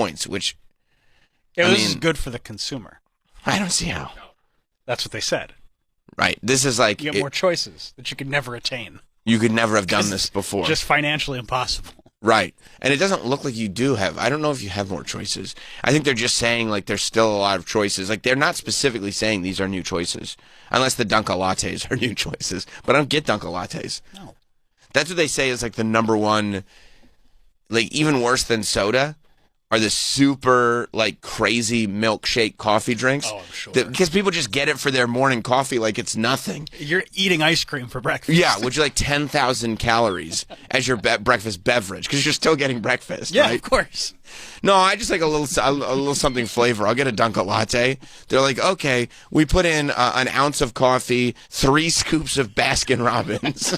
points, which this is good for the consumer. I don't see how. That's what they said. Right. This is like... You get more choices that you could never attain. You could never have done this before. Just financially impossible. Right. And it doesn't look like you do have... I don't know if you have more choices. I think they're just saying, like, there's still a lot of choices. Like, they're not specifically saying these are new choices. Unless the Dunkin' Lattes are new choices. But I don't get Dunkin' Lattes. No. That's what they say is, like, the number one... Like, even worse than soda are the super, like, crazy milkshake coffee drinks. Oh, I'm sure. Because people just get it for their morning coffee like it's nothing. You're eating ice cream for breakfast. Yeah, which is like 10,000 calories as your breakfast beverage, because you're still getting breakfast, yeah, right? of course. No, I just like a little something flavor. I'll get a Dunkin' Latte. They're like, okay, we put in an ounce of coffee, 3 scoops of Baskin Robbins.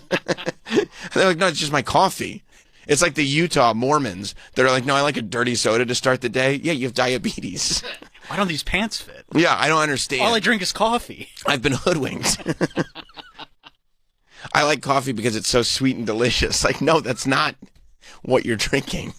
They're like, no, it's just my coffee. It's like the Utah Mormons. They're like, no, I like a dirty soda to start the day. Yeah, you have diabetes. Why don't these pants fit? Yeah, I don't understand. All I drink is coffee. I've been hoodwinked. I like coffee because it's so sweet and delicious. Like, no, that's not what you're drinking.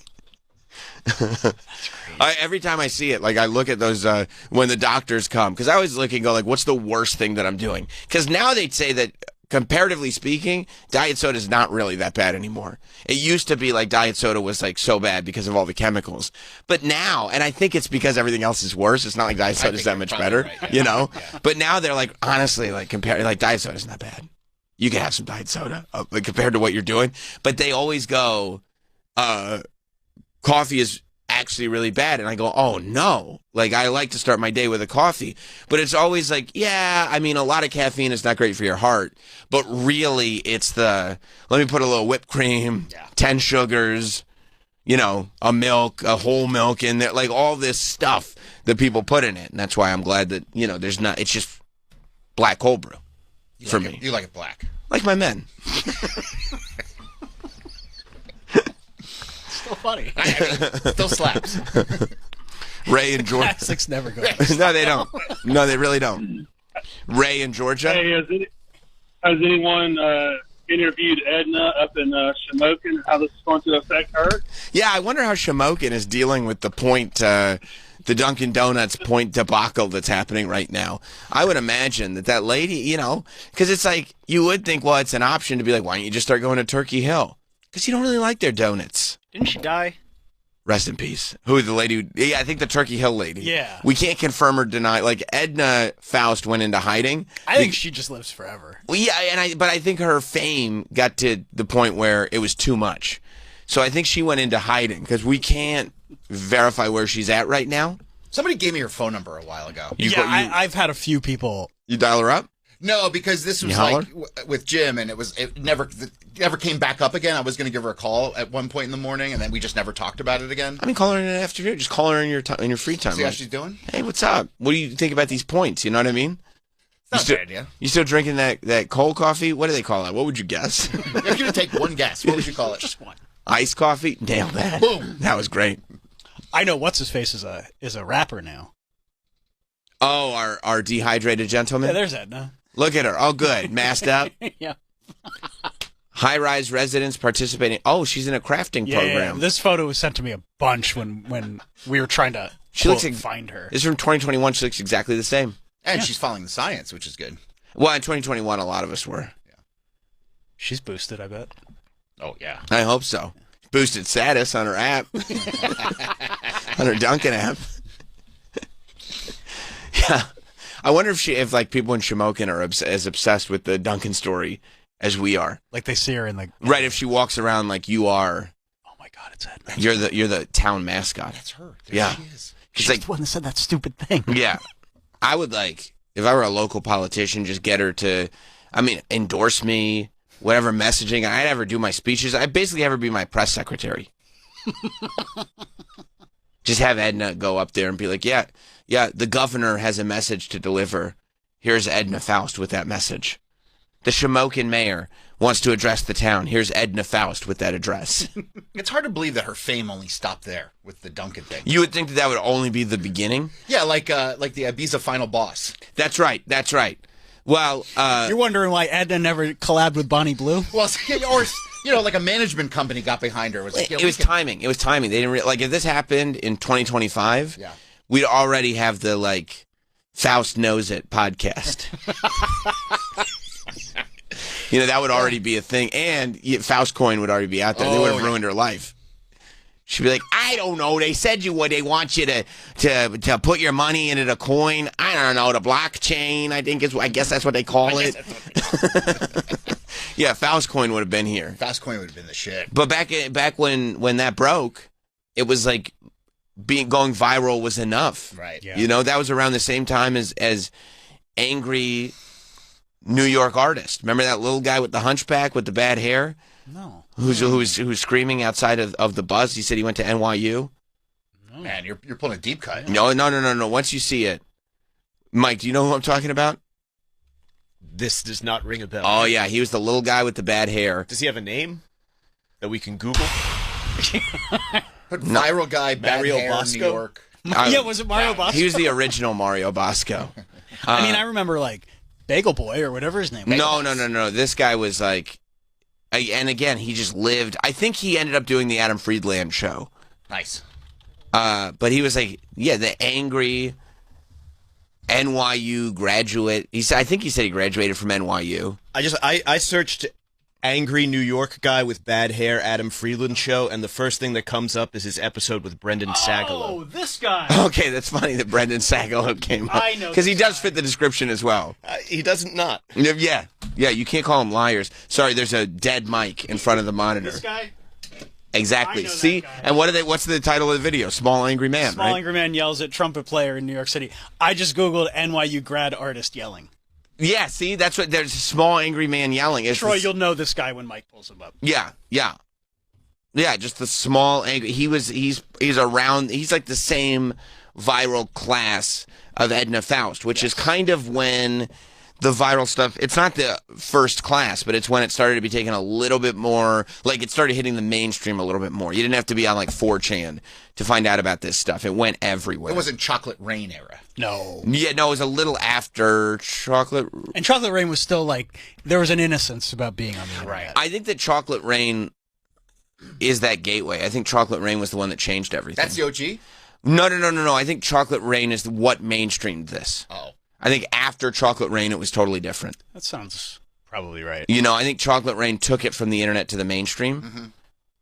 Every time I see it, like, I look at those when the doctors come, because I always look and go, like, what's the worst thing that I'm doing? Because now they'd say that, comparatively speaking, diet soda is not really that bad anymore. It used to be like diet soda was like so bad because of all the chemicals. But now, and I think it's because everything else is worse. It's not like diet soda is that much better, right, yeah. You know? Yeah. But now they're like, honestly, like diet soda is not bad. You can have some diet soda like, compared to what you're doing. But they always go, coffee is actually really bad, and I go, oh no, like I like to start my day with a coffee, but it's always like, yeah, I mean, a lot of caffeine is not great for your heart, but really it's let me put a little whipped cream, 10 sugars, you know, a whole milk in there, like all this stuff that people put in it, and that's why I'm glad that, you know, it's just black cold brew for me. You like it black. Like my men. So funny. Still slaps. Ray in Georgia. Classics never go. No, they don't. No, they really don't. Ray in Georgia. Hey, has anyone interviewed Edna up in Shamokin? How this is going to affect her? Yeah, I wonder how Shamokin is dealing with the Dunkin' Donuts point debacle that's happening right now. I would imagine that lady, you know, because it's like you would think, well, it's an option to be like, why don't you just start going to Turkey Hill? Because you don't really like their donuts. Didn't she die? Rest in peace. Who, the lady? Yeah, I think the Turkey Hill lady. Yeah. We can't confirm or deny. Like, Edna Faust went into hiding. I think she just lives forever. Well, yeah, but I think her fame got to the point where it was too much. So I think she went into hiding because we can't verify where she's at right now. Somebody gave me her phone number a while ago. I've had a few people. You dial her up? No, because this was like with Jim, and it never came back up again. I was going to give her a call at one point in the morning, and then we just never talked about it again. I mean, call her in the afternoon. Just call her in your free time. See how she's doing? Hey, what's up? What do you think about these points? You know what I mean? It's not a bad idea. You still drinking that cold coffee? What do they call that? What would you guess? If you're going to take one guess, what would you call it? Just one. Iced coffee? Nailed that. Boom. That was great. I know what's his face is a rapper now. Oh, our dehydrated gentleman? Yeah, there's Edna. Look at her. Oh, good. Masked up. Yeah. High-rise residents participating. Oh, she's in a crafting program. Yeah. This photo was sent to me a bunch when we were trying to find her. This is from 2021. She looks exactly the same. And she's following the science, which is good. Well, in 2021, a lot of us were. Yeah. She's boosted, I bet. Oh, yeah. I hope so. Boosted status on her app. On her Dunkin' app. Yeah. I wonder if like people in Shamokin are as obsessed with the Dunkin' story as we are. Like they see her in the right. If she walks around like you are. Oh my God, it's Edna. You're the town mascot. That's her. There she is. She's like the one that said that stupid thing. Yeah, I would like if I were a local politician, just get her to, endorse me, whatever messaging. I'd have her do my speeches. I'd basically have her be my press secretary. Just have Edna go up there and be like, yeah, the governor has a message to deliver. Here's Edna Faust with that message. The Shamokin mayor wants to address the town. Here's Edna Faust with that address. It's hard to believe that her fame only stopped there with the Dunkin' thing. You would think that would only be the beginning? Yeah, like the Ibiza final boss. That's right. Well, you're wondering why Edna never collabed with Bonnie Blue? Well, or like a management company got behind her. It was like, it was timing. It was timing. They didn't like if this happened in 2025. Yeah. We'd already have the like Faust Knows It podcast. That would already be a thing, and Faust coin would already be out there. They would have ruined her life. She'd be like, I don't know. They said they want you to put your money into the coin. I don't know, the blockchain. I guess that's what they call it. Yeah, Faust coin would have been here. Faust coin would have been the shit. But back when that broke, it was like going viral was enough. Right. Yeah. That was around the same time as angry New York artist. Remember that little guy with the hunchback with the bad hair? No. Who's screaming outside of the bus? He said he went to NYU. Man, you're pulling a deep cut. No. Once you see it, Mike, do you know who I'm talking about? This does not ring a bell. Oh yeah, he was the little guy with the bad hair. Does he have a name that we can Google? Viral guy, bad Mario hair, Bosco? New York. Yeah, was it Mario Bosco? He was the original Mario Bosco. I mean, I remember like Bagel Boy or whatever his name was. No. This guy was like, and again, he just lived. I think he ended up doing the Adam Friedland show. Nice. But he was like, the angry NYU graduate. I think he said he graduated from NYU. I searched angry New York guy with bad hair Adam Friedland show, and the first thing that comes up is his episode with Brendan Sagalow. Oh, this guy. Okay, that's funny that Brendan Sagalow came up. I know. Because he does fit the description as well. He doesn't not. Yeah, you can't call them liars. Sorry, there's a dead mic in front of the monitor. This guy? Exactly. I know See? that guy. And what's the title of the video? Small Angry Man, Small right? Angry Man yells at trumpet player in New York City. I just Googled NYU grad artist yelling. Yeah, see? That's what there's a small angry man yelling. It's Troy, you'll know this guy when Mike pulls him up. Yeah, just the small angry. He's around. He's like the same viral class of Edna Faust, which is kind of when the viral stuff. It's not the first class, but it's when it started to be taken a little bit more. Like it started hitting the mainstream a little bit more. You didn't have to be on like 4chan to find out about this stuff. It went everywhere. It wasn't Chocolate Rain era. No. Yeah, no, it was a little after Chocolate. And Chocolate Rain was still like, there was an innocence about being on the internet. Right. I think that Chocolate Rain is that gateway. I think Chocolate Rain was the one that changed everything. That's the OG? No. I think Chocolate Rain is what mainstreamed this. Oh. I think after Chocolate Rain, it was totally different. That sounds probably right. I think Chocolate Rain took it from the internet to the mainstream. Mm-hmm.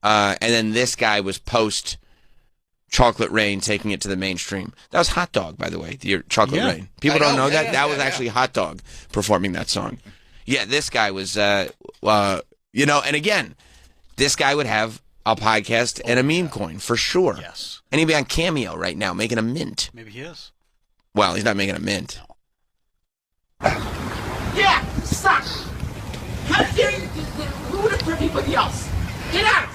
And then this guy was post Chocolate Rain taking it to the mainstream. That was Hot Dog, by the way, the Chocolate Rain. People don't know that. That was actually Hot Dog performing that song. Yeah, this guy was, and again, this guy would have a podcast and a meme coin for sure. Yes. And he'd be on Cameo right now making a mint. Maybe he is. Well, he's not making a mint. Yeah, stop. How dare you ruin it for everybody else? Get out.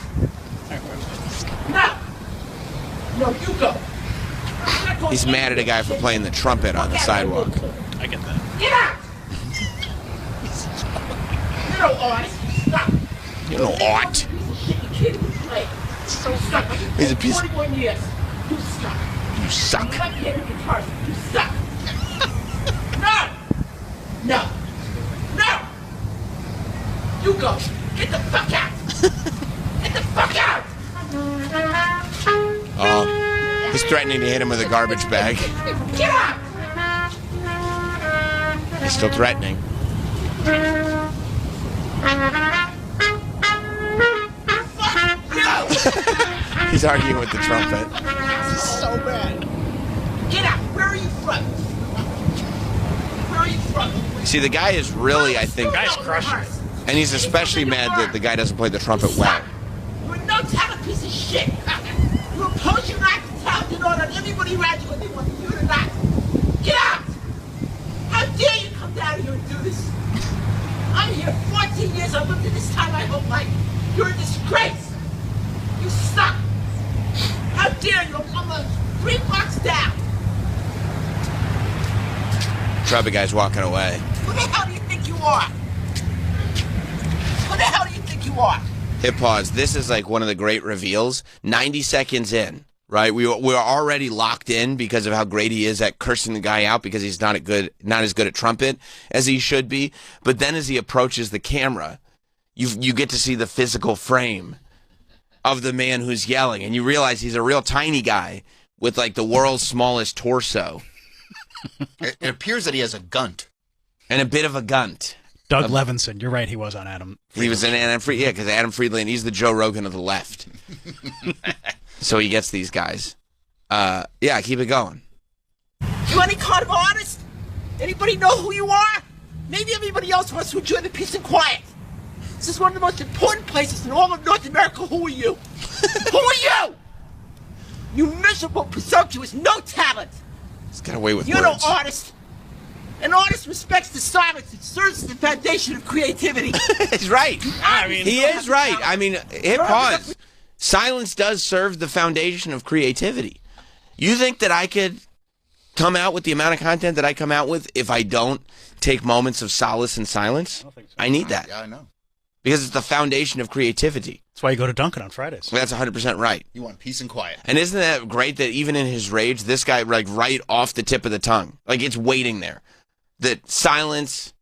No, you go. He's mad at a guy for playing the trumpet on the sidewalk. I get that. Get out. You know, Art. Stop. You know, Art. He's a piece. 41 years. You suck. You suck. You like hitting guitars. You suck. No. You go. Get the fuck out. Get the fuck out. Oh, he's threatening to hit him with a garbage bag. Get out. He's still threatening. He's arguing with the trumpet. This is so bad. Get out. Where are you from? See, the guy is really, I think, Guy's crushing it. and he's especially mad that the guy doesn't play the trumpet well. You're no talent piece of shit. You oppose your right to talent in order that everybody around you what they want to do or not. Get out! How dare you come down here and do this? I'm here 14 years. I've lived in this town my whole life. You're a disgrace. You suck. How dare you? I'm 3 blocks down. Trumpet guy's walking away. Who the hell do you think you are? Who the hell do you think you are? Hit pause. This is like one of the great reveals. 90 seconds in, right? We're already locked in because of how great he is at cursing the guy out because he's not as good at trumpet as he should be. But then as he approaches the camera, you get to see the physical frame of the man who's yelling, and you realize he's a real tiny guy with like the world's smallest torso. It appears that he has a gunt. And a bit of a gunt. Doug Levinson, you're right, he was on Adam. He was in Adam Friedland, yeah, because Adam Friedland, he's the Joe Rogan of the left. So he gets these guys. Yeah, keep it going. You any kind of artist? Anybody know who you are? Maybe everybody else wants to enjoy the peace and quiet. This is one of the most important places in all of North America. Who are you? Who are you? You miserable, presumptuous, no talent. He's got away with You're words. no artist. An artist respects the silence. It serves as the foundation of creativity. He's right. I mean, He is right. I mean, hit pause. Silence does serve the foundation of creativity. You think that I could come out with the amount of content that I come out with if I don't take moments of solace and silence? I don't think so. I need that. Yeah, I know. Because it's the foundation of creativity. That's why you go to Dunkin' on Fridays. That's 100% right. You want peace and quiet. And isn't that great that even in his rage, this guy, like, right off the tip of the tongue, like, it's waiting there. That silence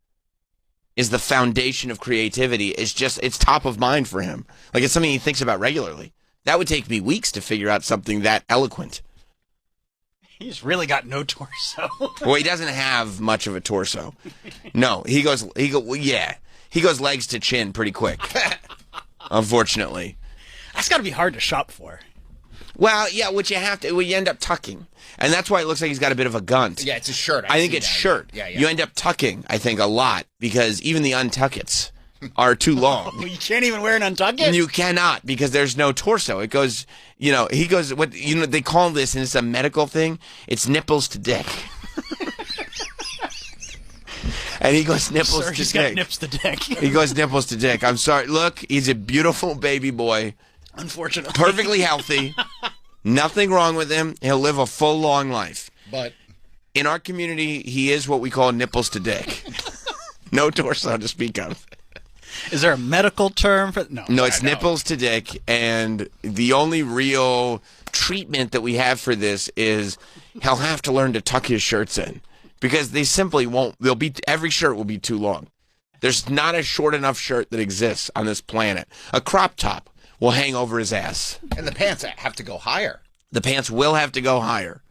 is the foundation of creativity. It's top of mind for him. Like, it's something he thinks about regularly. That would take me weeks to figure out something that eloquent. He's really got no torso. Well, he doesn't have much of a torso. No, he goes legs to chin pretty quick. Unfortunately. That's got to be hard to shop for. Well, yeah, you end up tucking. And that's why it looks like he's got a bit of a gunt. Yeah, it's a shirt. I think it's shirt. Yeah. You end up tucking, I think, a lot because even the untuckets are too long. You can't even wear an untucket? You cannot because there's no torso. It goes, he goes, they call this, and it's a medical thing, it's nipples to dick. And he goes nipples to he's dick. got nips to dick. He goes nipples to dick. I'm sorry. Look, he's a beautiful baby boy. Unfortunately. Perfectly healthy. Nothing wrong with him. He'll live a full, long life. But in our community, he is what we call nipples to dick. No torso to speak of. Is there a medical term for no? No, it's nipples to dick, and the only real treatment that we have for this is he'll have to learn to tuck his shirts in because they simply won't. Every shirt will be too long. There's not a short enough shirt that exists on this planet. A crop top will hang over his ass. And the pants have to go higher. The pants will have to go higher.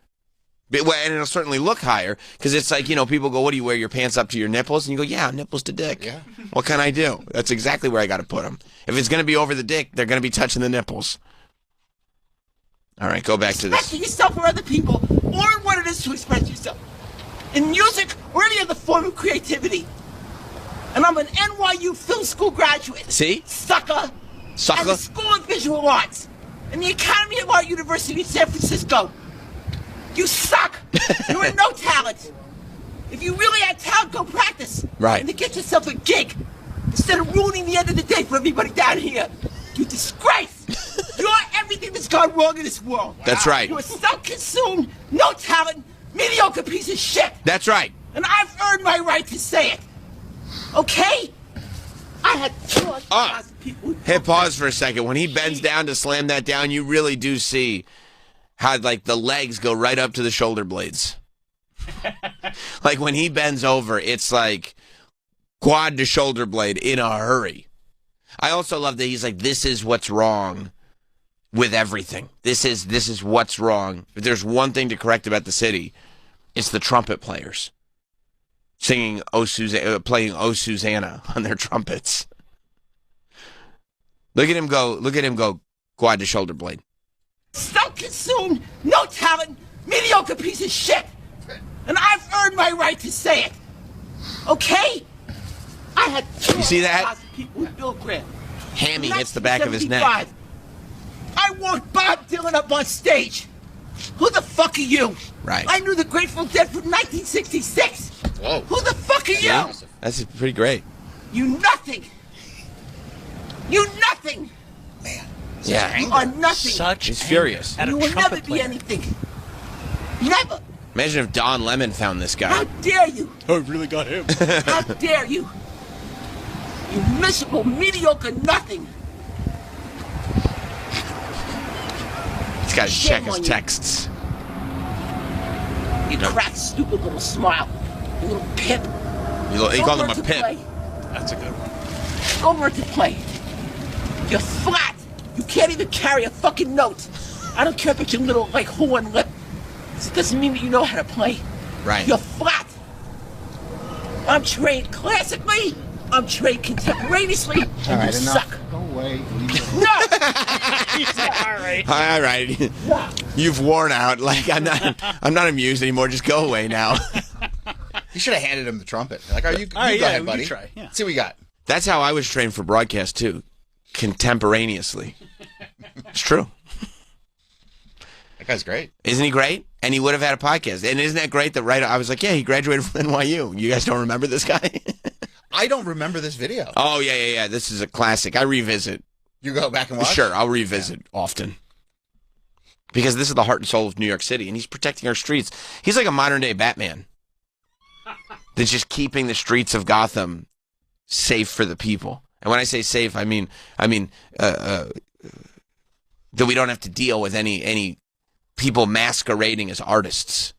And it'll certainly look higher because it's like, people go, what do you wear your pants up to your nipples? And you go, yeah, nipples to dick. Yeah. What can I do? That's exactly where I got to put them. If it's going to be over the dick, they're going to be touching the nipples. All right, go back to this. Expressing yourself or other people, or what it is to express yourself. In music or any other form of creativity. And I'm an NYU film school graduate. See? Sucker. Sucker? And the School of Visual Arts. And the Academy of Art University in San Francisco. You suck. You're no talent. If you really had talent, go practice. Right. And then get yourself a gig. Instead of ruining the end of the day for everybody down here. You disgrace. You're everything that's gone wrong in this world. That's right. You're a self-consumed, no talent, mediocre piece of shit. That's right. And I've earned my right to say it. Okay? I had 200,000 people. Hit pause for a second. When he bends down to slam that down, you really do see how, like, the legs go right up to the shoulder blades. Like, when he bends over, it's like quad to shoulder blade in a hurry. I also love that he's like, this is what's wrong with everything. This is what's wrong. If there's one thing to correct about the city, it's the trumpet players singing playing "Oh Susanna" on their trumpets. Look at him go quad to shoulder blade. Self-consumed, no talent, mediocre piece of shit. And I've earned my right to say it. Okay? I had You see that? people with Bill Graham. Hammy hits the back of his neck. 1975, I walked Bob Dylan up on stage. Who the fuck are you? Right. I knew the Grateful Dead from 1966. Whoa. Who the fuck are you? That's pretty great. You nothing. You nothing. Yeah. You are nothing. Such He's furious. At a You will trumpet never be player. anything. Never. Imagine if Don Lemon found this How guy. dare you? I really got him. How dare you? You miserable, mediocre nothing. He's got to Shame check his on you. texts. You crack, stupid little smile. You little pimp. He called him a Don't learn to pimp. play. That's a good one. Go learn to play. You're flat. You can't even carry a fucking note. I don't care about your little, like, horn lip. It doesn't mean that you know how to play. Right. You're flat. I'm trained classically. I'm trained contemporaneously. All right, you enough. suck. Go away. No! All right. You've worn out. Like, I'm not amused anymore. Just go away now. You should have handed him the trumpet. Like, you go yeah, ahead, we buddy. can try, yeah. See what we got. That's how I was trained for broadcast, too. Contemporaneously. It's true. That guy's great. Isn't he great? And he would have had a podcast. And isn't that great that I was like, yeah, he graduated from NYU. You guys don't remember this guy? I don't remember this video. Oh, yeah. This is a classic. I revisit. You go back and watch? Sure, I'll revisit often. Because this is the heart and soul of New York City, and he's protecting our streets. He's like a modern-day Batman. That's just keeping the streets of Gotham safe for the people. And when I say safe, I mean that we don't have to deal with any people masquerading as artists.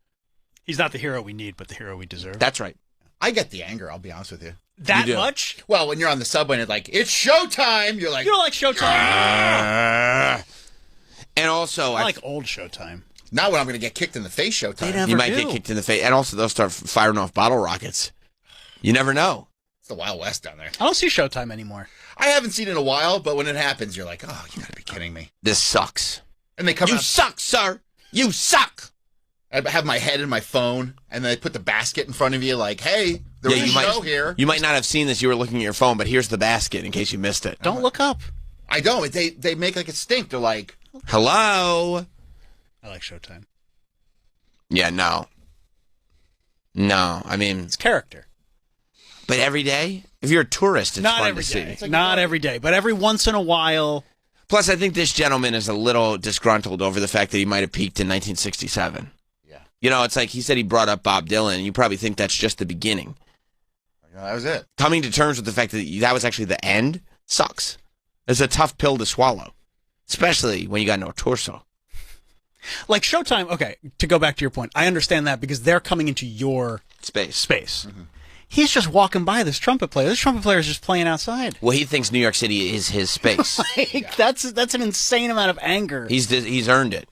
He's not the hero we need, but the hero we deserve. That's right. I get the anger, I'll be honest with you. That You do. much? Well, when you're on the subway and it's like, it's showtime, you're like, You don't like Showtime? And also, I like old Showtime. not when I'm going to get kicked in the face showtime. you might get kicked in the face. And also, they'll start firing off bottle rockets. You never know. It's the Wild West down there. I don't see Showtime anymore. I haven't seen it in a while, but when it happens, you're like, oh, you got to be kidding me. This sucks. And they come You out, suck, sir. You suck. I have my head in my phone, and they put the basket in front of you like, hey, there's a show here. You might not have seen this. You were looking at your phone, but here's the basket in case you missed it. Don't look up. I don't. They make like it stink. They're like, Hello. I like Showtime. Yeah, no. I mean, It's character. but every day, if you're a tourist, it's Not fun every to day. see. Not every day, but every once in a while. Plus, I think this gentleman is a little disgruntled over the fact that he might have peaked in 1967. yeah, You know, it's like he said he brought up Bob Dylan, and you probably think that's just the beginning. that was it. Coming to terms with the fact that that was actually the end sucks. It's a tough pill to swallow, especially when you got no torso. Like Showtime, okay, to go back to your point, I understand that because they're coming into your Space. Mm-hmm. He's just walking by this trumpet player. This trumpet player is just playing outside. Well, he thinks New York City is his space. That's an insane amount of anger. He's earned it.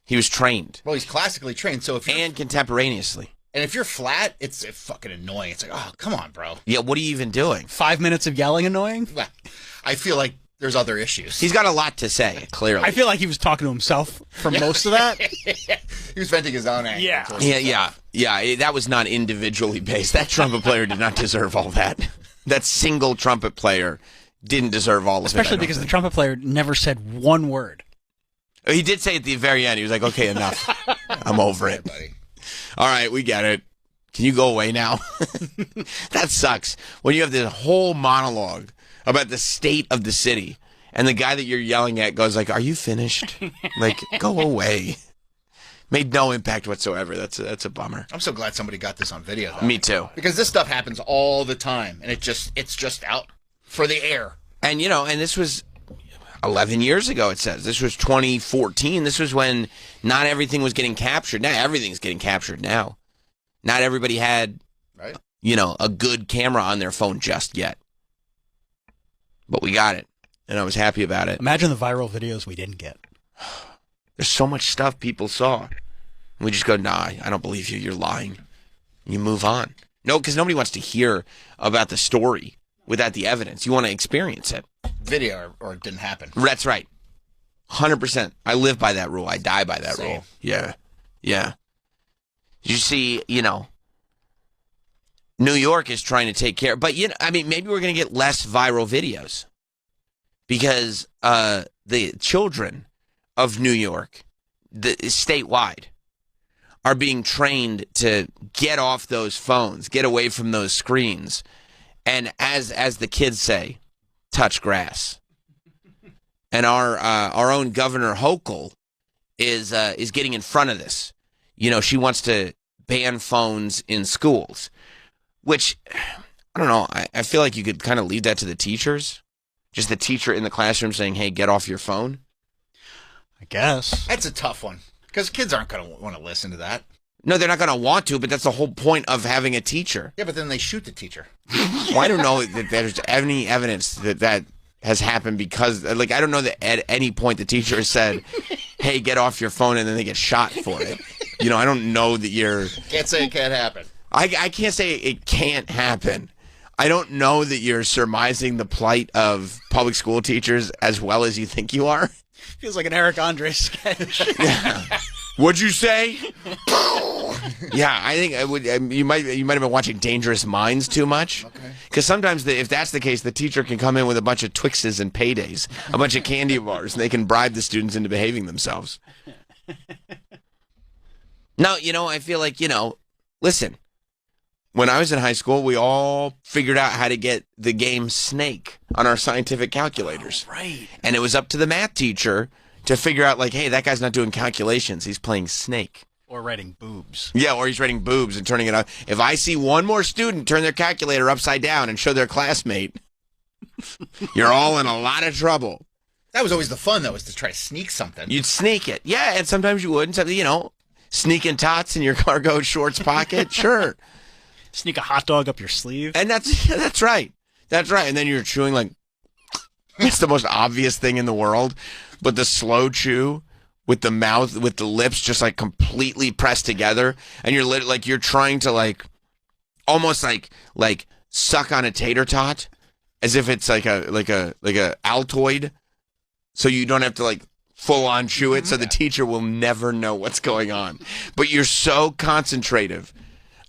He was trained. Well, he's classically trained, so if you're, And contemporaneously. and if you're flat, it's fucking annoying. It's like, oh, come on, bro. Yeah, what are you even doing? 5 minutes of yelling annoying? Well, I feel like there's other issues. He's got a lot to say, clearly. I feel like he was talking to himself for most of that. He was venting his own anger. Yeah. towards himself. Yeah, that was not individually based. That trumpet player did not deserve all that. That single trumpet player didn't deserve all of it. Especially because the trumpet player never said one word. He did say at the very end, he was like, okay, enough. I'm over it. Buddy. All right, we get it. Can you go away now? That sucks. When you have this whole monologue about the state of the city, and the guy that you're yelling at goes like, are you finished? Like, go away. Made no impact whatsoever. That's a bummer. I'm so glad somebody got this on video, though. Me too. Because this stuff happens all the time, and it's just out for the air. And, and this was 11 years ago, it says. This was 2014. This was when not everything was getting captured. Now everything's getting captured now. Not everybody had, Right? a good camera on their phone just yet. But we got it, and I was happy about it. Imagine the viral videos we didn't get. There's so much stuff people saw. We just go, nah, I don't believe you. You're lying. You move on. No, because nobody wants to hear about the story without the evidence. You want to experience it. Video or it didn't happen. That's right. 100%. I live by that rule. I die by that Same. rule. Yeah. You see, New York is trying to take care. But, maybe we're going to get less viral videos because the children of New York, statewide, are being trained to get off those phones, get away from those screens, and as the kids say, touch grass. And our own Governor Hochul is getting in front of this. She wants to ban phones in schools, which I don't know. I feel like you could kind of leave that to the teachers, just the teacher in the classroom saying, "Hey, get off your phone." I guess. That's a tough one because kids aren't going to want to listen to that. No, they're not going to want to, but that's the whole point of having a teacher. Yeah, but then they shoot the teacher. Well, I don't know that there's any evidence that has happened because, like, I don't know that at any point the teacher has said, hey, get off your phone, and then they get shot for it. You know, I don't know that you're... Can't say it can't happen. I can't say it can't happen. I don't know that you're surmising the plight of public school teachers as well as you think you are. Feels like an Eric Andre sketch. Yeah. What'd you say? Yeah, I think I would. You might have been watching Dangerous Minds too much. Okay. Because sometimes, if that's the case, the teacher can come in with a bunch of Twixes and paydays, a bunch of candy bars, and they can bribe the students into behaving themselves. Now, I feel like, listen. When I was in high school, we all figured out how to get the game Snake on our scientific calculators. Oh, right. And it was up to the math teacher to figure out, like, hey, that guy's not doing calculations. He's playing Snake. Or writing boobs. Yeah, or he's writing boobs and turning it up. If I see one more student turn their calculator upside down and show their classmate, you're all in a lot of trouble. That was always the fun, though, was to try to sneak something. You'd sneak it. Yeah, and sometimes you would. And sometimes, sneaking tots in your cargo shorts pocket. Sure. Sneak a hot dog up your sleeve. And that's right. That's right. And then you're chewing like it's the most obvious thing in the world. But the slow chew with the mouth, with the lips just like completely pressed together. And you're trying to almost like suck on a tater tot as if it's like a Altoid. So you don't have to full on chew it. So the teacher will never know what's going on. But you're so concentrative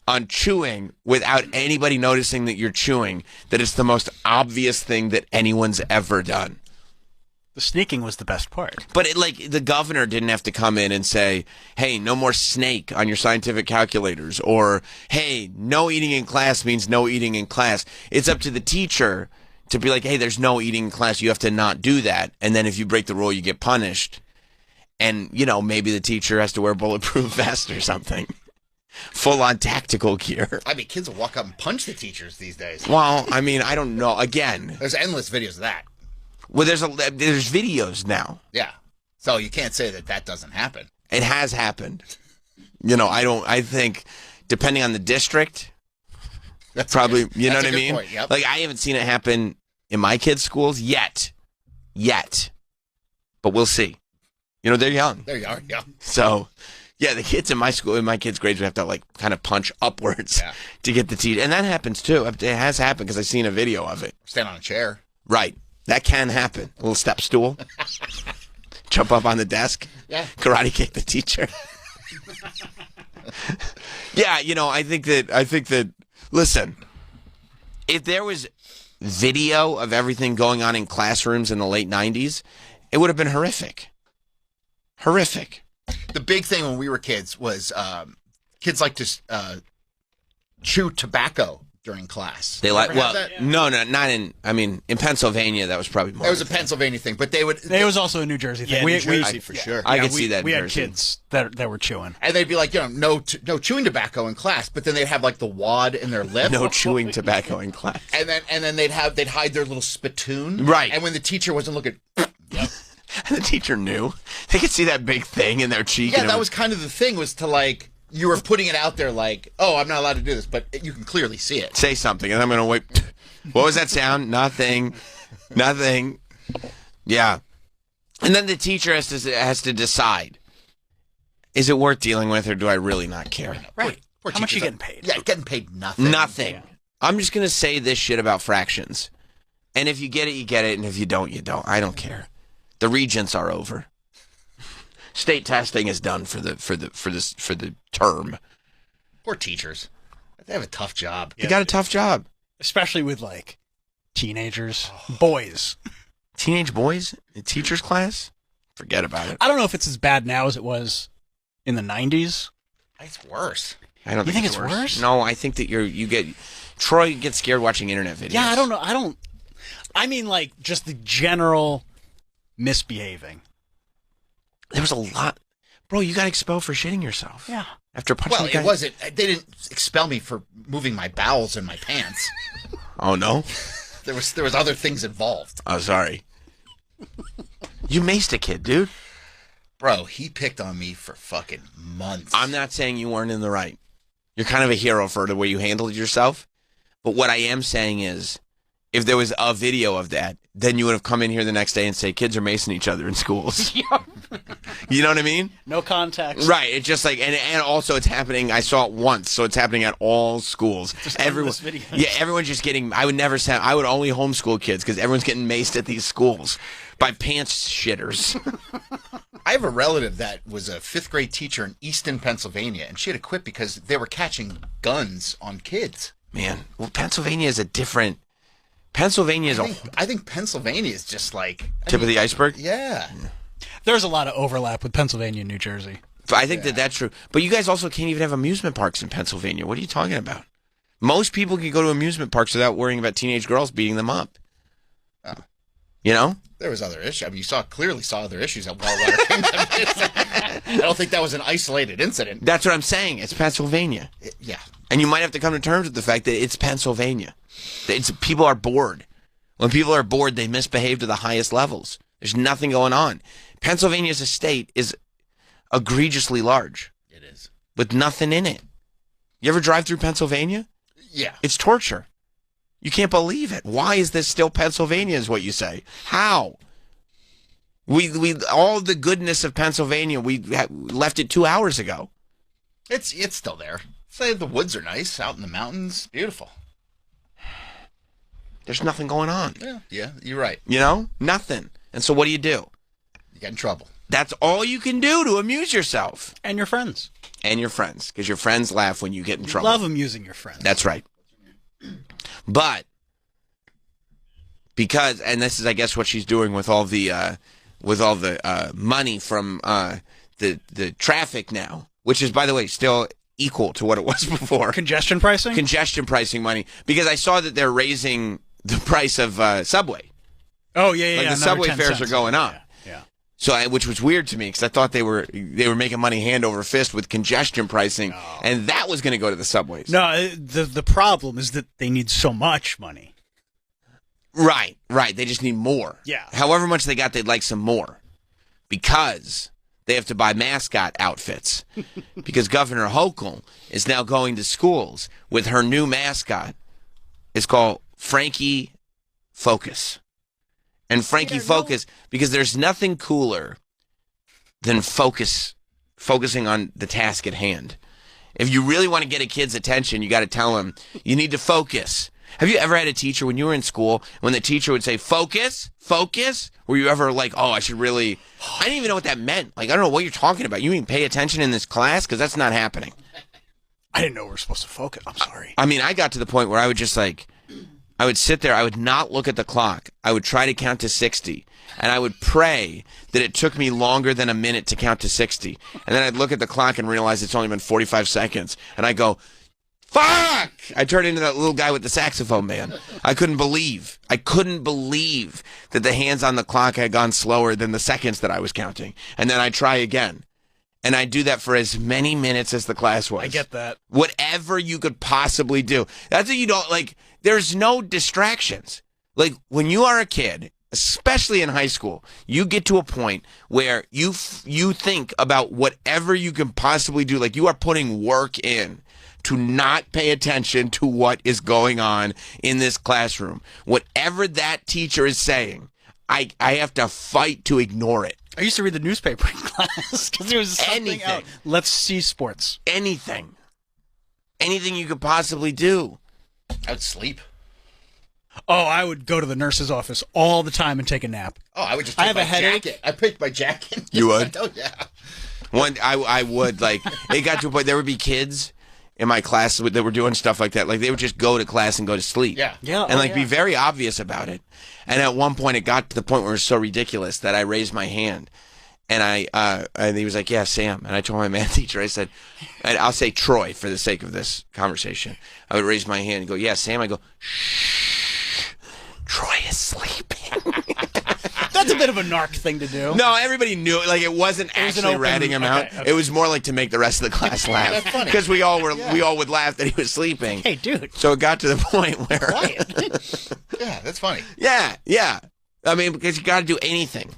on chewing without anybody noticing that you're chewing that it's the most obvious thing that anyone's ever done. The sneaking was the best part. But the governor didn't have to come in and say, hey, no more Snake on your scientific calculators, or hey, no eating in class means no eating in class. It's up to the teacher to be like, hey, there's no eating in class. You have to not do that. And then if you break the rule, you get punished. And, maybe the teacher has to wear bulletproof vest or something. Full-on tactical gear. I mean, kids will walk up and punch the teachers these days. Well, I mean, I don't know. Again, there's endless videos of that. Well, there's videos now. Yeah. So you can't say that doesn't happen. It has happened. I think, depending on the district, that's probably, you know what I mean? Point, yep. I haven't seen it happen in my kids' schools yet. But we'll see. They're young. There you are, yeah. So... yeah, the kids in my school, in my kids' grades, would have to kind of punch upwards to get the teacher, and that happens too. It has happened because I've seen a video of it. Stand on a chair, right? That can happen. A little step stool, jump up on the desk, karate kick the teacher. Yeah, I think that. Listen, if there was video of everything going on in classrooms in the late '90s, it would have been horrific. Horrific. The big thing when we were kids was kids like to chew tobacco during class. They no, not in. I mean, in Pennsylvania, that was probably more. It was a Pennsylvania thing, but they would. It was also a New Jersey thing. Yeah, New Jersey for sure. I could see that. We had kids that were chewing, and they'd be like, no chewing tobacco in class. But then they'd have the wad in their lip. No chewing tobacco in class. And then they'd hide their little spittoon. Right. And when the teacher wasn't looking. Yep. And the teacher knew. They could see that big thing in their cheek. Yeah, that was kind of the thing, was to you were putting it out there oh, I'm not allowed to do this, but you can clearly see it. Say something, and I'm going to wait. What was that sound? Nothing. Yeah. And then the teacher has to decide, is it worth dealing with, or do I really not care? Right. How much are you getting paid? Yeah, getting paid nothing. Nothing. Yeah. I'm just going to say this shit about fractions. And if you get it, you get it, and if you don't, you don't. I don't care. The regents are over. State testing is done for the term. Poor teachers. They have a tough job. They got a tough job. Especially with teenagers, boys. Teenage boys in teacher's class? Forget about it. I don't know if it's as bad now as it was in the 90s. It's worse. I don't think it's worse. No, I think that Troy gets scared watching internet videos. Yeah, I don't know. I mean just the general misbehaving. There was a lot. Bro, you got expelled for shitting yourself. Yeah. After punching Well, it wasn't. They didn't expel me for moving my bowels in my pants. Oh, no? There was other things involved. Oh, sorry. You maced a kid, dude. Bro, he picked on me for fucking months. I'm not saying you weren't in the right. You're kind of a hero for the way you handled yourself. But what I am saying is, if there was a video of that, then you would have come in here the next day and say, kids are macing each other in schools. You know what I mean? No context. Right. It's just like, and also it's happening, I saw it once, so it's happening at all schools. Endless videos. Yeah, everyone's just getting, I would only homeschool kids because everyone's getting maced at these schools by pants shitters. I have a relative that was a 5th grade teacher in Easton, Pennsylvania, and she had to quit because they were catching guns on kids. Man, well, Pennsylvania is a different, Pennsylvania is I think Pennsylvania is just like... tip of the iceberg? Yeah. There's a lot of overlap with Pennsylvania and New Jersey. I think that's true. But you guys also can't even have amusement parks in Pennsylvania. What are you talking about? Most people can go to amusement parks without worrying about teenage girls beating them up. Oh. You know? There was other issues. I mean, you clearly saw other issues at Wildwater Kingdom. I don't think that was an isolated incident. That's what I'm saying. It's Pennsylvania. Yeah. And you might have to come to terms with the fact that it's Pennsylvania. People are bored. When people are bored, they misbehave to the highest levels. There's nothing going on. Pennsylvania as a state is egregiously large. It is. With nothing in it. You ever drive through Pennsylvania? Yeah. It's torture. You can't believe it. Why is this still Pennsylvania is what you say? How? We all the goodness of Pennsylvania, we left it 2 hours ago. It's still there. Say the woods are nice out in the mountains. Beautiful. There's nothing going on. Yeah, you're right. You know? Nothing. And so what do? You get in trouble. That's all you can do to amuse yourself. And your friends. And your friends. Because your friends laugh when you get in trouble. Love amusing your friends. That's right. But, because, and this is, I guess, what she's doing with all the money from the traffic now, which is, by the way, still equal to what it was before. Congestion pricing? Congestion pricing money. Because I saw that they're raising the price of Subway. Oh, yeah. Like the Subway fares are going up. Yeah. So, which was weird to me because I thought they were making money hand over fist with congestion pricing, and that was going to go to the subways. No, the problem is that they need so much money. Right. They just need more. Yeah. However much they got, they'd like some more because they have to buy mascot outfits because Governor Hochul is now going to schools with her new mascot. It's called Frankie Focus. And Frankie Focus, because there's nothing cooler than focusing on the task at hand. If you really want to get a kid's attention, you got to tell them, you need to focus. Have you ever had a teacher, when you were in school, when the teacher would say, focus, were you ever like, oh, I didn't even know what that meant. Like, I don't know what you're talking about. You mean pay attention in this class? Because that's not happening. I didn't know we were supposed to focus. I'm sorry. I mean, I got to the point where I would just I would sit there, I would not look at the clock. I would try to count to 60. And I would pray that it took me longer than a minute to count to 60. And then I'd look at the clock and realize it's only been 45 seconds. And I go, fuck! I turned into that little guy with the saxophone, man. I couldn't believe that the hands on the clock had gone slower than the seconds that I was counting. And then I'd try again. And I'd do that for as many minutes as the class was. I get that. Whatever you could possibly do. That's what you don't, like, there's no distractions. Like, when you are a kid, especially in high school, you get to a point where you think about whatever you can possibly do. Like, you are putting work in to not pay attention to what is going on in this classroom. Whatever that teacher is saying, I have to fight to ignore it. I used to read the newspaper in class because there was something out. Let's see sports. Anything you could possibly do. I'd sleep. Oh, I would go to the nurse's office all the time and take a nap. Oh, I would just take my jacket. I picked my jacket. You would? Oh, yeah. I would, like, it got to a point, there would be kids in my class that were doing stuff like that. Like, they would just go to class and go to sleep. Yeah. And, be very obvious about it. And at one point, it got to the point where it was so ridiculous that I raised my hand. And and he was like, yeah, Sam. And I told my math teacher, I said, and I'll say Troy for the sake of this conversation. I would raise my hand and go, yeah, Sam. I go, shh, Troy is sleeping. That's a bit of a narc thing to do. No, everybody knew it. Like, it wasn't actually ratting him out. Okay. It was more like to make the rest of the class laugh. That's funny. Because we all would laugh that he was sleeping. Hey, dude. So it got to the point where... Quiet. Yeah, that's funny. Yeah. I mean, because you got to do anything.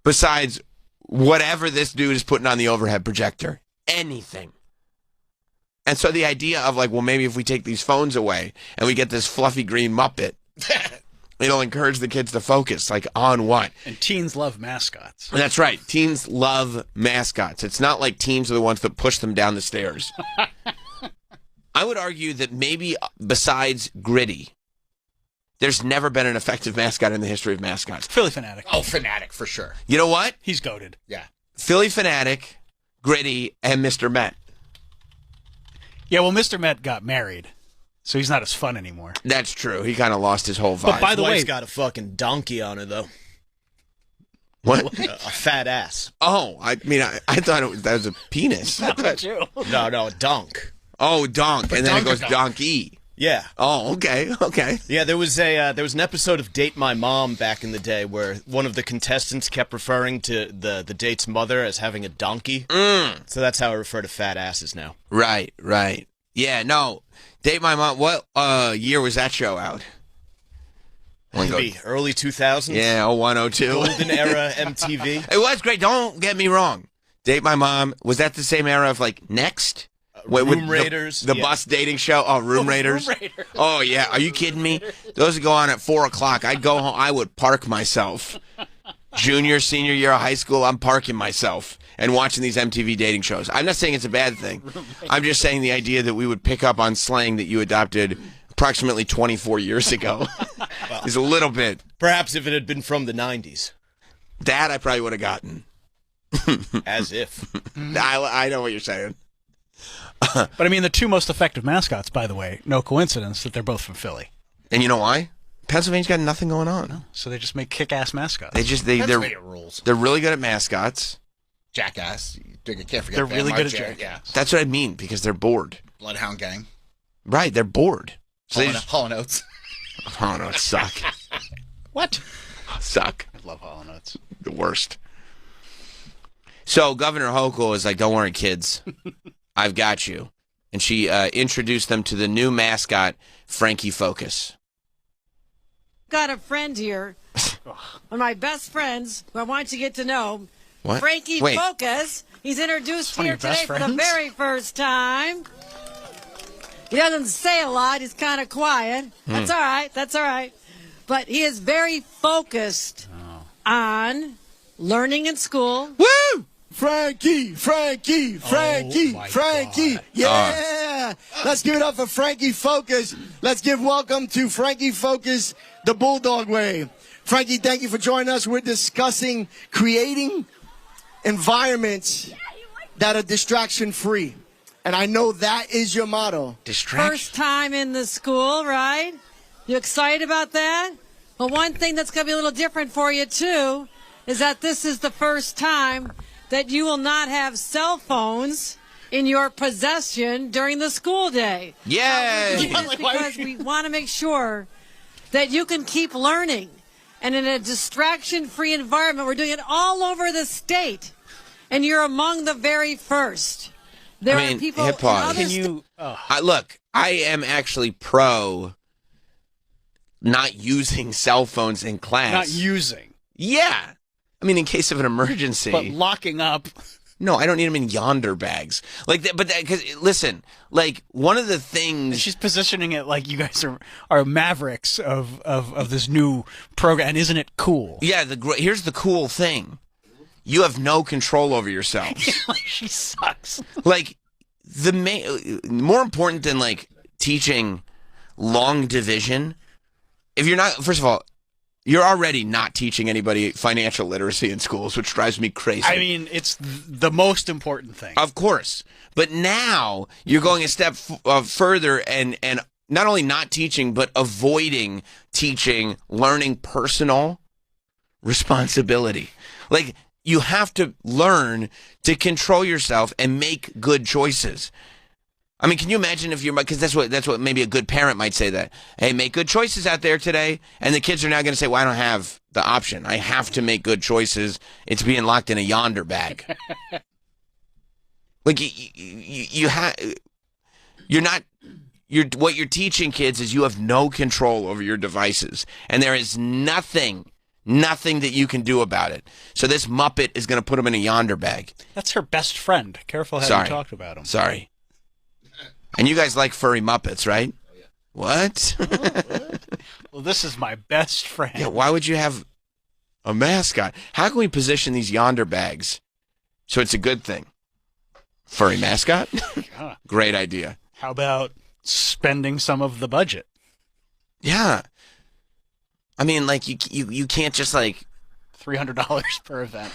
besides whatever this dude is putting on the overhead projector. Anything. And so the idea of like, well, maybe if we take these phones away and we get this fluffy green Muppet, it'll encourage the kids to focus. Like, on what? And teens love mascots. That's right. Teens love mascots. It's not like teens are the ones that push them down the stairs. I would argue that maybe besides Gritty, there's never been an effective mascot in the history of mascots. Philly Fanatic. Oh, Fanatic for sure. You know what? He's goated. Yeah. Philly Fanatic, Gritty, and Mr. Met. Yeah, well, Mr. Met got married, so he's not as fun anymore. That's true. He kind of lost his whole vibe. But by the Wife's way, got a fucking donkey on her, though. What? A fat ass. Oh, I mean, I thought that was a penis. how about you? No, a donk. Oh, donk, and then it goes Donk. donkey. Yeah. Oh, okay. Yeah, there was an episode of Date My Mom back in the day where one of the contestants kept referring to the date's mother as having a donkey. So that's how I refer to fat asses now. Right. Yeah, no. Date My Mom. What year was that show out? Maybe early 2000s. Yeah, 0102. Golden era MTV. It was great. Don't get me wrong. Date My Mom. Was that the same era of like Next? Room Raiders. The yeah. bus dating show. Oh, Room Raiders. Oh, yeah. Are you kidding me? Those would go on at 4 o'clock. I'd go home. I would park myself. Junior, senior year of high school, I'm parking myself and watching these MTV dating shows. I'm not saying it's a bad thing. I'm just saying the idea that we would pick up on slang that you adopted approximately 24 years ago is a little bit. Perhaps if it had been from the 90s. That I probably would have gotten. As if. I know what you're saying. But I mean, the two most effective mascots, by the way, no coincidence that they're both from Philly. And you know why? Pennsylvania's got nothing going on. No, so they just make kick-ass mascots. Pennsylvania rules. They're really good at mascots. Jackass. You can't forget They're Van really good March, at yeah. That's what I mean, because they're bored. Bloodhound Gang. Right, they're bored. So they just, Hall & Oates. oh no, it suck. What? Suck. I love Hall & Oates. The worst. So Governor Hochul is like, don't worry, kids. I've got you. And she introduced them to the new mascot, Frankie Focus. Got a friend here, one of my best friends, who I want you to get to know. What? Frankie Wait. Focus. He's introduced One of here your best today for the friends? very first time. He doesn't say a lot. He's kind of quiet. That's all right. That's all right. But he is very focused on learning in school. Woo! Frankie, Frankie, Frankie, my Frankie. God. Yeah. Let's give it up for Frankie Focus. Let's give welcome to Frankie Focus the Bulldog way. Frankie, thank you for joining us. We're discussing creating environments that are distraction free. And I know that is your motto. Distraction. First time in the school, right? You excited about that? Well, one thing that's going to be a little different for you, too, is that this is the first time that you will not have cell phones in your possession during the school day. Yay! Just because we want to make sure that you can keep learning. And in a distraction-free environment, we're doing it all over the state. And you're among the very first. There I mean, are people hit pause. in other Can you? Look, I am actually pro not using cell phones in class. Not using, Yeah. I mean, in case of an emergency. but locking up. No, I don't need them in yonder bags. Like that, but because listen, like one of the things. She's positioning it like you guys are mavericks of this new program, and isn't it cool? Yeah, here's the cool thing. You have no control over yourselves. Like, she sucks. Like more important than like teaching long division. If you're not, first of all, you're already not teaching anybody financial literacy in schools, which drives me crazy. I mean, it's the most important thing. Of course. But now you're going a step further and not only not teaching, but avoiding teaching, learning personal responsibility. Like, you have to learn to control yourself and make good choices. I mean, can you imagine if because that's what maybe a good parent might say that, hey, make good choices out there today. And the kids are now going to say, well, I don't have the option. I have to make good choices. It's being locked in a yonder bag. Like what you're teaching kids is you have no control over your devices. And there is nothing Nothing that you can do about it. So this Muppet is going to put him in a yonder bag. That's her best friend. Careful how you talk about him. Sorry. And you guys like furry Muppets, right? Oh, yeah. What? Well, this is my best friend. Yeah, why would you have a mascot? How can we position these yonder bags so it's a good thing? Furry mascot? Yeah. Great idea. How about spending some of the budget? Yeah. I mean, like, you can't just, like... $300 per event.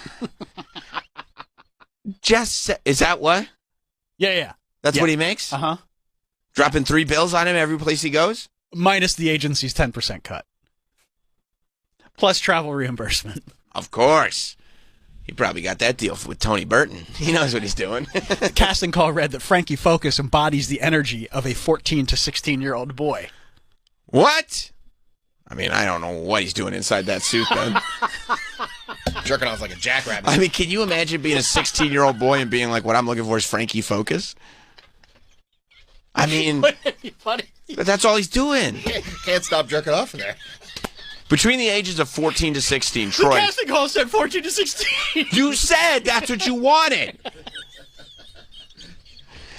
Is that what? Yeah. That's what he makes? Uh-huh. Dropping 3 bills on him every place he goes? Minus the agency's 10% cut. Plus travel reimbursement. Of course. He probably got that deal with Tony Burton. He knows what he's doing. The casting call read that Frankie Focus embodies the energy of a 14 to 16-year-old boy. What? I mean, I don't know what he's doing inside that suit, then. Jerking off like a jackrabbit. I mean, can you imagine being a 16-year-old boy and being like, what I'm looking for is Frankie Focus? I mean, but that's all he's doing. Can't stop jerking off in there. Between the ages of 14 to 16, Troy. The casting call said 14 to 16. You said that's what you wanted.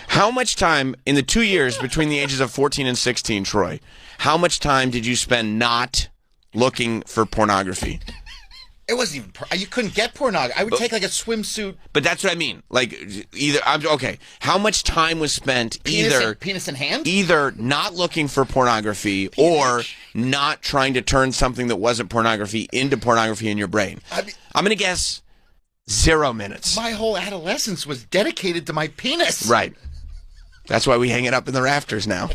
How much time in the 2 years between the ages of 14 and 16, Troy, how much time did you spend not looking for pornography? It wasn't even... You couldn't get pornography. I would take like a swimsuit... But that's what I mean. Like, okay. How much time was spent Penis in hand? Either not looking for pornography or not trying to turn something that wasn't pornography into pornography in your brain? I'm going to guess 0 minutes. My whole adolescence was dedicated to my penis. Right. That's why we hang it up in the rafters now.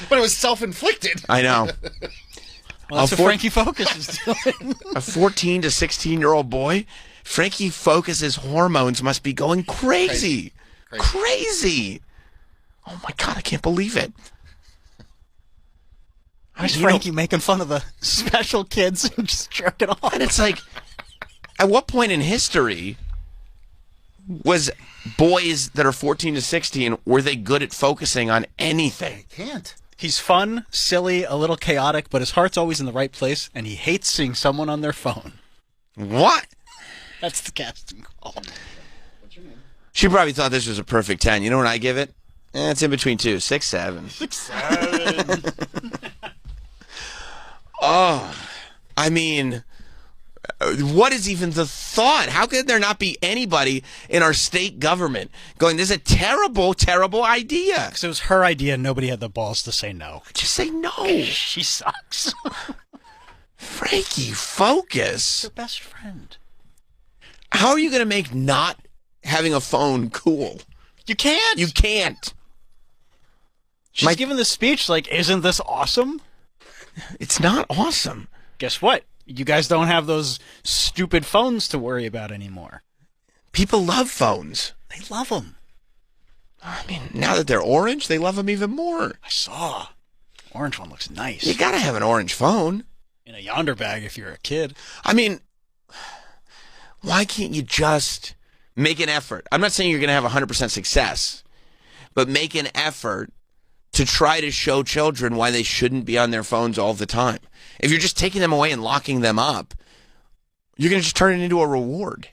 But it was self-inflicted. I know. Well, that's what Frankie Focus is doing. A 14 to 16-year-old boy? Frankie Focus's hormones must be going crazy. Crazy. Oh, my God, I can't believe it. Where's Frankie making fun of the special kids and just jerking off? And it's like, at what point in history was boys that are 14 to 16, were they good at focusing on anything? They can't. He's fun, silly, a little chaotic, but his heart's always in the right place, and he hates seeing someone on their phone. What? That's the casting call. What's your name? She probably thought this was a perfect 10. You know what I give it? It's in between 2. 6, 7. 6, 7. Oh, I mean, what is even the thought? How could there not be anybody in our state government going, this is a terrible, terrible idea? Because it was her idea, nobody had the balls to say no. Just say no. She sucks. Frankie Focus. Your best friend. How are you going to make not having a phone cool? You can't. You can't. She's giving this speech like, isn't this awesome? It's not awesome. Guess what? You guys don't have those stupid phones to worry about anymore. People love phones. They love them. I mean, now that they're orange, they love them even more. I saw. Orange one looks nice. You gotta have an orange phone. In a yonder bag if you're a kid. I mean, why can't you just make an effort? I'm not saying you're gonna have 100% success, but make an effort to try to show children why they shouldn't be on their phones all the time. If you're just taking them away and locking them up, you're going to just turn it into a reward.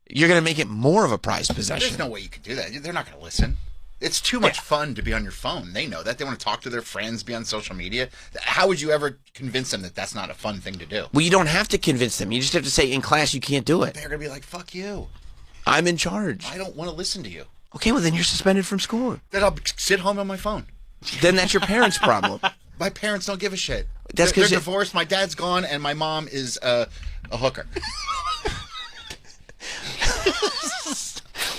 You're going to make it more of a prized possession. There's no way you can do that. They're not going to listen. It's too much fun to be on your phone. They know that. They want to talk to their friends, be on social media. How would you ever convince them that that's not a fun thing to do? Well, you don't have to convince them. You just have to say in class you can't do it. They're going to be like, fuck you. I'm in charge. I don't want to listen to you. Okay, well, then you're suspended from school. Then I'll sit home on my phone. Then that's your parents' problem. My parents don't give a shit. That's they're divorced. My dad's gone, and my mom is a hooker.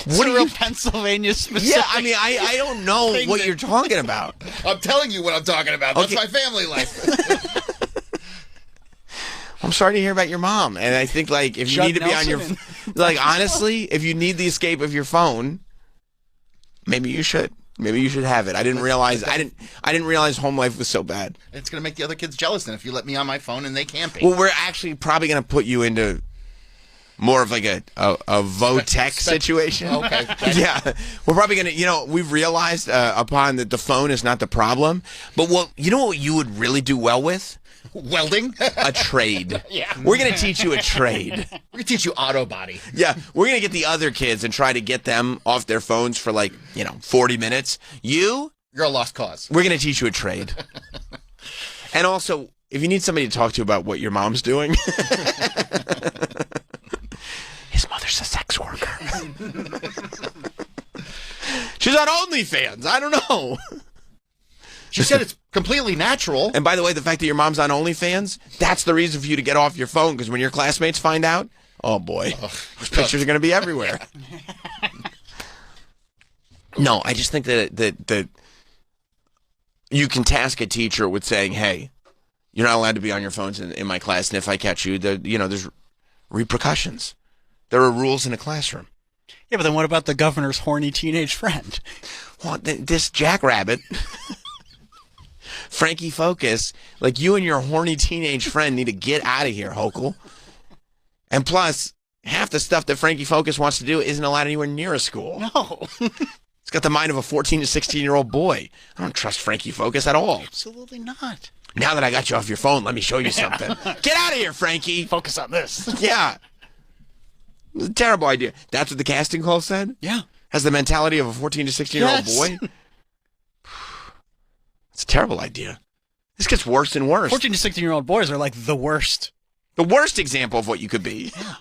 What are you Pennsylvania specific? Yeah, I mean, I don't know what you're talking about. I'm telling you what I'm talking about. That's my family life. I'm sorry to hear about your mom, and I think like if you need to be on your, like honestly, if you need the escape of your phone, maybe you should. Maybe you should have it. I didn't realize home life was so bad. It's going to make the other kids jealous then if you let me on my phone and they can't be. Well, we're actually probably going to put you into more of like a Votech situation. Okay. Yeah, we're probably gonna. We've realized upon that the phone is not the problem, but what you would really do well with. Welding? A trade. Yeah. We're going to teach you a trade. We're going to teach you auto body. Yeah. We're going to get the other kids and try to get them off their phones for 40 minutes. You're a lost cause. We're going to teach you a trade. And also, if you need somebody to talk to about what your mom's doing, his mother's a sex worker. She's on OnlyFans. I don't know. She said it's completely natural. And by the way, the fact that your mom's on OnlyFans, that's the reason for you to get off your phone, because when your classmates find out, oh boy, those pictures are going to be everywhere. No, I just think that you can task a teacher with saying, hey, you're not allowed to be on your phones in my class, and if I catch you, there's repercussions. There are rules in a classroom. Yeah, but then what about the governor's horny teenage friend? Well, this jackrabbit... Frankie Focus, you and your horny teenage friend need to get out of here, Hochul. And plus, half the stuff that Frankie Focus wants to do isn't allowed anywhere near a school. No. It's got the mind of a 14 to 16-year-old boy. I don't trust Frankie Focus at all. Absolutely not. Now that I got you off your phone, let me show you something. Get out of here, Frankie. Focus on this. Yeah. It was a terrible idea. That's what the casting call said? Yeah. Has the mentality of a 14 to 16-year-old boy? It's a terrible idea. This gets worse and worse. 14 to 16-year-old boys are the worst. The worst example of what you could be. Yeah.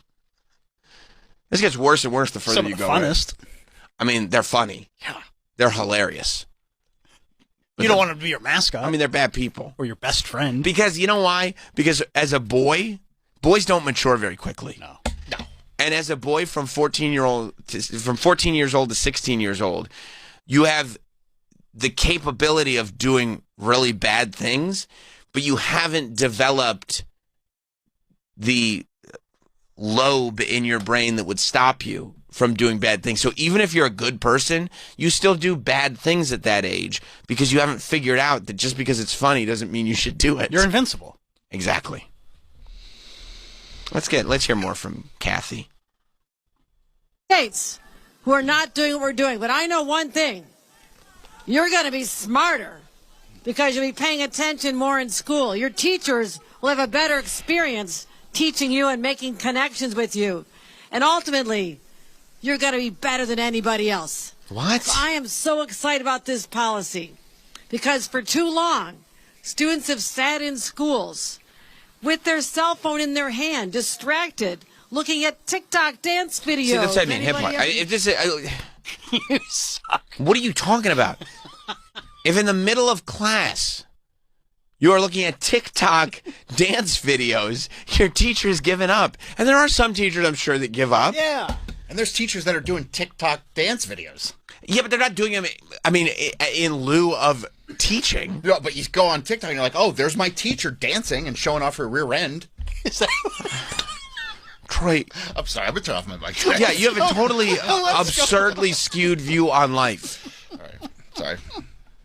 This gets worse and worse the further you go. Some of the funnest. I mean, they're funny. Yeah. They're hilarious. But you don't want them to be your mascot. I mean, they're bad people. Or your best friend. Because, you know why? Because as a boy, boys don't mature very quickly. No. And as a boy from 14 years old to 16 years old, you have the capability of doing really bad things, but you haven't developed the lobe in your brain that would stop you from doing bad things. So even if you're a good person, you still do bad things at that age because you haven't figured out that just because it's funny doesn't mean you should do it. You're invincible. Exactly. Let's hear more from Kathy. States who are not doing what we're doing, but I know one thing. You're going to be smarter because you'll be paying attention more in school. Your teachers will have a better experience teaching you and making connections with you. And ultimately, you're going to be better than anybody else. What? So I am so excited about this policy because for too long, students have sat in schools with their cell phone in their hand, distracted, looking at TikTok dance videos. See, that's what I mean. Hip hop. You suck. What are you talking about? If in the middle of class you are looking at TikTok dance videos, your teacher's given up. And there are some teachers, I'm sure, that give up. Yeah. And there's teachers that are doing TikTok dance videos. Yeah, but they're not doing them, in lieu of teaching. No, but you go on TikTok and you're like, oh, there's my teacher dancing and showing off her rear end. Is that... Troy. I'm sorry, I've been turning off my mic. Yeah, you have a totally absurdly skewed view on life. All right. Sorry.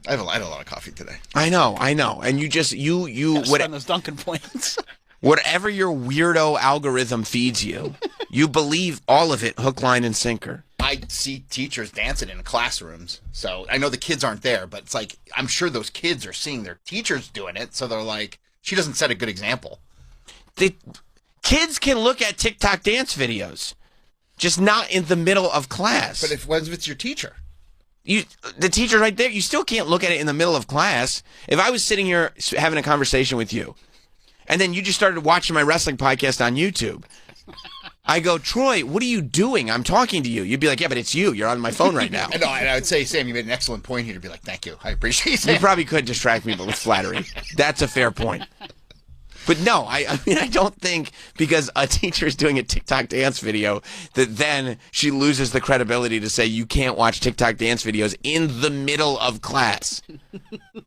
I had a lot of coffee today. I know. And you just, spend those Dunkin' points. Whatever your weirdo algorithm feeds you, you believe all of it hook, line, and sinker. I see teachers dancing in classrooms. So I know the kids aren't there, but it's like, I'm sure those kids are seeing their teachers doing it. So they're like, she doesn't set a good example. Kids can look at TikTok dance videos, just not in the middle of class. But if it's your teacher? The teacher right there, you still can't look at it in the middle of class. If I was sitting here having a conversation with you, and then you just started watching my wrestling podcast on YouTube, I go, Troy, what are you doing? I'm talking to you. You'd be like, yeah, but it's you. You're on my phone right now. No, and I would say, Sam, you made an excellent point here to be like, thank you. I appreciate it. You probably could distract me, but with flattery. That's a fair point. But no, I don't think because a teacher is doing a TikTok dance video that then she loses the credibility to say you can't watch TikTok dance videos in the middle of class.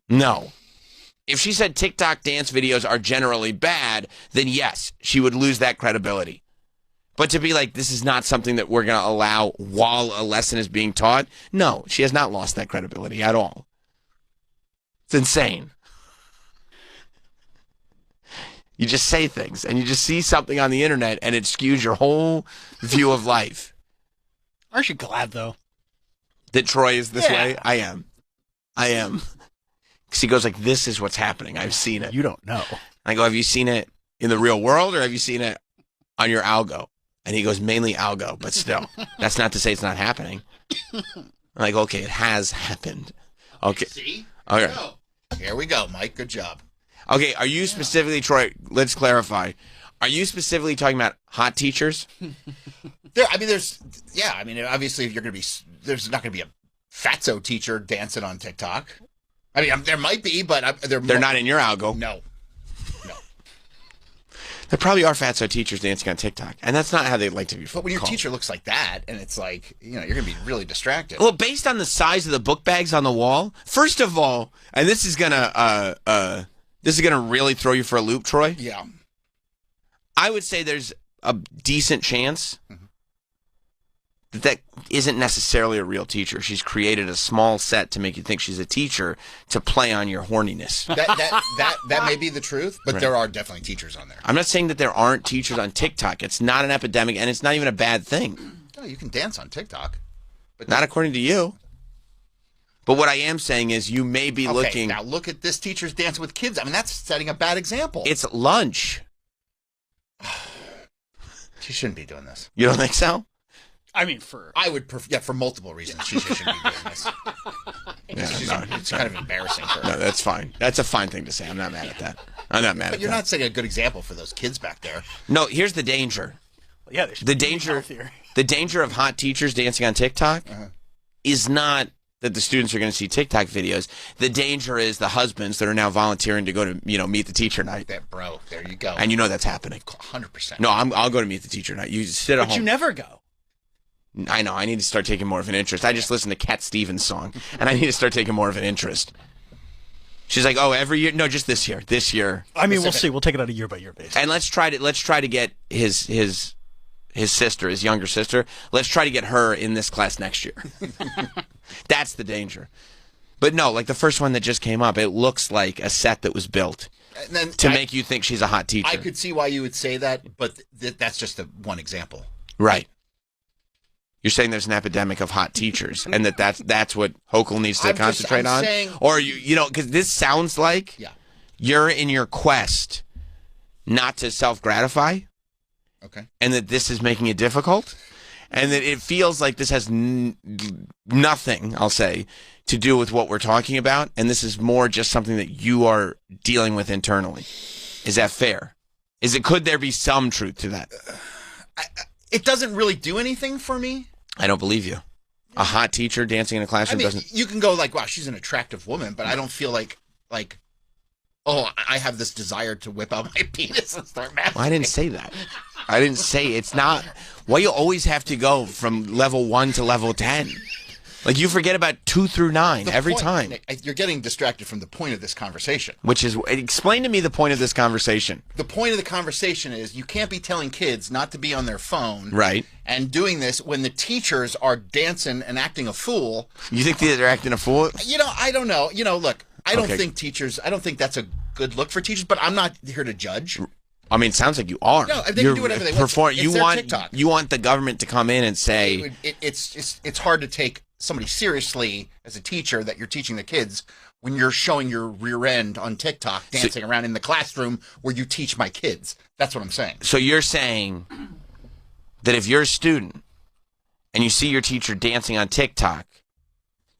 No. If she said TikTok dance videos are generally bad, then yes, she would lose that credibility. But to be like, this is not something that we're going to allow while a lesson is being taught, no, she has not lost that credibility at all. It's insane. You just say things, and you just see something on the internet, and it skews your whole view of life. Aren't you glad, though? That Troy is this way? I am. Because he goes like, this is what's happening. I've seen it. You don't know. I go, have you seen it in the real world, or have you seen it on your algo? And he goes, mainly algo, but still. That's not to say it's not happening. I'm like, okay, it has happened. Okay. See? Okay. Here we go, Mike. Good job. Okay, are you specifically, Troy, let's clarify. Are you specifically talking about hot teachers? Obviously, if you're going to be, there's not going to be a fatso teacher dancing on TikTok. I mean, there might be, but they're not in your algo. No. There probably are fatso teachers dancing on TikTok, and that's not how they like to be. But when your teacher looks like that, and it's like, you're going to be really distracted. Well, based on the size of the book bags on the wall, first of all, and this is gonna really throw you for a loop, Troy. Yeah. I would say there's a decent chance that isn't necessarily a real teacher. She's created a small set to make you think she's a teacher to play on your horniness. That may be the truth, but there are definitely teachers on there. I'm not saying that there aren't teachers on TikTok. It's not an epidemic, and it's not even a bad thing. No, you can dance on TikTok. But not according to you. But what I am saying is you may be looking... Now look at this teacher's dancing with kids. I mean, that's setting a bad example. It's lunch. She shouldn't be doing this. You don't think so? I mean, for multiple reasons, she shouldn't be doing this. It's kind of embarrassing for her. No, that's fine. That's a fine thing to say. I'm not mad at that. But you're not setting a good example for those kids back there. No, here's the danger. Yeah, the danger of hot teachers dancing on TikTok is not that the students are going to see TikTok videos. The danger is the husbands that are now volunteering to go to meet the teacher night. Bro, there you go. And you know that's happening. 100%. No, I'll go to meet the teacher night. You sit at home. But you never go. I know. I need to start taking more of an interest. I just listened to Cat Stevens' song, and I need to start taking more of an interest. She's like, oh, every year? No, just this year. This year. I mean, we'll see. We'll take it on a year-by-year basis. And let's try to get his sister, his younger sister. Let's try to get her in this class next year. That's the danger. But no, like the first one that just came up, it looks like a set that was built to make you think she's a hot teacher. I could see why you would say that, but that's just one example. Right. You're saying there's an epidemic of hot teachers, and that's what Hochul needs to concentrate on? Or, because this sounds like you're in your quest not to self-gratify, and that this is making it difficult, and that it feels like this has nothing, I'll say, to do with what we're talking about, and this is more just something that you are dealing with internally. Is that fair? Could there be some truth to that? It doesn't really do anything for me. I don't believe you. A hot teacher dancing in a classroom doesn't... You can go like, wow, she's an attractive woman, but I don't feel like, oh, I have this desire to whip out my penis and start masturbating. Well, I didn't say that. I didn't say it's not... Why you always have to go from level 1 to level 10? Like, you forget about 2 through 9 every time. Nick, you're getting distracted from the point of this conversation. Which is... Explain to me the point of this conversation. The point of the conversation is you can't be telling kids not to be on their phone. Right. And doing this when the teachers are dancing and acting a fool. You think they're acting a fool? I don't know. Look, I don't think that's a good look for teachers, but I'm not here to judge. I mean, it sounds like you are. No, they can do whatever they want. You want the government to come in and say... It's hard to take somebody seriously as a teacher that you're teaching the kids when you're showing your rear end on TikTok dancing around in the classroom where you teach my kids. That's what I'm saying. So you're saying that if you're a student and you see your teacher dancing on TikTok,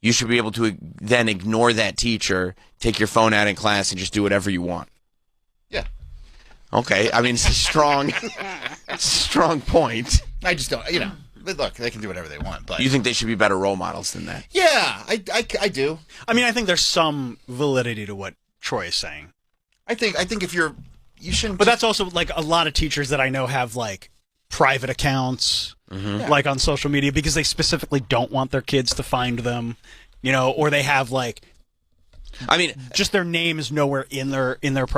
you should be able to then ignore that teacher, take your phone out in class, and just do whatever you want. Yeah. Okay. I mean, it's a strong point. I just don't, But look, they can do whatever they want. But you think they should be better role models than that? Yeah, I do. I mean, I think there's some validity to what Troy is saying. I think if you shouldn't. But that's also like a lot of teachers that I know have like private accounts, like on social media, because they specifically don't want their kids to find them, or they have like. I mean, just their name is nowhere in their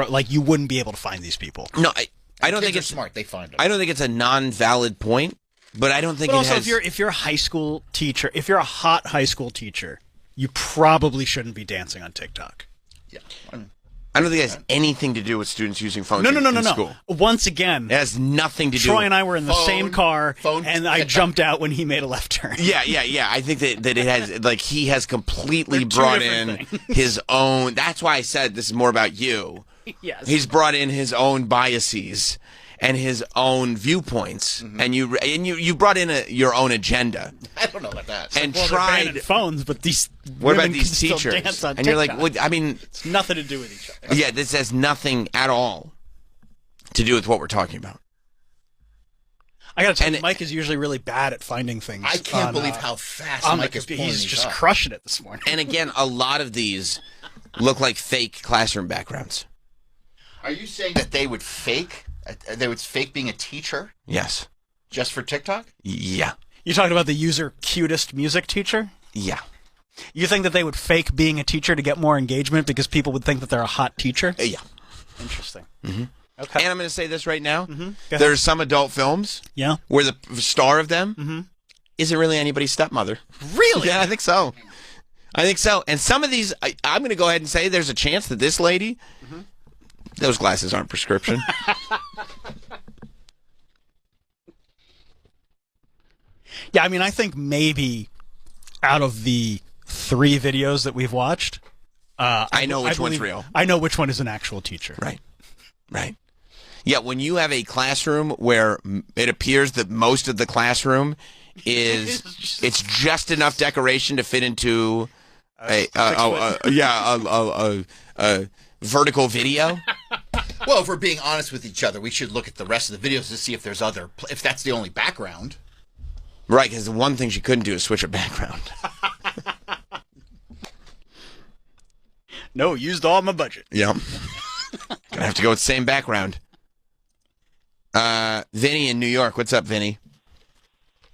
like you wouldn't be able to find these people. No, I don't think it's smart. They find them. I don't think it's a non-valid point. But I don't think. But also, if you're a high school teacher, if you're a hot high school teacher, you probably shouldn't be dancing on TikTok. Yeah. I don't think it has anything to do with students using phones No. in school. Once again, It has nothing to do Troy with... and I were in the same car, and I jumped out when he made a left turn. Yeah. I think that it has, like, he has completely They're two brought in different his own... That's why I said this is more about you. Yes. He's brought in his own biases and his own viewpoints, and you brought in your own agenda. I don't know about that. And Well, they're tried... banning phones, but these What about women these can still teachers? dance on And you're like, TikTok. what, I mean... It's nothing to do with each other. Yeah, this has nothing at all to do with what we're talking about. I gotta tell you, Mike is usually really bad at finding things. I can't believe how fast Mike is pulling He's these just up. crushing it this morning. And again, a lot of these look like fake classroom backgrounds. Are you saying that they would fake? They would fake being a teacher Yes. just for TikTok? Yeah. You talking about the user cutest music teacher? Yeah. You think that they would fake being a teacher to get more engagement because people would think that they're a hot teacher? Yeah. Interesting. Mm-hmm. Okay. And I'm going to say this right now. Go ahead. There's some adult films Yeah. where the star of them isn't really anybody's stepmother. Really? Yeah, I think so. And some of these, I'm going to go ahead and say there's a chance that this lady, those glasses aren't prescription. Yeah, I mean, I think maybe out of the 3 videos that we've watched, I know which one's believe- real. I know which one is an actual teacher. Right. Yeah, when you have a classroom where it appears that most of the classroom is it's just enough decoration to fit into a vertical video. Well, if we're being honest with each other, we should look at the rest of the videos to see if there's if that's the only background. Right, because the one thing she couldn't do is switch a background. No, used all my budget. Yep. Gonna have to go with the same background. Vinny in New York. What's up, Vinny?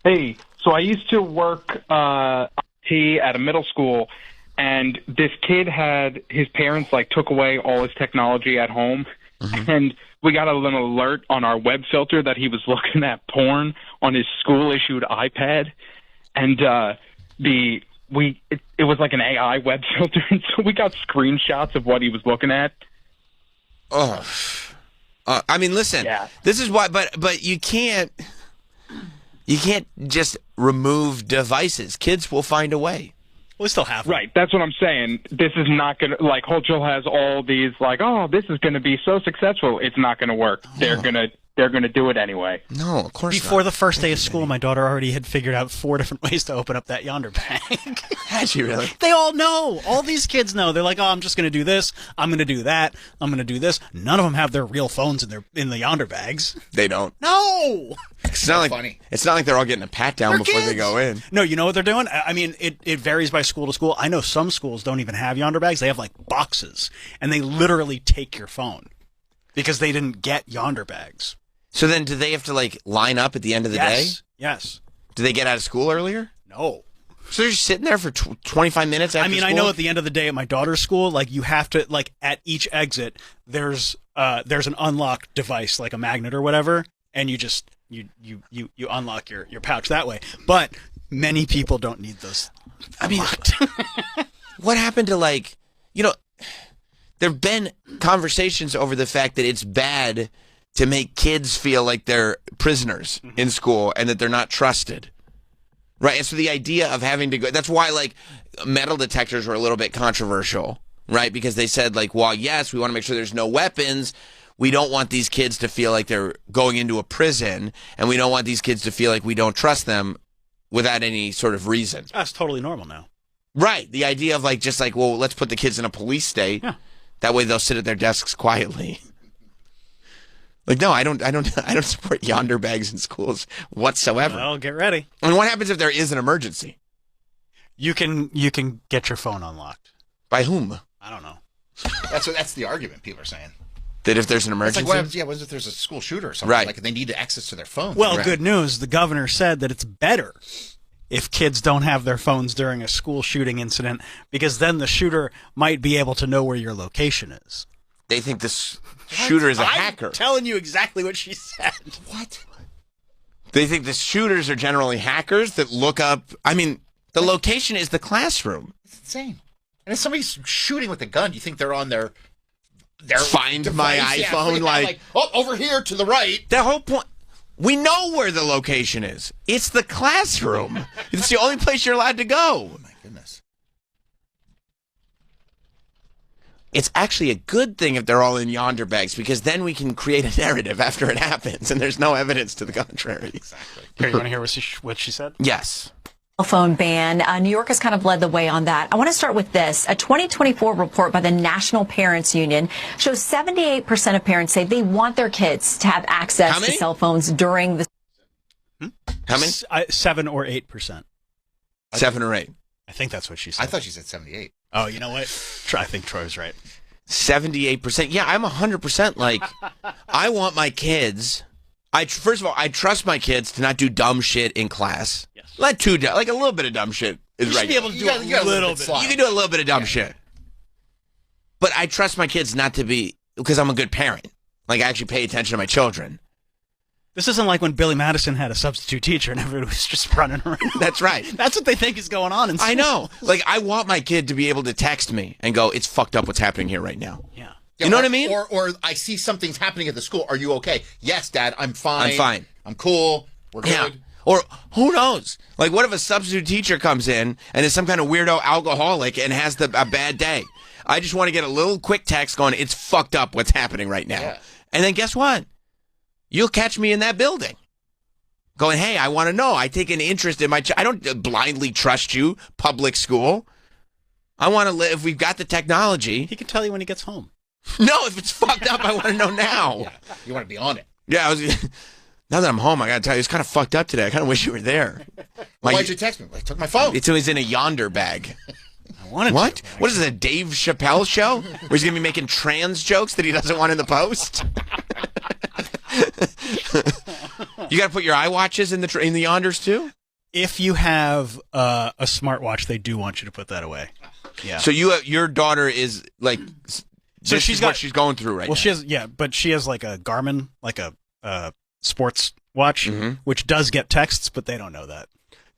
Hey, so I used to work IT at a middle school, and this kid had his parents took away all his technology at home, and we got an alert on our web filter that he was looking at porn on his school issued iPad, and it was like an AI web filter, and so we got screenshots of what he was looking at. Oh, I mean, listen. Yeah. This is why, but you can't just remove devices. Kids will find a way. We still have them. Right, that's what I'm saying. This is not going to, Hochul has all these, this is going to be so successful. It's not going to work. They're going to do it anyway. No, of course Before not. the first day of school, my daughter already had figured out 4 different ways to open up that Yonder bag. Had she really? They all know. All these kids know. They're like, oh, I'm just going to do this. I'm going to do that. I'm going to do this. None of them have their real phones in the Yonder bags. They don't. No. It's not like funny. It's not like they're all getting a pat down They're before they kids. go in. No, you know what they're doing? I mean, it varies by school to school. I know some schools don't even have Yonder bags. They have boxes, and they literally take your phone because they didn't get Yonder bags. So then, do they have to line up at the end of the day? Yes. Do they get out of school earlier? No. So they're just sitting there for 25 minutes after school? I know at the end of the day at my daughter's school, you have to, at each exit, there's an unlock device, like a magnet or whatever, and you just, you unlock your pouch that way. But many people don't need those. I mean, what happened to, there have been conversations over the fact that it's bad to make kids feel like they're prisoners in school and that they're not trusted. Right? And so the idea of having to go, that's why metal detectors were a little bit controversial, right? Because they said well, yes, we want to make sure there's no weapons. We don't want these kids to feel like they're going into a prison, and we don't want these kids to feel like we don't trust them without any sort of reason. That's totally normal now. Right. The idea of well, let's put the kids in a police state. Yeah. That way they'll sit at their desks quietly. No, I don't support Yonder bags in schools whatsoever. Well, get ready. And what happens if there is an emergency? You can get your phone unlocked. By whom? I don't know. That's the argument people are saying. That if there's an It's emergency? what happens if there's a school shooter or something? Right. They need access to their phones. Well, Right. good news. The governor said that it's better if kids don't have their phones during a school shooting incident, because then the shooter might be able to know where your location is. They think this shooter is a hacker. I'm telling you exactly what she said. What? They think the shooters are generally hackers that look up. I mean, the location is the classroom. It's insane. And if somebody's shooting with a gun, do you think they're on their their Find my device. iPhone, Yeah, like oh, over here to the right. the whole point. We know where the location is. It's the classroom. It's the only place you're allowed to go. Oh my goodness. It's actually a good thing if they're all in yonder bags, because then we can create a narrative after it happens, and there's no evidence to the contrary. Exactly. Here, you want to hear what she said? Yes. Phone ban. New York has kind of led the way on that. I want to start with this. A 2024 report by the National Parents Union shows 78% of parents say they want their kids to have access to cell phones during the... How many? 7 or 8%. 7 or 8. I think that's what she said. I thought she said 78. Oh, you know what? I think Troy's right. 78%. Yeah, I'm 100% like, I want my kids. First of all, I trust my kids to not do dumb shit in class. Yes. Like a little bit of dumb shit is right. You should be able to do a little bit. You can do a little bit of dumb shit. But I trust my kids not to be, because I'm a good parent. Like, I actually pay attention to my children. This isn't like when Billy Madison had a substitute teacher and everybody was just running around. That's right. That's what they think is going on in school. I know. Like, I want my kid to be able to text me and go, it's fucked up what's happening here right now. Yeah. You know what I mean? Or I see something's happening at the school. Are you okay? Yes, Dad, I'm fine. I'm fine. I'm cool. We're good. Yeah. Or who knows? Like, what if a substitute teacher comes in and is some kind of weirdo alcoholic and has a bad day? I just want to get a little quick text going, it's fucked up what's happening right now. Yeah. And then guess what? You'll catch me in that building going, hey, I want to know. I take an interest in my I don't blindly trust you, public school. I want to live. If we've got the technology. He can tell you when he gets home. No, if it's fucked up, I want to know now. Yeah. You want to be on it. Yeah, now that I'm home, I got to tell you, it's kind of fucked up today. I kind of wish you were there. Why'd you text me? I took my phone. It's always in a yonder bag. I wanted What? to. What is it, a Dave Chappelle show? Where he's going to be making trans jokes that he doesn't want in the post? You got to put your iWatches in the yonders too? If you have a smartwatch, they do want you to put that away. Yeah. So your daughter is like... So she's got what she's going through right now. Well, but she has like a Garmin, like a sports watch, which does get texts, but they don't know that.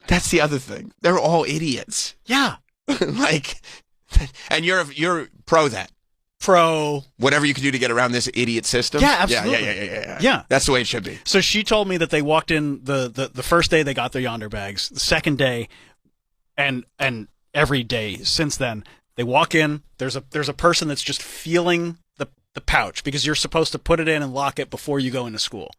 That's the other thing. They're all idiots. Yeah. Like, and you're pro that. Pro. Whatever you can do to get around this idiot system. Yeah, absolutely. Yeah. That's the way it should be. So she told me that they walked in the first day they got their yonder bags, the second day, and every day since then. They walk in, there's a person that's just feeling the pouch, because you're supposed to put it in and lock it before you go into school.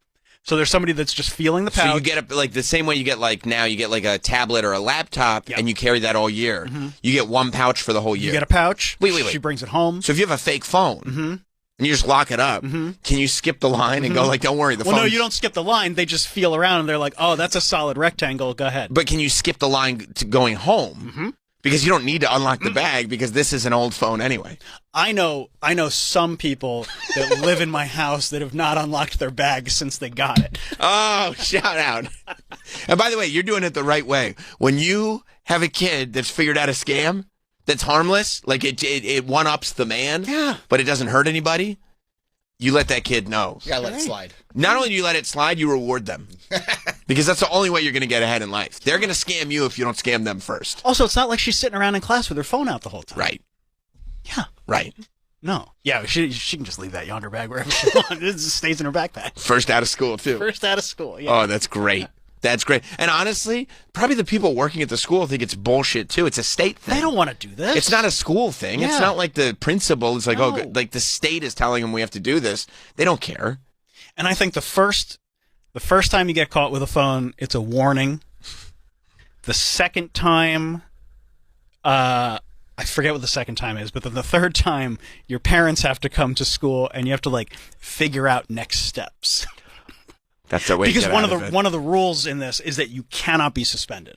So there's somebody that's just feeling the pouch. So you get like the same way you get like now you get like a tablet or a laptop, and you carry that all year. You get one pouch for the whole year. You get a pouch. Wait. She brings it home. So if you have a fake phone and you just lock it up, can you skip the line and go like, don't worry, the phone? Well, no, you don't skip the line. They just feel around and they're like, oh, that's a solid rectangle. Go ahead. But can you skip the line to going home? Because you don't need to unlock the bag, because this is an old phone anyway. I know some people that live in my house that have not unlocked their bag since they got it. Oh, shout out. And by the way, you're doing it the right way. When you have a kid that's figured out a scam that's harmless, like it one-ups the man, but it doesn't hurt anybody, you let that kid know. Yeah, let it slide. Not only do you let it slide, you reward them. Because that's the only way you're going to get ahead in life. They're going to scam you if you don't scam them first. Also, it's not like she's sitting around in class with her phone out the whole time. Right. Yeah. Right. No. Yeah, she can just leave that yonder bag wherever she wants. It just stays in her backpack. First out of school, too. First out of school, yeah. Oh, that's great. That's great. And honestly, probably the people working at the school think it's bullshit, too. It's a state thing. They don't want to do this. It's not a school thing. Yeah. It's not like the principal is like, No. oh, like the state is telling them we have to do this. They don't care. And I think the first time you get caught with a phone, it's a warning. The second time, I forget what the second time is, but then the third time, your parents have to come to school and you have to like figure out next steps. That's the way. Because to get out of it. one of the rules in this is that you cannot be suspended.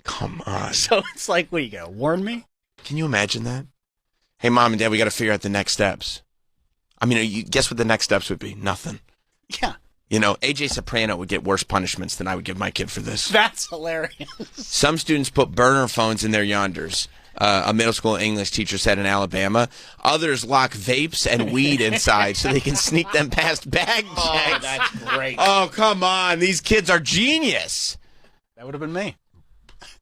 Come on. So it's like, what are you gonna warn me? Can you imagine that? Hey, Mom and Dad, we got to figure out the next steps. I mean, you guess what the next steps would be? Nothing. Yeah. You know, AJ Soprano would get worse punishments than I would give my kid for this. That's hilarious. Some students put burner phones in their yonders. A middle school English teacher said in Alabama. Others lock vapes and weed inside so they can sneak them past bag checks. Oh, that's great. Oh, come on. These kids are genius. That would have been me.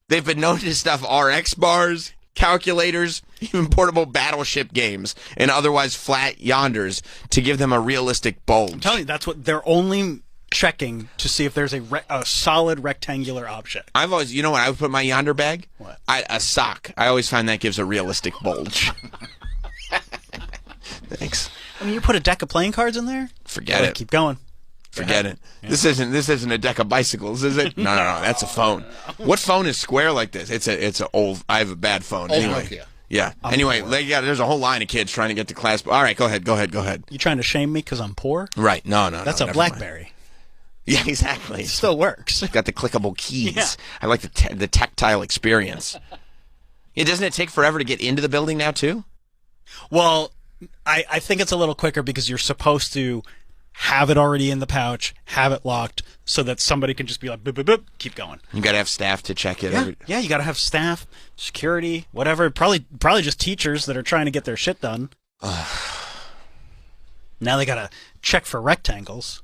They've been known to stuff RX bars, calculators, even portable battleship games, and otherwise flat yonders to give them a realistic bulge. I'm telling you, that's what they're only checking to see if there's a solid rectangular object. I've always, you know what I would put in my yonder bag? What? A sock. I always find that gives a realistic bulge. Thanks. I mean, you put a deck of playing cards in there? Forget it. Keep going. Forget it. Yeah. This isn't a deck of bicycles, is it? No. That's a phone. What phone is square like this? It's a old. I have a bad phone. Anyway. Nokia. Yeah. Anyway, there's a whole line of kids trying to get to class. All right, go ahead. You trying to shame me because I'm poor? Right. No. That's a BlackBerry. Mind. Yeah, exactly. It still works. Got the clickable keys. Yeah. I like the tactile experience. Yeah, doesn't it take forever to get into the building now too? Well, I think it's a little quicker because you're supposed to have it already in the pouch, have it locked, so that somebody can just be like, boop, boop, boop, keep going. You got to have staff to check it. Yeah, you got to have staff, security, whatever. Probably just teachers that are trying to get their shit done. Now they got to check for rectangles.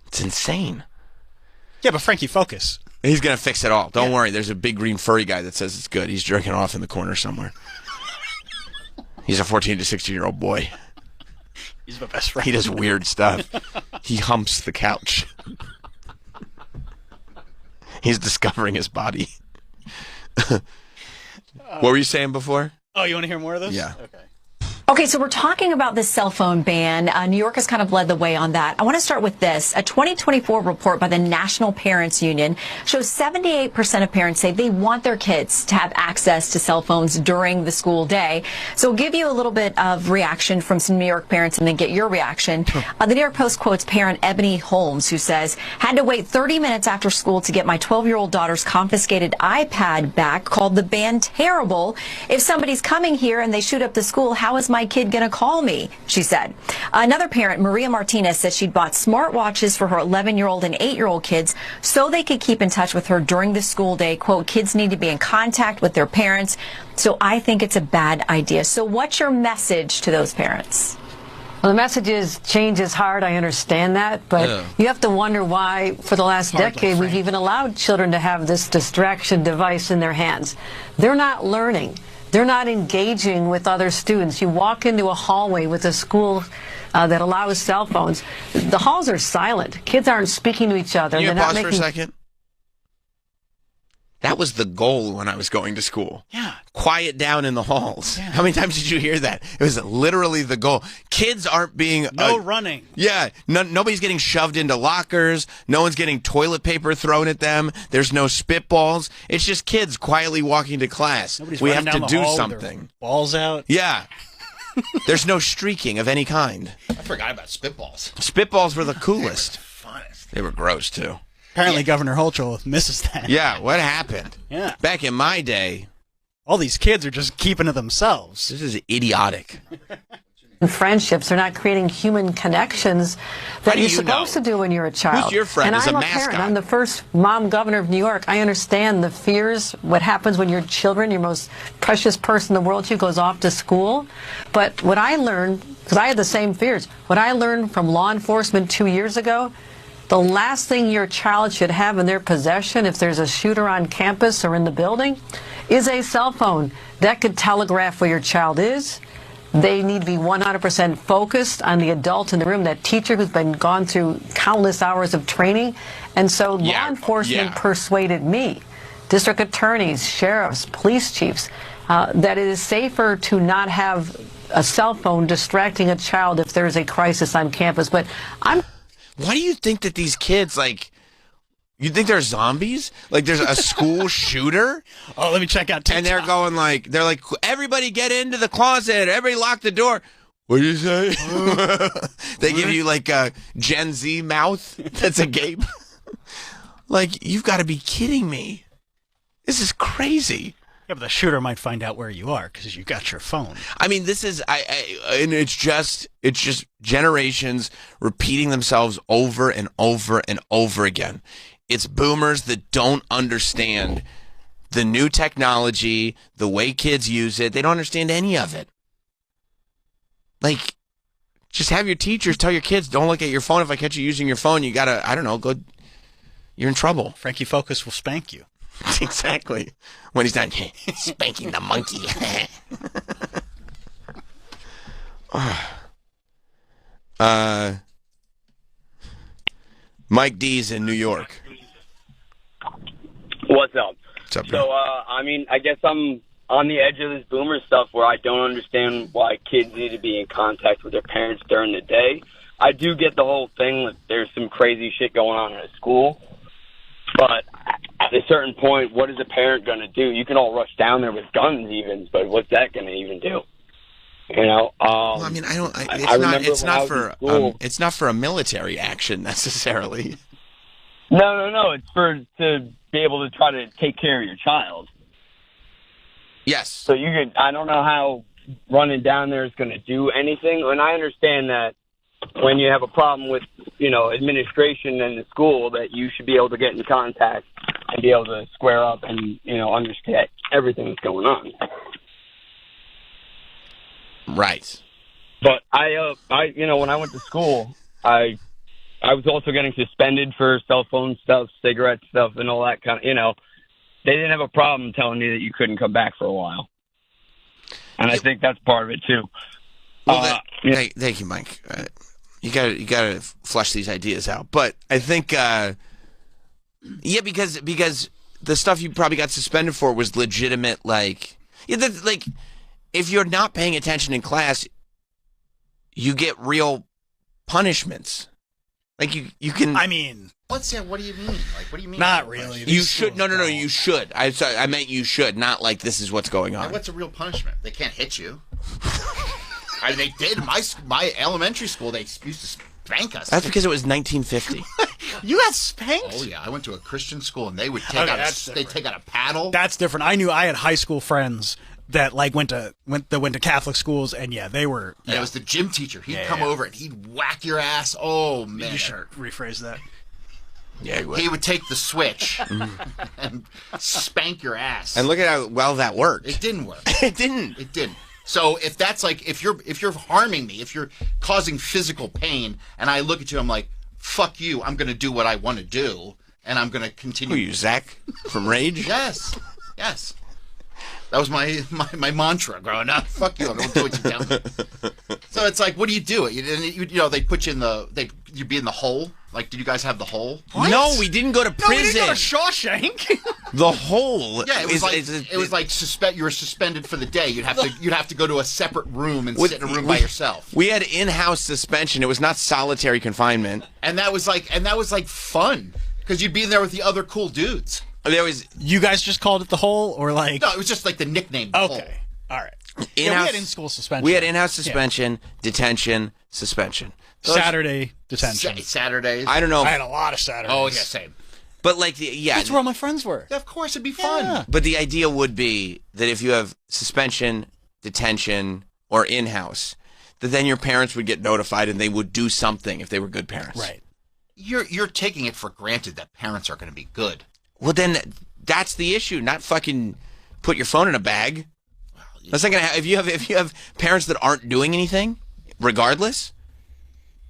It's insane. Yeah, but Frankie, focus. He's going to fix it all. Don't worry. There's a big green furry guy that says it's good. He's jerking off in the corner somewhere. He's a 14 to 16-year-old boy. He's my best friend. He does weird stuff. He humps the couch. He's discovering his body. What were you saying before? Oh, you want to hear more of this? Yeah. Okay. Okay, so we're talking about the cell phone ban. New York has kind of led the way on that. I want to start with this. A 2024 report by the National Parents Union shows 78% of parents say they want their kids to have access to cell phones during the school day. So we'll give you a little bit of reaction from some New York parents and then get your reaction. The New York Post quotes parent Ebony Holmes, who says, had to wait 30 minutes after school to get my 12-year-old daughter's confiscated iPad back, called the ban terrible. If somebody's coming here and they shoot up the school, how is my kid gonna call me, she said. Another parent, Maria Martinez, said she'd bought smartwatches for her 11-year-old and 8-year-old kids so they could keep in touch with her during the school day. Quote, kids need to be in contact with their parents, so I think it's a bad idea. So what's your message to those parents? Well, the message is change is hard. I understand that, but you have to wonder why for the last decade we've even allowed children to have this distraction device in their hands. They're not learning. They're not engaging with other students. You walk into a hallway with a school that allows cell phones. The halls are silent. Kids aren't speaking to each other. Can you They're pause not for a second? That was the goal when I was going to school. Yeah. Quiet down in the halls. Yeah. How many times did you hear that? It was literally the goal. Kids aren't being... No running. Yeah. Nobody's getting shoved into lockers. No one's getting toilet paper thrown at them. There's no spitballs. It's just kids quietly walking to class. Nobody's we running have down to the do hall with something. their balls out. Yeah. There's no streaking of any kind. I forgot about spitballs. Spitballs were the coolest. Funnest. They were gross, too. Apparently Governor Hochul misses that. Yeah, what happened? Yeah. Back in my day... All these kids are just keeping to themselves. This is idiotic. Friendships. They're not creating human connections that you're supposed to do when you're a child. Who's your friend? And I'm a parent. I'm the first mom governor of New York. I understand the fears, what happens when your children, your most precious person in the world to you, goes off to school. But what I learned, because I had the same fears, what I learned from law enforcement 2 years ago, the last thing your child should have in their possession if there's a shooter on campus or in the building is a cell phone. That could telegraph where your child is. They need to be 100% focused on the adult in the room, that teacher who's been gone through countless hours of training. And so law enforcement persuaded me, district attorneys, sheriffs, police chiefs, that it is safer to not have a cell phone distracting a child if there's a crisis on campus. But why do you think that these kids, like, you think they're zombies? Like, there's a school shooter? Oh, let me check out TikTok. And they're going like, everybody get into the closet. Everybody lock the door. What do you say? They give you, like, a Gen Z mouth that's agape. Like, you've got to be kidding me. This is crazy. Yeah, but the shooter might find out where you are because you got your phone. I mean, this is, and it's just generations repeating themselves over and over and over again. It's boomers that don't understand the new technology, the way kids use it. They don't understand any of it. Like, just have your teachers tell your kids, don't look at your phone. If I catch you using your phone, you gotta, I don't know, you're in trouble. Frankie Focus will spank you. Exactly. When he's done spanking the monkey. Mike D's in New York. What's up? What's up, So, I mean, I guess I'm on the edge of this boomer stuff where I don't understand why kids need to be in contact with their parents during the day. I do get the whole thing that there's some crazy shit going on in a school. But at a certain point, what is a parent going to do? You can all rush down there with guns even, but what's that going to even do? You know, well, I mean, it's not for a military action necessarily. No. It's to be able to try to take care of your child. Yes. So I don't know how running down there is going to do anything. And I understand that when you have a problem with, administration and the school, that you should be able to get in contact and be able to square up and, understand everything that's going on. Right. But when I went to school, I was also getting suspended for cell phone stuff, cigarette stuff, and all that kind of, they didn't have a problem telling me that you couldn't come back for a while. And I think that's part of it too. Well, thank you, Mike. You gotta flush these ideas out. But I think, because the stuff you probably got suspended for was legitimate, if you're not paying attention in class, you get real punishments. Like you can. I mean, what do you mean? What do you mean? Not really. You should. No. You should. I meant you should. Not like this is what's going on. Now, what's a real punishment? They can't hit you. They did. My elementary school, they used to spank us. That's because it was 1950. You got spanked? Oh yeah, I went to a Christian school, and they would take out a paddle. That's different. I had high school friends that went to Catholic schools, and they were. Yeah, it was the gym teacher. He'd come over and he'd whack your ass. Oh man, you should rephrase that. Yeah, he would take the switch and spank your ass. And look at how well that worked. It didn't work. It didn't. So if that's if you're harming me, if you're causing physical pain, and I look at you, I'm like, fuck you. I'm going to do what I want to do, and I'm going to continue. Who are you, Zach from Rage? Yes. That was my mantra growing up. Fuck you, I'm going to do what you tell me. So it's like, what do you do? They put you in you'd be in the hole. Did you guys have the hole? What? No, we didn't go to prison. No, we didn't go to Shawshank. The hole. Yeah, it was like you were suspended for the day. You'd have to go to a separate room and sit in a room by yourself. We had in-house suspension. It was not solitary confinement. And that was fun because you'd be in there with the other cool dudes. You guys just called it the hole, or No, it was just the nickname. Okay, all right. We had in-school suspension. We had in-house suspension, detention, suspension. Saturday detention. Saturdays. I don't know. I had a lot of Saturdays. Oh yeah, same. But that's where all my friends were. Yeah, of course, it'd be fun. Yeah. But the idea would be that if you have suspension, detention, or in-house, that then your parents would get notified and they would do something if they were good parents. Right. You're taking it for granted that parents are going to be good. Well, then that's the issue. Not fucking put your phone in a bag. Well, that's not gonna if you have parents that aren't doing anything, regardless.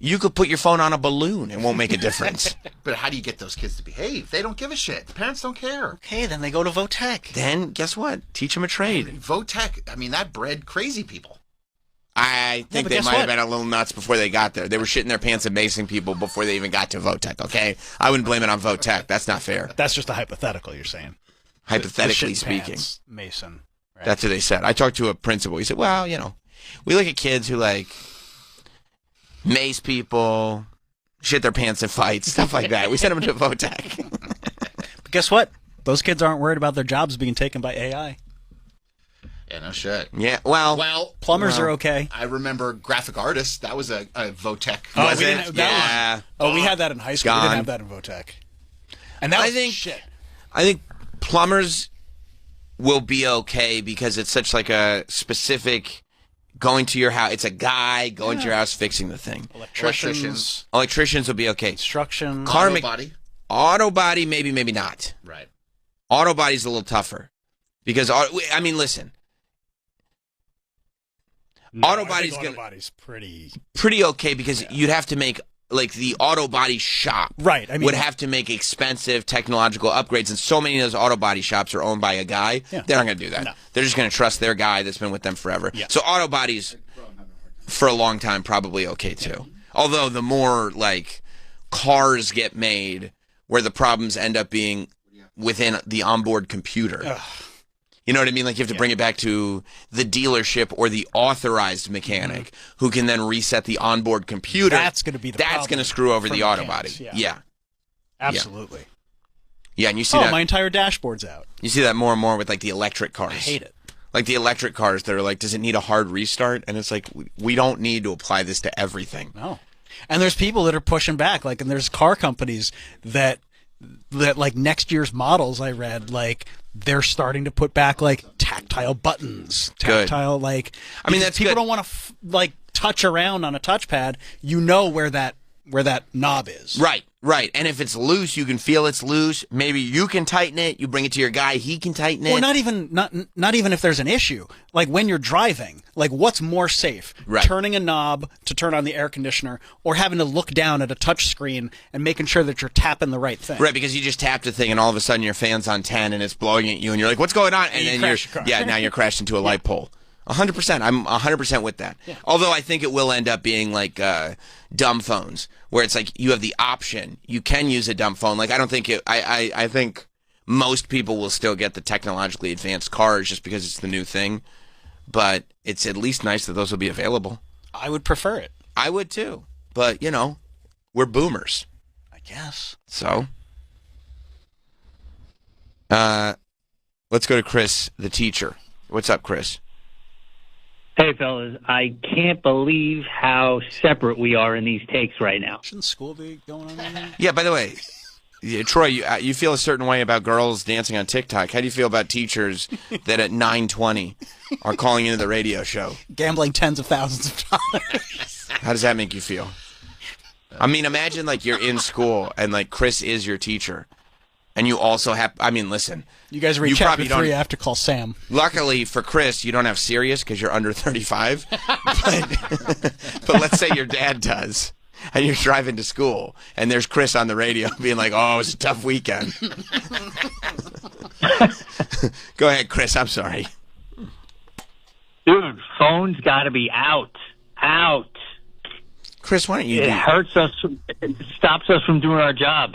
You could put your phone on a balloon. It won't make a difference. But how do you get those kids to behave? They don't give a shit. The parents don't care. Okay, then they go to Votech. Then guess what? Teach them a trade. Votech. That bred crazy people. I think they might have been a little nuts before they got there. They were shitting their pants and macing people before they even got to Votech, okay? I wouldn't blame it on Votech. That's not fair. That's just a hypothetical, you're saying. Hypothetically speaking. Pants, Mason. Right? That's what they said. I talked to a principal. He said, well, we look at kids who, mace people, shit their pants in fights, stuff like that. We send them to Votech. But guess what? Those kids aren't worried about their jobs being taken by AI. Yeah, no shit. Yeah, well, plumbers are okay. I remember graphic artists. That was a Votech. Oh, we had that in high school. We didn't have that in Votech. And that was shit. I think plumbers will be okay because it's such a specific going to your house. It's a guy going to your house fixing the thing. Electricians will be okay. Construction. Auto body, maybe not. Right. Auto body's a little tougher because listen. No, auto body's pretty pretty okay because you'd have to make like the auto body shop Right, I mean- would have to make expensive technological upgrades, and so many of those auto body shops are owned by a guy. Yeah. They're not going to do that. No. They're just going to trust their guy that's been with them forever. Yeah. So auto bodies, for a long time, probably okay too. Although the more like cars get made, where the problems end up being within the onboard computer. Ugh. You know what I mean? Like you have to bring it back to the dealership or the authorized mechanic who can then reset the onboard computer. That's going to be the That's problem going to screw over for the auto mechanics, body. yeah. Yeah. Absolutely. Yeah, and you see Oh, that. my entire dashboard's out. You see that more and more with like the electric cars. I hate it. Like the electric cars that are like, does it need a hard restart? And it's like, we don't need to apply this to everything. No. And there's people that are pushing back, like, and there's car companies that like next year's models I read, like they're starting to put back like tactile buttons, Good. tactile like. I mean, because that's people good. don't want to like touch around on a touchpad. You know where that knob is. Right, right. And if it's loose, you can feel it's loose. Maybe you can tighten it. You bring it to your guy, he can tighten it. Or not even if there's an issue. Like when you're driving, like what's more safe? Right. Turning a knob to turn on the air conditioner, or having to look down at a touch screen and making sure that you're tapping the right thing. Right, because you just tapped a thing and all of a sudden your fan's on 10 and it's blowing at you and you're like, what's going on? And you then crash your car. yeah, now you're crashed into a light pole. 100%. I'm 100% with that. Yeah. Although I think it will end up being like dumb phones, where it's like you have the option. You can use a dumb phone. Like I don't think it. I think most people will still get the technologically advanced cars just because it's the new thing. But it's at least nice that those will be available. I would prefer it. I would too. But you know, we're boomers. I guess. So, let's go to Chris, the teacher. What's up, Chris? Hey, fellas, I can't believe how separate we are in these takes right now. Shouldn't school be going on right now? Yeah, by the way, Troy, you feel a certain way about girls dancing on TikTok. How do you feel about teachers that at 9:20 are calling into the radio show? Gambling tens of thousands of dollars. How does that make you feel? I mean, imagine like you're in school and like Chris is your teacher. And you also have, I mean, listen. You guys read chapter 3, I have to call Sam. Luckily for Chris, you don't have Sirius because you're under 35. But let's say your dad does. And you're driving to school. And there's Chris on the radio being like, oh, it was a tough weekend. Go ahead, Chris. I'm sorry. Dude, phones got to be out. Out. Chris, why don't you It hurts us. It stops us from doing our jobs.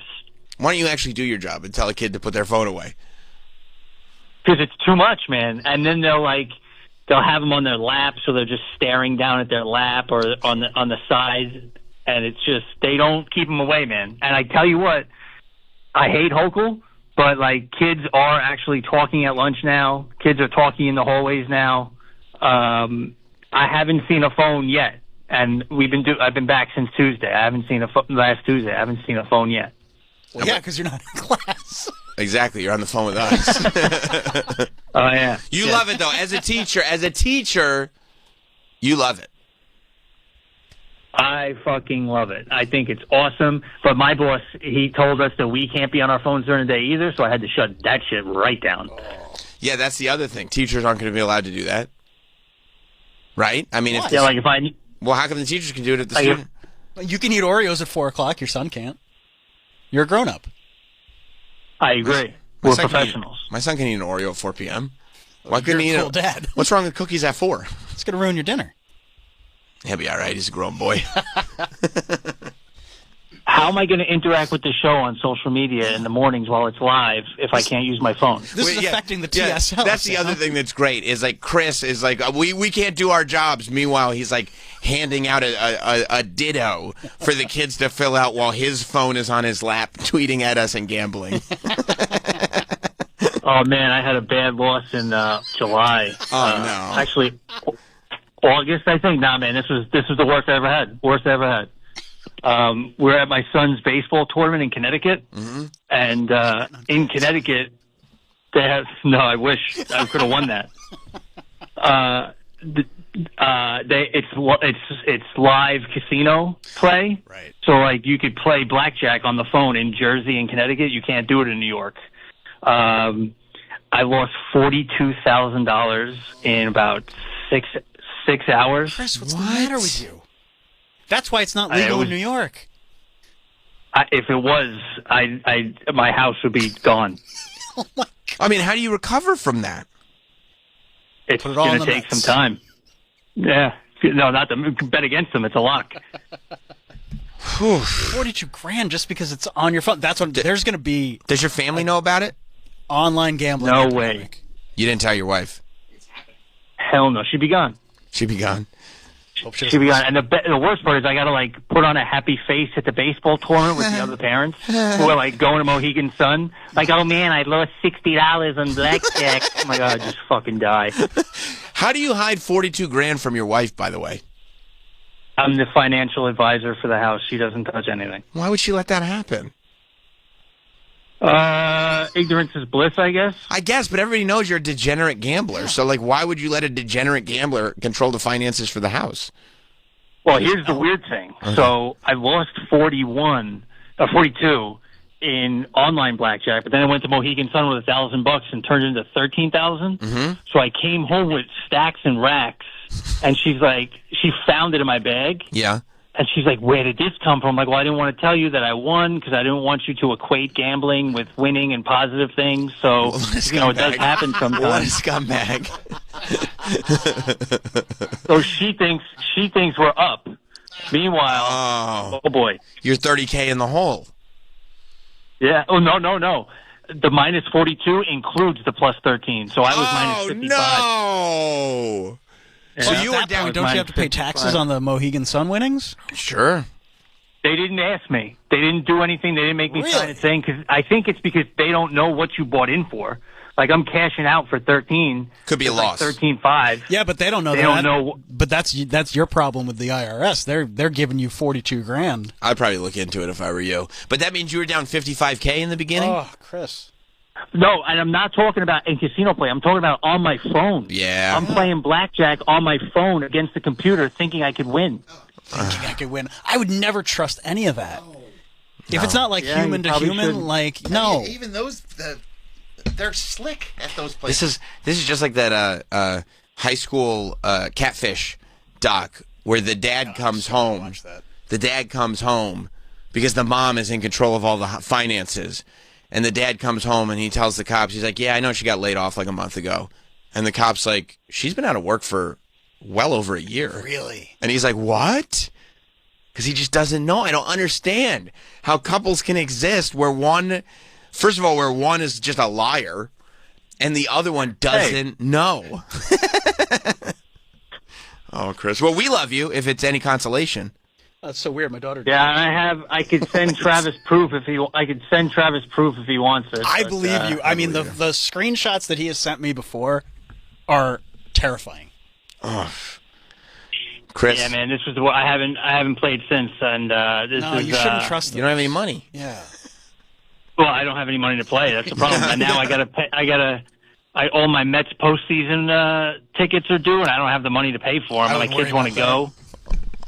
Why don't you actually do your job and tell a kid to put their phone away? Because it's too much, man. And then they'll have them on their lap, so they're just staring down at their lap or on the side, and it's just they don't keep them away, man. And I tell you what, I hate Hochul, but like kids are actually talking at lunch now. Kids are talking in the hallways now. I haven't seen a phone yet, and I've been back since Tuesday. I haven't seen last Tuesday. I haven't seen a phone yet. Well, yeah, because you're not in class. Exactly. You're on the phone with us. Oh, yeah. You love it, though. As a teacher, you love it. I fucking love it. I think it's awesome. But my boss, he told us that we can't be on our phones during the day either, so I had to shut that shit right down. Yeah, that's the other thing. Teachers aren't going to be allowed to do that. Right? I mean, yeah, like if I... Well, how come the teachers can do it at the student? You can eat Oreos at 4 o'clock. Your son can't. You're a grown-up. I agree. My We're son professionals. My son can eat an Oreo at 4 p.m. Why couldn't he eat You're a cool dad. What's wrong with cookies at 4? It's going to ruin your dinner. He'll be all right. He's a grown boy. How am I going to interact with the show on social media in the mornings while it's live if I can't use my phone? This is affecting the TSL. That's the other thing that's great is like Chris is like we can't do our jobs. Meanwhile, he's like handing out a ditto for the kids to fill out while his phone is on his lap, tweeting at us and gambling. Oh man, I had a bad loss in July. Oh no! Actually, August, I think. Nah, man, this was the worst I ever had. Worst I ever had. We're at my son's baseball tournament in Connecticut, and in Connecticut, they have. No, I wish I could have won that. It's live casino play. Right. So like you could play blackjack on the phone in Jersey and Connecticut. You can't do it in New York. I lost $42,000 in about six hours. Chris, what's the matter with you? That's why it's not legal in New York. If it was, my house would be gone. I mean, how do you recover from that? It's going to take some time. Yeah. No, not to bet against them. It's a lock. 42 grand just because it's on your phone. That's what there's going to be. Does your family know about it? Online gambling. No epidemic. way. You didn't tell your wife? Hell no. She'd be gone. She'd be gone. She'd be gone. And the worst part is I got to, like, put on a happy face at the baseball tournament with the other parents who are, like, going to Mohegan Sun. Like, oh, man, I lost $60 on blackjack. Oh, my God, just fucking die. How do you hide 42 grand from your wife, by the way? I'm the financial advisor for the house. She doesn't touch anything. Why would she let that happen? Ignorance is bliss, I guess. I guess, but everybody knows you're a degenerate gambler. So, like, why would you let a degenerate gambler control the finances for the house? Well, here's the weird thing. Okay. So I lost 42 in online blackjack, but then I went to Mohegan Sun with $1,000 and turned it into 13,000. Mm-hmm. So I came home with stacks and racks, and she's like, she found it in my bag. Yeah. And she's like, where did this come from? I'm like, well, I didn't want to tell you that I won because I didn't want you to equate gambling with winning and positive things. So, you know, it does happen sometimes. What a scumbag. So she thinks we're up. Meanwhile, oh boy. You're 30K in the hole. Yeah. Oh, no. The minus 42 includes the plus 13. So I was minus 55. No. So you were down. Don't you have to pay taxes on the Mohegan Sun winnings? Sure. They didn't ask me. They didn't do anything. They didn't make me sign a thing. Cause I think it's because they don't know what you bought in for. Like, I'm cashing out for 13. Could be a loss. 13.5. Yeah, but they don't know that. They don't know. But that's your problem with the IRS. They're giving you 42 grand. I'd probably look into it if I were you. But that means you were down 55K in the beginning? Oh, Chris. No, and I'm not talking about in casino play. I'm talking about on my phone. Yeah. I'm playing blackjack on my phone against the computer thinking I could win. Thinking I could win. I would never trust any of that. If it's not like human to human, like, no. Even those, they're slick at those places. This is just like that high school catfish doc where the dad comes home. The dad comes home because the mom is in control of all the finances. And the dad comes home and he tells the cops, he's like, yeah, I know she got laid off like a month ago. And the cop's like, she's been out of work for well over a year. Really? And he's like, what? Because he just doesn't know. I don't understand how couples can exist where one, first of all, where one is just a liar and the other one doesn't know. Oh, Chris. Well, we love you if it's any consolation. That's so weird. My daughter. Yeah, I could send Travis proof if he wants it. I believe you. I mean, the screenshots that he has sent me before are terrifying. Oh, Chris. Yeah, man, this was what I haven't played since, and this no, is. You shouldn't trust them. You don't have any money. Yeah. Well, I don't have any money to play. That's the problem. And now I gotta pay. All my Mets postseason tickets are due, and I don't have the money to pay for them. My kids want to go.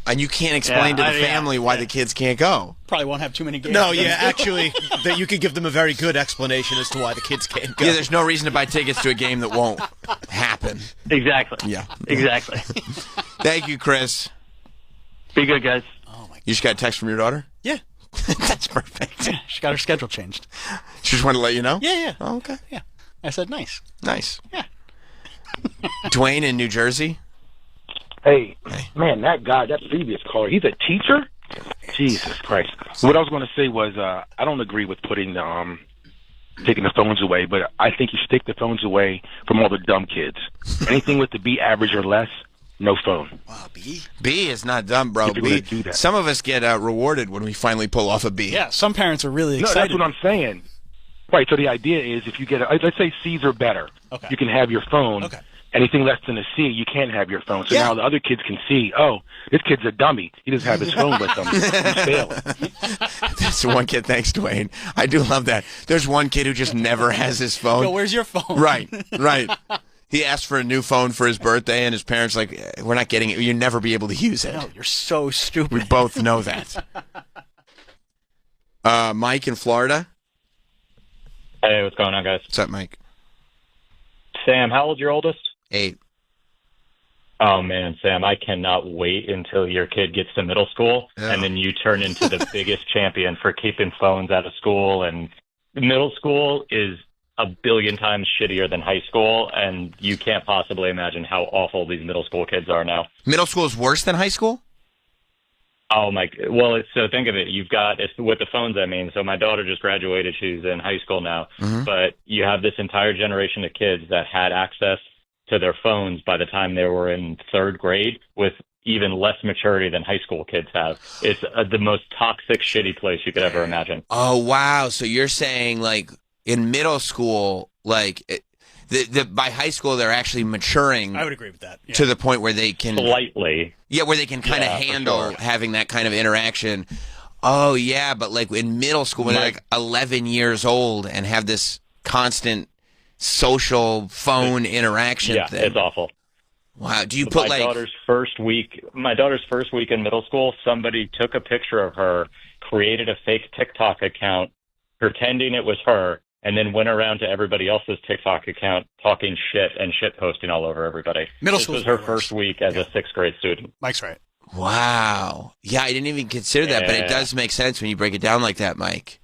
And you can't explain to the family why the kids can't go. Probably won't have too many games. No, yeah, actually, that you could give them a very good explanation as to why the kids can't go. Yeah, there's no reason to buy tickets to a game that won't happen. Exactly. Yeah. Exactly. Thank you, Chris. Be good, guys. Oh my God. You just got a text from your daughter? Yeah. That's perfect. Yeah, she got her schedule changed. She just wanted to let you know? Yeah. Oh, okay. Yeah. I said nice. Nice. Yeah. Dwayne in New Jersey? Hey, man, that guy, that previous caller, he's a teacher? Jesus Christ. What I was going to say was I don't agree with putting taking the phones away, but I think you should take the phones away from all the dumb kids. Anything with the B average or less, no phone. Wow, B? B is not dumb, bro. B, do that. some of us get rewarded when we finally pull off a B. Yeah, some parents are really excited. No, that's what I'm saying. Right, so the idea is if you get, let's say C's are better, you can have your phone. Okay. Anything less than a C, you can't have your phone. So now the other kids can see, oh, this kid's a dummy. He doesn't have his phone with him. He's failing. That's one kid. Thanks, Dwayne. I do love that. There's one kid who just never has his phone. Yo, where's your phone? Right. He asked for a new phone for his birthday, and his parents like, we're not getting it. You'll never be able to use it. No, you're so stupid. We both know that. Mike in Florida. Hey, what's going on, guys? What's up, Mike? Sam, how old's your oldest? 8. Oh man, Sam, I cannot wait until your kid gets to middle school and then you turn into the biggest champion for keeping phones out of school. And middle school is a billion times shittier than high school, and you can't possibly imagine how awful these middle school kids are now. Middle school is worse than high school? Oh my! Well, so think of it. You've got it's with the phones. I mean, so my daughter just graduated. She's in high school now, but you have this entire generation of kids that had access to their phones by the time they were in third grade, with even less maturity than high school kids have. It's the most toxic, shitty place you could ever imagine. Oh wow! So you're saying like in middle school, like by high school they're actually maturing. I would agree with that. Yeah. To the point where they can slightly. Yeah, where they can kind of handle having that kind of interaction. Oh yeah, but like in middle school when they're like 11 years old and have this constant social phone interaction thing. It's awful. Wow. Do you put my daughter's first week in middle school, somebody took a picture of her, created a fake TikTok account, pretending it was her, and then went around to everybody else's TikTok account talking shit and shit posting all over everybody. This was her first week as a 6th grade student. Mike's right. Wow. Yeah, I didn't even consider that, but it does make sense when you break it down like that, Mike.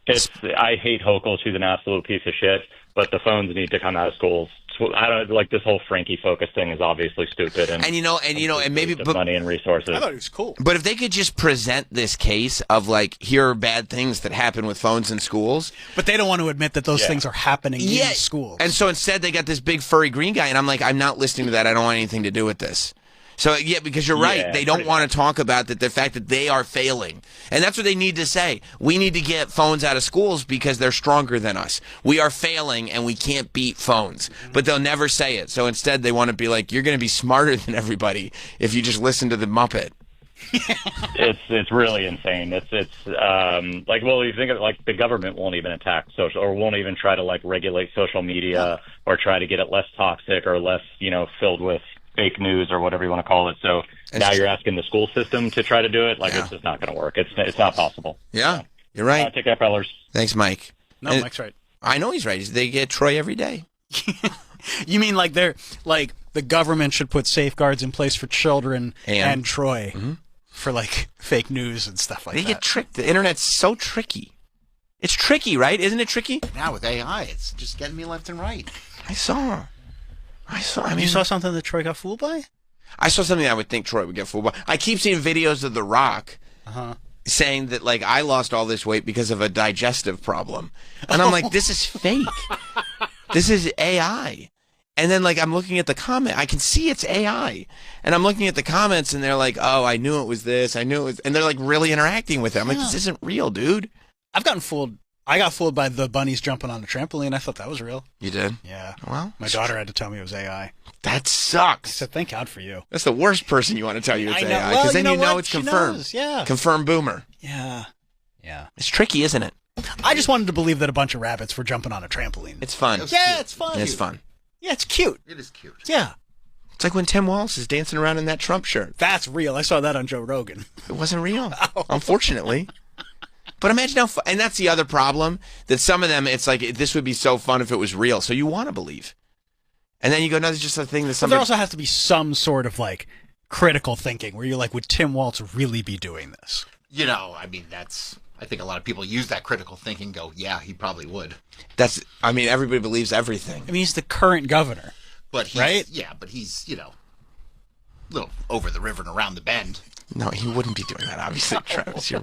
I hate Hochul. She's an absolute piece of shit, but the phones need to come out of schools. I don't like this whole Frankie Focus thing is obviously stupid and maybe money and resources. I thought it was cool. But if they could just present this case of like here are bad things that happen with phones in schools, but they don't want to admit that those things are happening in schools. And so instead they got this big furry green guy, and I'm like, I'm not listening to that. I don't want anything to do with this. So, yeah, because you're right. They don't want to talk about the fact that they are failing. And that's what they need to say. We need to get phones out of schools because they're stronger than us. We are failing and we can't beat phones. But they'll never say it. So instead they want to be like, you're going to be smarter than everybody if you just listen to the Muppet. It's really insane. It's like, well, you think of it, like the government won't even attack social or won't even try to like regulate social media or try to get it less toxic or less, filled with fake news or whatever you want to call it. So now you're asking the school system to try to do it. Like it's just not going to work. It's not possible. Yeah, you're right. Take care, fellas. Thanks, Mike. No, Mike's right. I know he's right. They get Troy every day. You mean like the government should put safeguards in place for children and Troy for like fake news and stuff like that. They get tricked. The internet's so tricky. It's tricky, right? Isn't it tricky? Now with AI, it's just getting me left and right. I saw. I mean, you saw something that Troy got fooled by? I saw something I would think Troy would get fooled by. I keep seeing videos of The Rock saying that, like, I lost all this weight because of a digestive problem. And I'm like, this is fake. This is AI. And then, like, I'm looking at the comment. I can see it's AI. And I'm looking at the comments, and they're like, oh, I knew it was this. I knew it was... And they're, like, really interacting with it. I'm like, this isn't real, dude. I've gotten fooled. I got fooled by the bunnies jumping on the trampoline. I thought that was real. You did? Yeah. Well, my daughter had to tell me it was AI. That sucks. I said, thank God for you. That's the worst person you want to tell you it's AI. Because then you know what? it's confirmed. Knows. Yeah. Confirmed boomer. Yeah. It's tricky, isn't it? I just wanted to believe that a bunch of rabbits were jumping on a trampoline. It's fun. Yeah, it's fun. It's fun. Yeah, it's cute. It is cute. Yeah. It's like when Tim Wallace is dancing around in that Trump shirt. That's real. I saw that on Joe Rogan. It wasn't real, unfortunately. But imagine how and that's the other problem, that some of them, it's like, this would be so fun if it was real, so you want to believe. And then you go, no, it's just a thing that somebody... But there also has to be some sort of, like, critical thinking, where you're like, would Tim Waltz really be doing this? I mean, I think a lot of people use that critical thinking, go, yeah, he probably would. Everybody believes everything. I mean, he's the current governor. But he's, right? Yeah, but he's, a little over the river and around the bend. No, he wouldn't be doing that, obviously, Travis.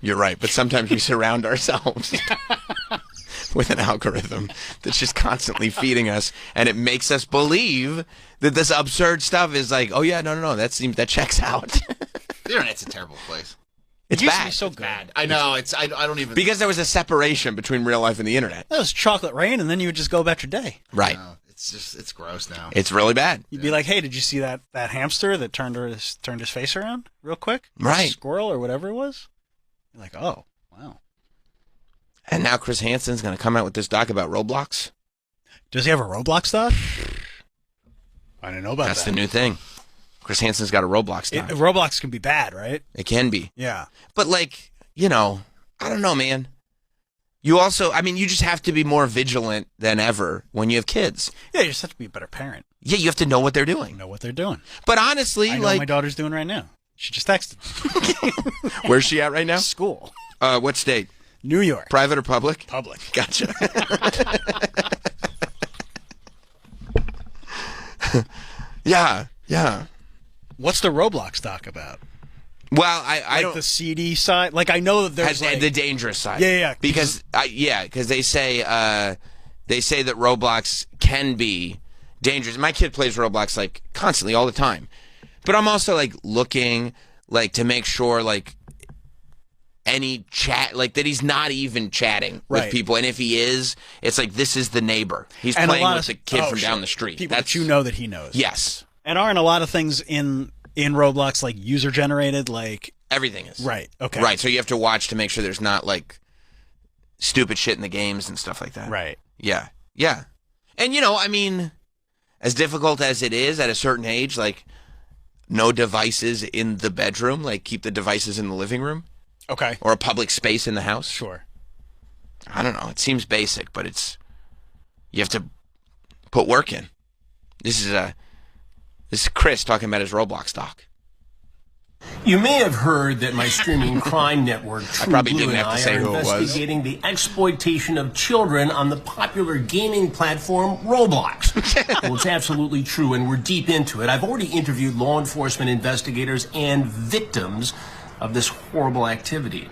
You're right. But sometimes we surround ourselves with an algorithm that's just constantly feeding us, and it makes us believe that this absurd stuff is like, oh, yeah, no, that checks out. The internet's a terrible place. It's used bad. To be so bad. I know. I don't even... Because there was a separation between real life and the internet. That was chocolate rain, and then you would just go about your day. Right. No, it's gross now. It's really bad. You'd be like, hey, did you see that hamster that turned his face around real quick? Right. Squirrel or whatever it was? You're like, oh, wow. And now Chris Hansen's going to come out with this doc about Roblox. Does he have a Roblox doc? I didn't know about that. That's the new thing. Chris Hansen's got a Roblox doc. Roblox can be bad, right? It can be. Yeah. But, like, I don't know, man. You also, I mean, you just have to be more vigilant than ever when you have kids. Yeah, you just have to be a better parent. Yeah, you have to know what they're doing. Know what they're doing. But honestly, I know what my daughter's doing right now. She just texted me. Where's she at right now? School. What state? New York. Private or public? Public. Gotcha. Yeah. What's the Roblox doc about? Well, I don't. The CD side? Like, I know that there's the dangerous side. Yeah. Because they say that Roblox can be dangerous. My kid plays Roblox like constantly, all the time. But I'm also like looking like to make sure like any chat like that he's not even chatting with people, and if he is, it's like this is the neighbor. He's playing with the kid from down the street. People that you know that he knows. Yes. And aren't a lot of things in Roblox like user generated? Like everything is. Right. Okay. Right. So you have to watch to make sure there's not like stupid shit in the games and stuff like that. Right. Yeah. Yeah. And I mean, as difficult as it is at a certain age, like no devices in the bedroom, like keep the devices in the living room. Okay. Or a public space in the house. Sure. I don't know. It seems basic, but you have to put work in. This is Chris talking about his Roblox doc. You may have heard that my streaming crime network, I probably True didn't Blue, have to and say I who are it was. investigating the exploitation of children on the popular gaming platform Roblox. Well, it's absolutely true, and we're deep into it. I've already interviewed law enforcement investigators and victims of this horrible activity.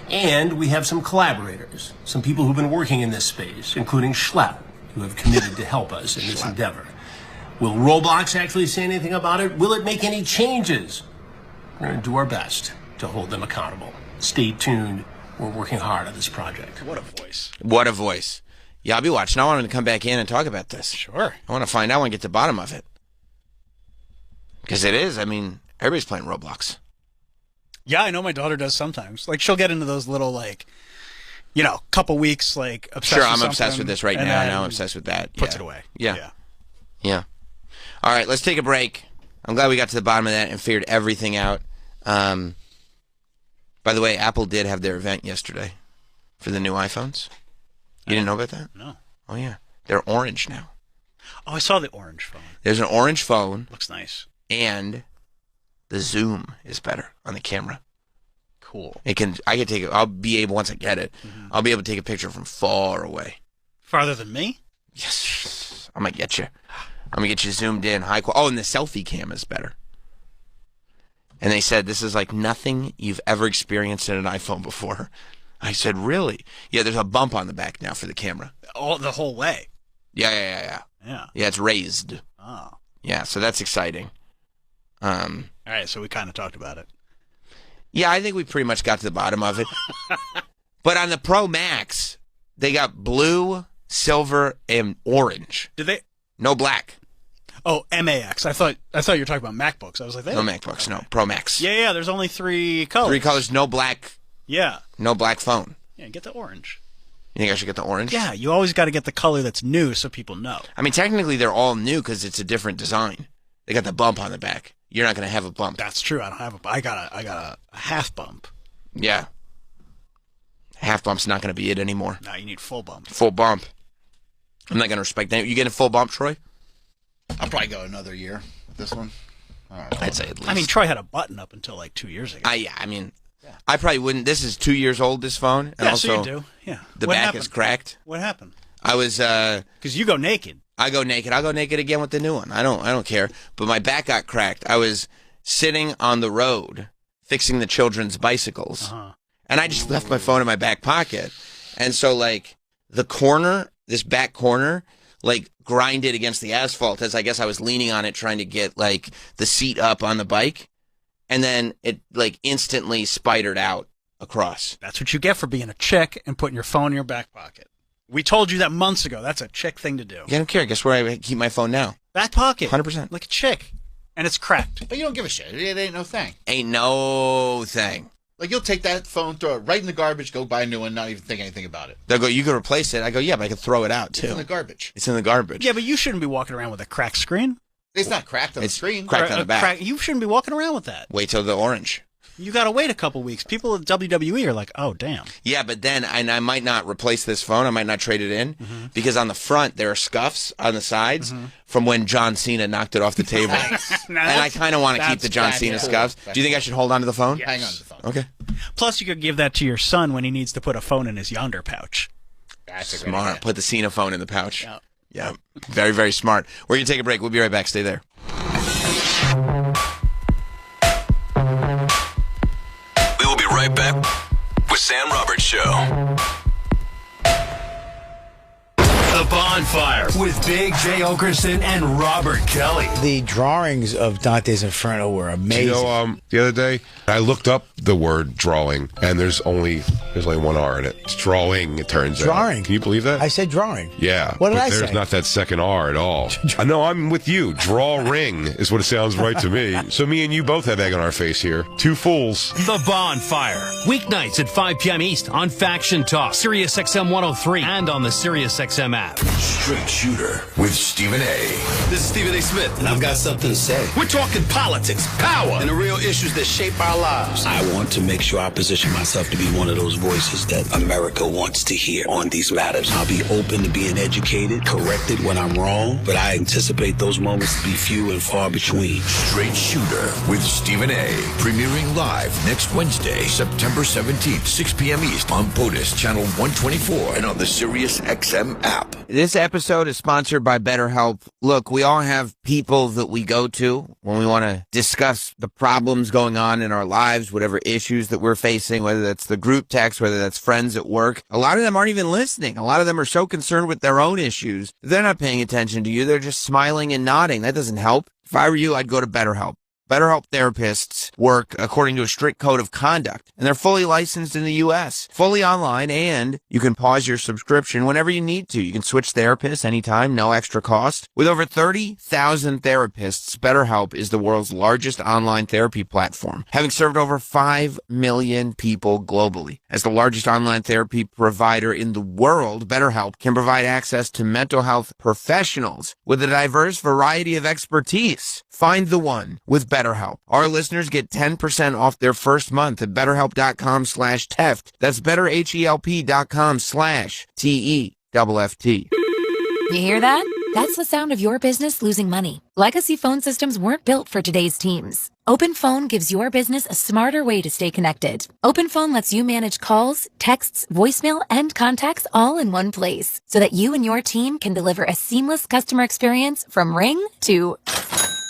And we have some collaborators, some people who've been working in this space, including Schlepp, who have committed to help us in this endeavor. Will Roblox actually say anything about it? Will it make any changes? We're going to do our best to hold them accountable. Stay tuned. We're working hard on this project. What a voice. What a voice. Yeah, I'll be watching. I want him to come back in and talk about this. Sure. I want to find out. I want to get to the bottom of it. Because it is. I mean, everybody's playing Roblox. Yeah, I know my daughter does sometimes. Like, she'll get into those little, like, couple weeks, like, obsessed Sure, with I'm obsessed with this right now. Now I'm obsessed with that. Puts it away. Yeah. All right, let's take a break. I'm glad we got to the bottom of that and figured everything out. By the way, Apple did have their event yesterday for the new iPhones. You didn't know about that? No. Oh, yeah. They're orange now. Oh, I saw the orange phone. There's an orange phone. Looks nice. And the zoom is better on the camera. Cool. I'll be able, once I get it, I'll be able to take a picture from far away. Farther than me? Yes. I'm going to get you. I'm going to get you zoomed in, high quality. Oh, and the selfie cam is better. And they said, this is like nothing you've ever experienced in an iPhone before. I said, really? Yeah, there's a bump on the back now for the camera. The whole way? Yeah. Yeah, it's raised. Oh. Yeah, so that's exciting. All right, so we kind of talked about it. Yeah, I think we pretty much got to the bottom of it. But on the Pro Max, they got blue, silver, and orange. Did they? No black. Oh, MAX. I thought you were talking about MacBooks. I was like, no MacBooks, no. Pro Max. Yeah, there's only 3 colors. 3 colors, no black. Yeah. No black phone. Yeah, get the orange. You think I should get the orange? Yeah, you always got to get the color that's new so people know. I mean, technically they're all new because it's a different design. They got the bump on the back. You're not going to have a bump. That's true. I don't have I got a half bump. Yeah. Half bump's not going to be it anymore. No, you need full bump. Full bump. I'm not going to respect that. You getting a full bump, Troy? I'll probably go another year with this one. I'd say at least. I mean, Troy had a button up until like 2 years ago. I probably wouldn't. This is 2 years old, this phone. And yeah, also, so you do. Yeah. The What back happened? is cracked. What happened? I was... Because you go naked. I go naked. I'll go naked again with the new one. I don't care. But my back got cracked. I was sitting on the road fixing the children's bicycles. And I just left my phone in my back pocket. And so, like, the corner, this back corner, like, grinded against the asphalt as I guess I was leaning on it trying to get, like, the seat up on the bike. And then it, like, instantly spidered out across. That's what you get for being a chick and putting your phone in your back pocket. We told you that months ago. That's a chick thing to do. Yeah, I don't care. Guess where I keep my phone now? Back pocket. 100%. Like a chick. And it's cracked. But you don't give a shit. It ain't no thing. Ain't no thing. Like, you'll take that phone, throw it right in the garbage, go buy a new one, not even think anything about it. They'll go, you can replace it. I go, yeah, but I can throw it out, too. It's in the garbage. It's in the garbage. Yeah, but you shouldn't be walking around with a cracked screen. It's not cracked on the screen. Cracked on the back. You shouldn't be walking around with that. Wait till the orange. You got to wait a couple weeks. People at WWE are like, oh, damn. Yeah, but then I might not replace this phone. I might not trade it in because on the front there are scuffs on the sides from when John Cena knocked it off the table. And I kind of want to keep the John Cena scuffs. Do you think I should hold on to the phone? Yes. Hang on to the phone. Okay. Plus, you could give that to your son when he needs to put a phone in his yonder pouch. That's smart. Put the Cena phone in the pouch. Yeah. Very, very smart. We're going to take a break. We'll be right back. Stay there. We will be right back with Sam Roberts Show. The Bonfire with Big J. Okerson and Robert Kelly. The drawings of Dante's Inferno were amazing. You know, the other day I looked up the word drawing, and there's only one R in it. It's drawing. It turns out. Drawing. Can you believe that? I said drawing. Yeah. What did but I there's say? not that second R at all. I know. I'm with you. Drawing is what it sounds right to me. So me and you both have egg on our face here. Two fools. The Bonfire. Weeknights at 5 p.m. East on Faction Talk, Sirius XM 103, and on the Sirius XM app. Straight Shooter with Stephen A. This is Stephen A. Smith, and I've got something to say. We're talking politics, power, and the real issues that shape our lives. I want to make sure I position myself to be one of those voices that America wants to hear on these matters. I'll be open to being educated, corrected when I'm wrong, but I anticipate those moments to be few and far between. Straight Shooter with Stephen A. Premiering live next Wednesday, September 17th, 6 p.m. East on POTUS Channel 124 and on the Sirius XM app. This episode is sponsored by BetterHelp. Look, we all have people that we go to when we want to discuss the problems going on in our lives, whatever issues that we're facing, whether that's the group text, whether that's friends at work. A lot of them aren't even listening. A lot of them are so concerned with their own issues. They're not paying attention to you. They're just smiling and nodding. That doesn't help. If I were you, I'd go to BetterHelp. BetterHelp therapists work according to a strict code of conduct, and they're fully licensed in the U.S., fully online, and you can pause your subscription whenever you need to. You can switch therapists anytime, no extra cost. With over 30,000 therapists, BetterHelp is the world's largest online therapy platform, having served over 5 million people globally. As the largest online therapy provider in the world, BetterHelp can provide access to mental health professionals with a diverse variety of expertise. Find the one with BetterHelp. Our listeners get 10% off their first month at BetterHelp.com/Teft. That's BetterHelp.com/TEFFT. You hear that? That's the sound of your business losing money. Legacy phone systems weren't built for today's teams. OpenPhone gives your business a smarter way to stay connected. OpenPhone lets you manage calls, texts, voicemail, and contacts all in one place so that you and your team can deliver a seamless customer experience from ring to...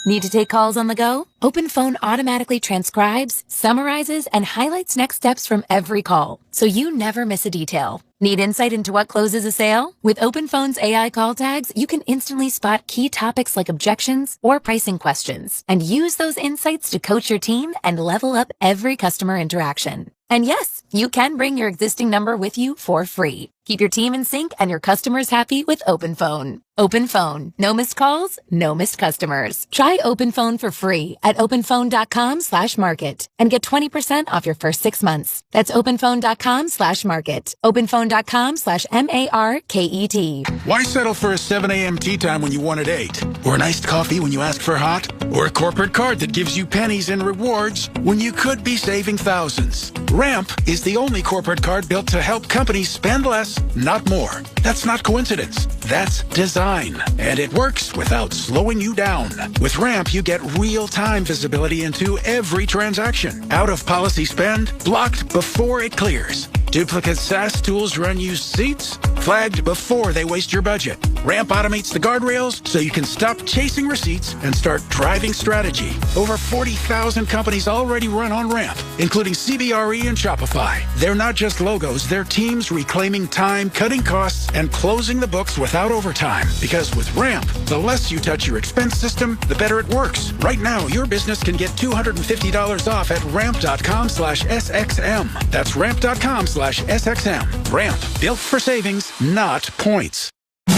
Need to take calls on the go? OpenPhone automatically transcribes, summarizes, and highlights next steps from every call, so you never miss a detail. Need insight into what closes a sale? With OpenPhone's AI call tags, you can instantly spot key topics like objections or pricing questions, and use those insights to coach your team and level up every customer interaction. And yes, you can bring your existing number with you for free. Keep your team in sync and your customers happy with OpenPhone. OpenPhone. No missed calls, no missed customers. Try OpenPhone for free at openphone.com/market and get 20% off your first 6 months. That's openphone.com/market. openphone.com/MARKET. Why settle for a 7 a.m. tea time when you want it 8? Or an iced coffee when you ask for hot? Or a corporate card that gives you pennies in rewards when you could be saving thousands? Ramp is the only corporate card built to help companies spend less, not more. That's not coincidence. That's design. And it works without slowing you down. With Ramp, you get real-time visibility into every transaction. Out-of-policy spend blocked before it clears. Duplicate SaaS tools run unused seats flagged before they waste your budget. Ramp automates the guardrails so you can stop chasing receipts and start driving strategy. Over 40,000 companies already run on Ramp, including CBRE and Shopify. They're not just logos, they're teams reclaiming time, cutting costs, and closing the books without overtime. Because with Ramp, the less you touch your expense system, the better it works. Right now, your business can get $250 off at ramp.com/SXM. That's ramp.com/SXM. Ramp, built for savings, not points.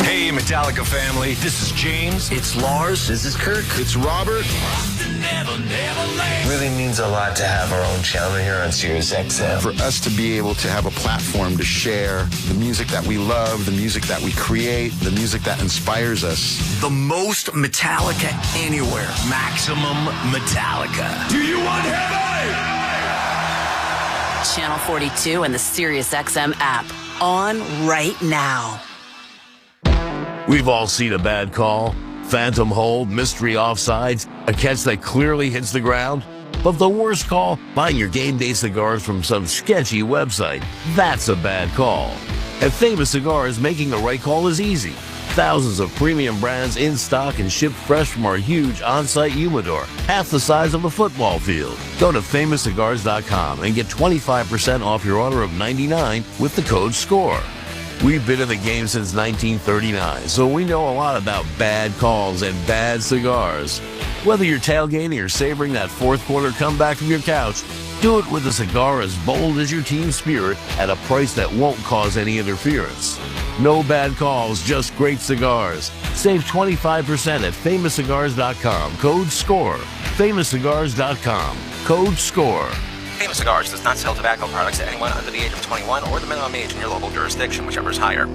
Hey, Metallica family. This is James. It's Lars. This is Kirk. It's Robert. It really means a lot to have our own channel here on Sirius XM. For us to be able to have a platform to share the music that we love, the music that we create, the music that inspires us. The most Metallica anywhere. Maximum Metallica. Do you want heaven? Channel 42 and the SiriusXM app. On right now. We've all seen a bad call. Phantom hold, mystery offsides, a catch that clearly hits the ground. But the worst call, buying your game day cigars from some sketchy website. That's a bad call. At Famous Cigars, making the right call is easy. Thousands of premium brands in stock and shipped fresh from our huge on-site humidor, half the size of a football field. Go to FamousCigars.com and get 25% off your order of $99 with the code SCORE. We've been in the game since 1939, so we know a lot about bad calls and bad cigars. Whether you're tailgating or savoring that fourth quarter comeback from your couch, do it with a cigar as bold as your team spirit at a price that won't cause any interference. No bad calls, just great cigars. Save 25% at FamousCigars.com. Code SCORE. FamousCigars.com. Code SCORE. Famous Cigars does not sell tobacco products to anyone under the age of 21 or the minimum age in your local jurisdiction, whichever is higher.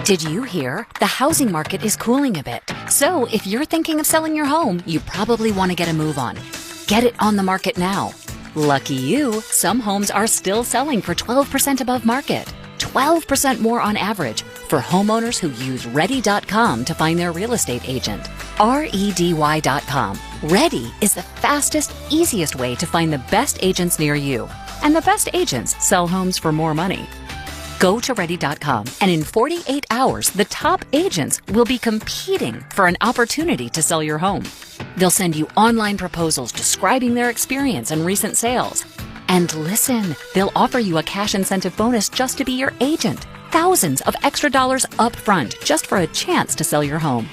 Did you hear? The housing market is cooling a bit. So if you're thinking of selling your home, you probably want to get a move on. Get it on the market now. Lucky you, some homes are still selling for 12% above market. 12% more on average for homeowners who use Ready.com to find their real estate agent. REDY.com. Ready is the fastest, easiest way to find the best agents near you. And the best agents sell homes for more money. Go to Ready.com, and in 48 hours, the top agents will be competing for an opportunity to sell your home. They'll send you online proposals describing their experience and recent sales. And listen, they'll offer you a cash incentive bonus just to be your agent. Thousands of extra dollars up front just for a chance to sell your home.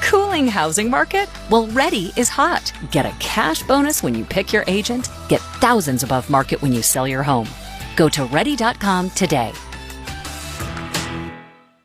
Cooling housing market? Well, Ready is hot. Get a cash bonus when you pick your agent. Get thousands above market when you sell your home. Go to Ready.com today.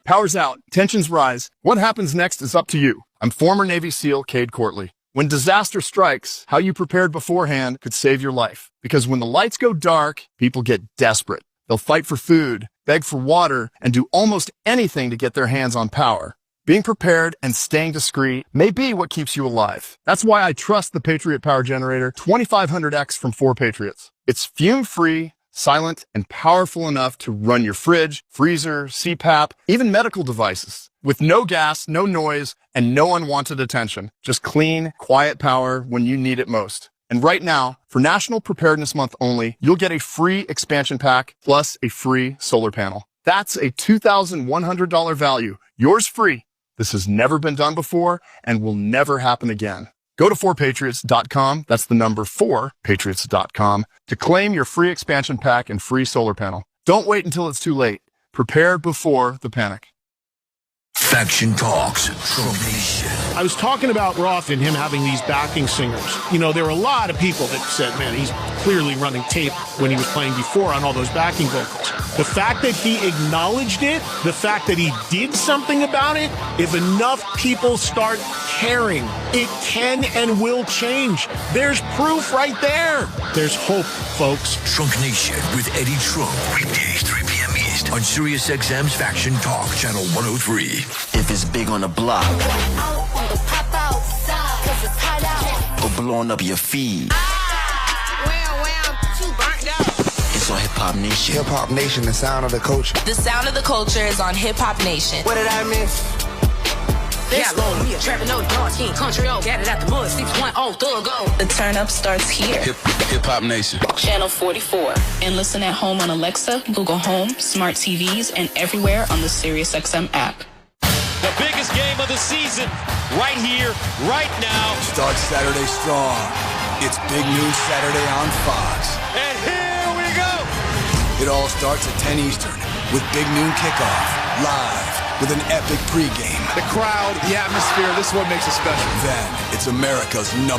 Power's out. Tensions rise. What happens next is up to you. I'm former Navy SEAL Cade Courtley. When disaster strikes, how you prepared beforehand could save your life. Because when the lights go dark, people get desperate. They'll fight for food, beg for water, and do almost anything to get their hands on power. Being prepared and staying discreet may be what keeps you alive. That's why I trust the Patriot Power Generator 2500X from 4Patriots. It's fume-free, silent, and powerful enough to run your fridge, freezer, CPAP, even medical devices. With no gas, no noise, and no unwanted attention. Just clean, quiet power when you need it most. And right now, for National Preparedness Month only, you'll get a free expansion pack plus a free solar panel. That's a $2,100 value. Yours free. This has never been done before and will never happen again. Go to 4patriots.com, that's the number 4patriots.com, to claim your free expansion pack and free solar panel. Don't wait until it's too late. Prepare before the panic. Faction Talks, Trump Nation. I was talking about Roth and him having these backing singers. You know, there were a lot of people that said, man, he's clearly running tape when he was playing before on all those backing vocals. The fact that he acknowledged it, the fact that he did something about it, if enough people start caring, it can and will change. There's proof right there. There's hope, folks. Trunk Nation with Eddie Trunk. Weekdays, 3 p.m. East on SiriusXM's Faction Talk, Channel 103. If it's big on the block or blowing up your feed, it's on Hip Hop Nation. Hip Hop Nation, the sound of the culture. The sound of the culture is on Hip Hop Nation. What did I miss? Yeah, low, me a trapping, no dark skin, country, oh, got it out the mud, 610, thug, go. The turn up starts here. Hip Hop Nation. Channel 44. And listen at home on Alexa, Google Home, smart TVs, and everywhere on the SiriusXM app. The biggest game of the season, right here, right now. Starts Saturday strong. It's Big Noon Saturday on Fox. And here we go. It all starts at 10 Eastern with Big Noon Kickoff, live with an epic pregame. The crowd, the atmosphere, this is what makes it special. Then, it's America's #1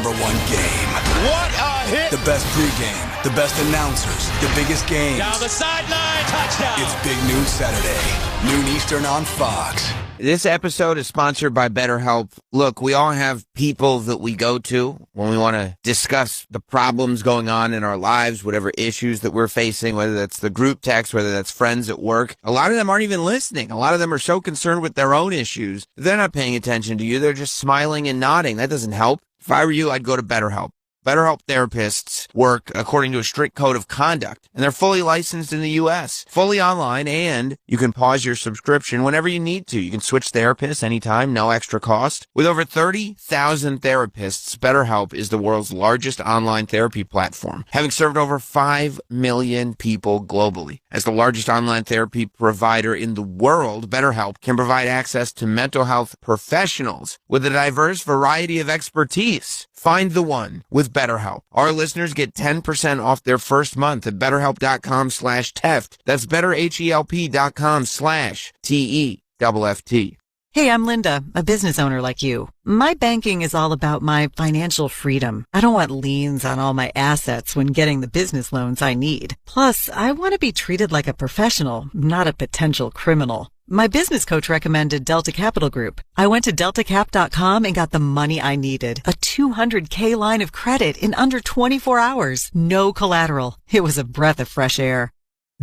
game. What a hit. The best pregame, the best announcers, the biggest games. Down the sideline, touchdown. It's Big Noon Saturday, noon Eastern on Fox. This episode is sponsored by BetterHelp. Look, we all have people that we go to when we want to discuss the problems going on in our lives, whatever issues that we're facing, whether that's the group text, whether that's friends at work. A lot of them aren't even listening. A lot of them are so concerned with their own issues. They're not paying attention to you. They're just smiling and nodding. That doesn't help. If I were you, I'd go to BetterHelp. BetterHelp therapists work according to a strict code of conduct, and they're fully licensed in the U.S., fully online, and you can pause your subscription whenever you need to. You can switch therapists anytime, no extra cost. With over 30,000 therapists, BetterHelp is the world's largest online therapy platform, having served over 5 million people globally. As the largest online therapy provider in the world, BetterHelp can provide access to mental health professionals with a diverse variety of expertise. Find the one with BetterHelp. Our listeners get 10% off their first month at BetterHelp.com/Teft. That's BetterHelp.com/TEFFT. Hey, I'm Linda, a business owner like you. My banking is all about my financial freedom. I don't want liens on all my assets when getting the business loans I need. Plus, I want to be treated like a professional, not a potential criminal. My business coach recommended Delta Capital Group. I went to deltacap.com and got the money I needed. A $200K line of credit in under 24 hours. No collateral. It was a breath of fresh air.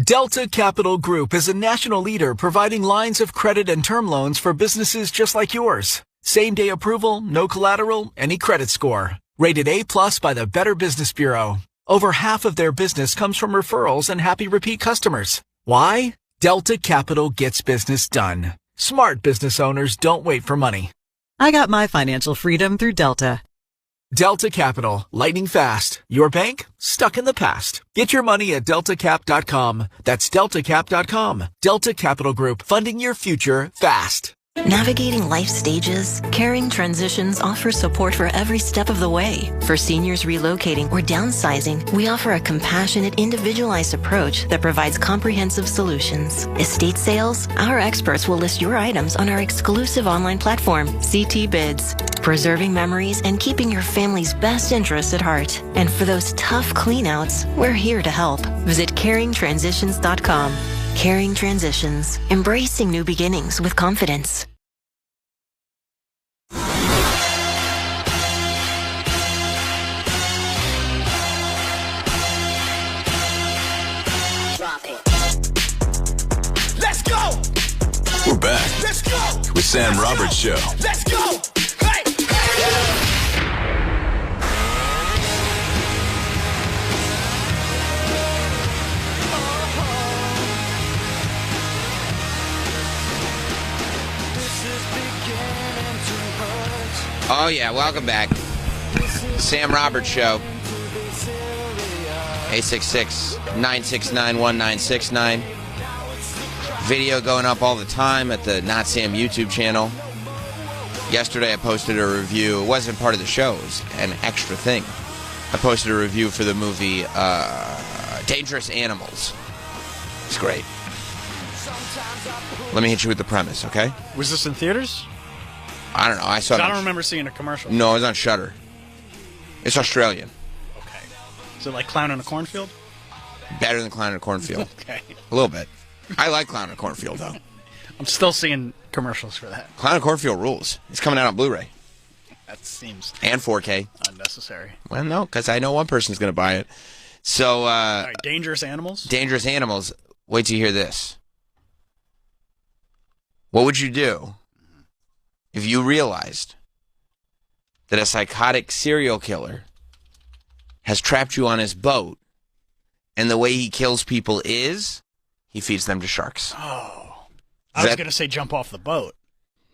Delta Capital Group is a national leader providing lines of credit and term loans for businesses just like yours. Same-day approval, no collateral, any credit score. Rated A+ by the Better Business Bureau. Over half of their business comes from referrals and happy repeat customers. Why? Delta Capital gets business done. Smart business owners don't wait for money. I got my financial freedom through Delta. Delta Capital, lightning fast. Your bank, stuck in the past. Get your money at deltacap.com. That's deltacap.com. Delta Capital Group, funding your future fast. Navigating life stages, Caring Transitions offers support for every step of the way. For seniors relocating or downsizing, we offer a compassionate, individualized approach that provides comprehensive solutions. Estate sales, our experts will list your items on our exclusive online platform, CT Bids, preserving memories and keeping your family's best interests at heart. And for those tough cleanouts, we're here to help. Visit caringtransitions.com. Caring Transitions, embracing new beginnings with confidence. Let's go! We're back. Let's go! With Sam Roberts Show. Let's go! Hey! Oh, yeah, welcome back. Sam Roberts Show. 866-969-1969. Video going up all the time at the Not Sam YouTube channel. Yesterday I posted a review. It wasn't part of the show. It was an extra thing. I posted a review for the movie Dangerous Animals. It's great. Let me hit you with the premise, okay? Was this in theaters? I don't know. I saw it. I don't remember seeing a commercial. No, it was on Shudder. It's Australian. Okay. Is it like Clown in a Cornfield? Better than Clown in a Cornfield. Okay. A little bit. I like Clown in a Cornfield, though. I'm still seeing commercials for that. Clown in a Cornfield rules. It's coming out on Blu-ray. That seems... And 4K. Unnecessary. Well, no, because I know one person's going to buy it. So, All right, Dangerous Animals? Dangerous Animals. Wait till you hear this. What would you do if you realized that a psychotic serial killer has trapped you on his boat, and the way he kills people is he feeds them to sharks? Oh. I was going to say jump off the boat.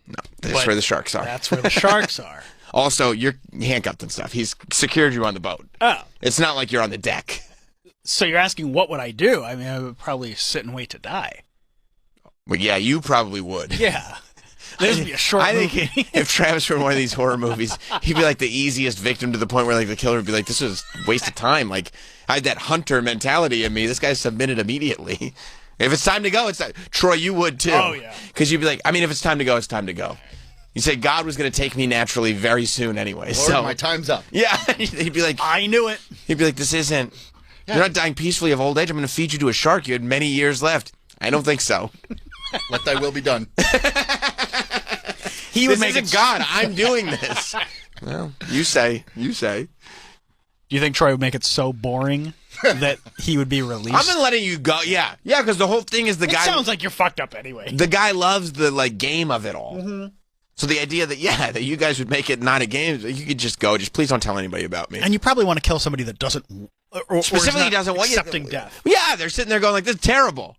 No, that's where the sharks are. That's where the sharks are. Also, you're handcuffed and stuff. He's secured you on the boat. Oh. It's not like you're on the deck. So you're asking what would I do? I mean, I would probably sit and wait to die. Well, yeah, you probably would. Yeah. This would be a short movie. I think if Travis were in one of these horror movies, he'd be like the easiest victim to the point where like the killer would be like, this is a waste of time. Like, I had that hunter mentality in me. This guy submitted immediately. If it's time to go, it's time. Troy, you would too. Oh, yeah. Because you'd be like, I mean, if it's time to go, it's time to go. You say God was going to take me naturally very soon anyway. Lord, so my time's up. Yeah. He'd be like, I knew it. He'd be like, this isn't. You're not dying peacefully of old age. I'm going to feed you to a shark. You had many years left. I don't think so. Let thy will be done. He would make it God. I'm doing this. Well, you say. You say. Do you think Troy would make it so boring that he would be released? I've been letting you go. Yeah. Yeah, because the whole thing is the guy. It sounds like you're fucked up anyway. The guy loves the like game of it all. Mm-hmm. So the idea that, that you guys would make it not a game, you could just go, just please don't tell anybody about me. And you probably want to kill somebody that doesn't, or specifically is not doesn't want you accepting death. Yeah, they're sitting there going like, this is terrible.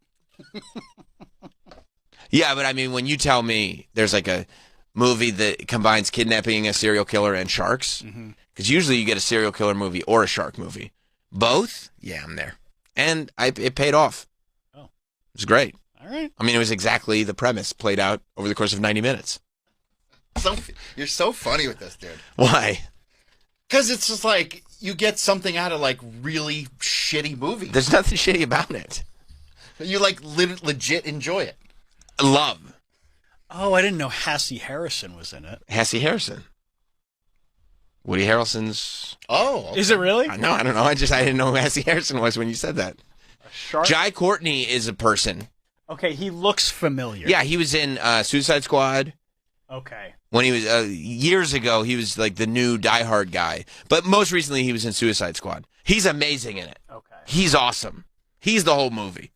Yeah, but I mean, when you tell me there's like a movie that combines kidnapping a serial killer and sharks, because usually you get a serial killer movie or a shark movie. Both? Yeah, I'm there. And it paid off. Oh. It was great. All right. I mean, it was exactly the premise played out over the course of 90 minutes. You're so funny with this, dude. Why? Because it's just like you get something out of like really shitty movies. There's nothing shitty about it. You like legit enjoy it. Love. Oh, I didn't know Hassie Harrison was in it. Hassie Harrison. Woody Harrelson's. Oh, okay. Is it really? No, I don't know. I didn't know who Hassie Harrison was when you said that. Shark? Jai Courtney is a person. Okay, he looks familiar. Yeah, he was in Suicide Squad. Okay. When he was years ago, he was like the new Die Hard guy. But most recently, he was in Suicide Squad. He's amazing in it. Okay. He's awesome. He's the whole movie.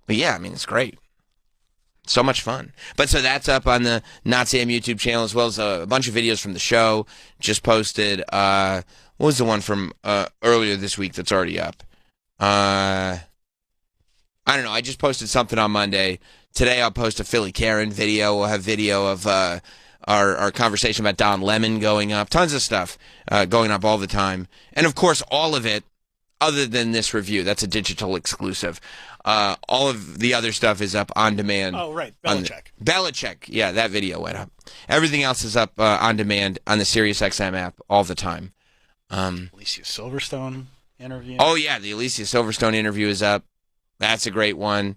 But yeah, I mean, it's great. So much fun. But so that's up on the Not Sam YouTube channel, as well as a bunch of videos from the show. Just posted, what was the one from earlier this week that's already up? I don't know. I just posted something on Monday. Today I'll post a Philly Karen video. We'll have video of our conversation about Don Lemon going up. Tons of stuff going up all the time. And of course, all of it, other than this review, that's a digital exclusive. All of the other stuff is up on demand. Oh, right. Belichick. Belichick. Yeah, that video went up. Everything else is up on demand on the SiriusXM app all the time. Alicia Silverstone interview. Oh, yeah. The Alicia Silverstone interview is up. That's a great one.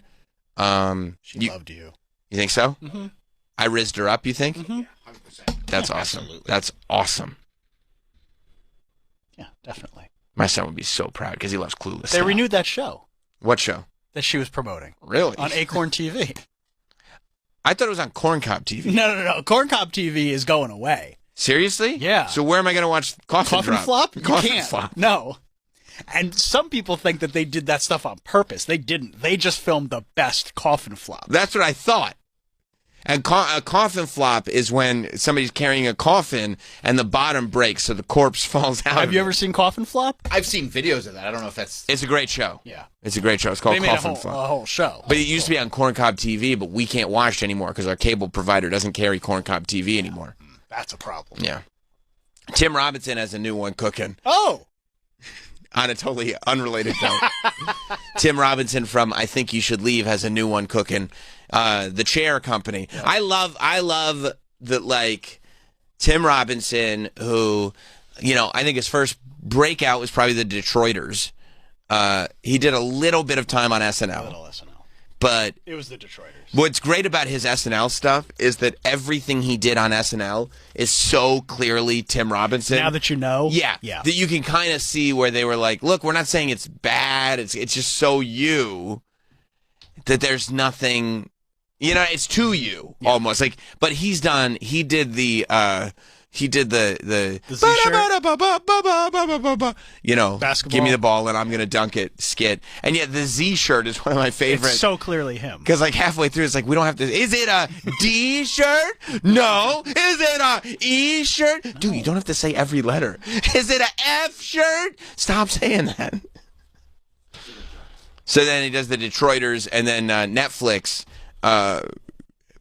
She loved you. You think so? Mm-hmm. I rizzed her up, you think? Mm-hmm. 100%. That's awesome. Absolutely. That's awesome. Yeah, definitely. My son would be so proud because he loves Clueless. They renewed that show. What show? That she was promoting. Really? On Acorn TV. I thought it was on Corncob TV. No. Corncob TV is going away. Seriously? Yeah. So where am I going to watch Coffin Drop? Flop? You Coffin can't. Flop. No. And some people think that they did that stuff on purpose. They didn't. They just filmed the best Coffin Flop. That's what I thought. And a coffin flop is when somebody's carrying a coffin and the bottom breaks so the corpse falls out. Have you ever seen Coffin Flop? I've seen videos of that. I don't know if that's... It's a great show. Yeah. It's a great show. It's called They made Coffin Flop. a whole show. But it used to be on Corncob TV, but we can't watch it anymore because our cable provider doesn't carry Corncob TV anymore. That's a problem. Yeah. Tim Robinson has a new one cooking. Oh! On a totally unrelated note. Tim Robinson from I Think You Should Leave has a new one cooking. The Chair Company. Yeah. I love that, like, Tim Robinson, who, I think his first breakout was probably the Detroiters. He did a little bit of time on SNL. Little SNL. But it was the Detroiters. What's great about his SNL stuff is that everything he did on SNL is so clearly Tim Robinson. Now that you know? Yeah. That you can kind of see where they were like, look, we're not saying it's bad. It's just so you that there's nothing, it's to you almost. Like, but he did the basketball. Give me the ball and I'm going to dunk it skit. And yet the Z shirt is one of my favorites. It's so clearly him. Because like halfway through, it's like, we don't have to, is it a D shirt? No. Is it a E shirt? No. Dude, you don't have to say every letter. Is it a F shirt? Stop saying that. So then he does the Detroiters and then Netflix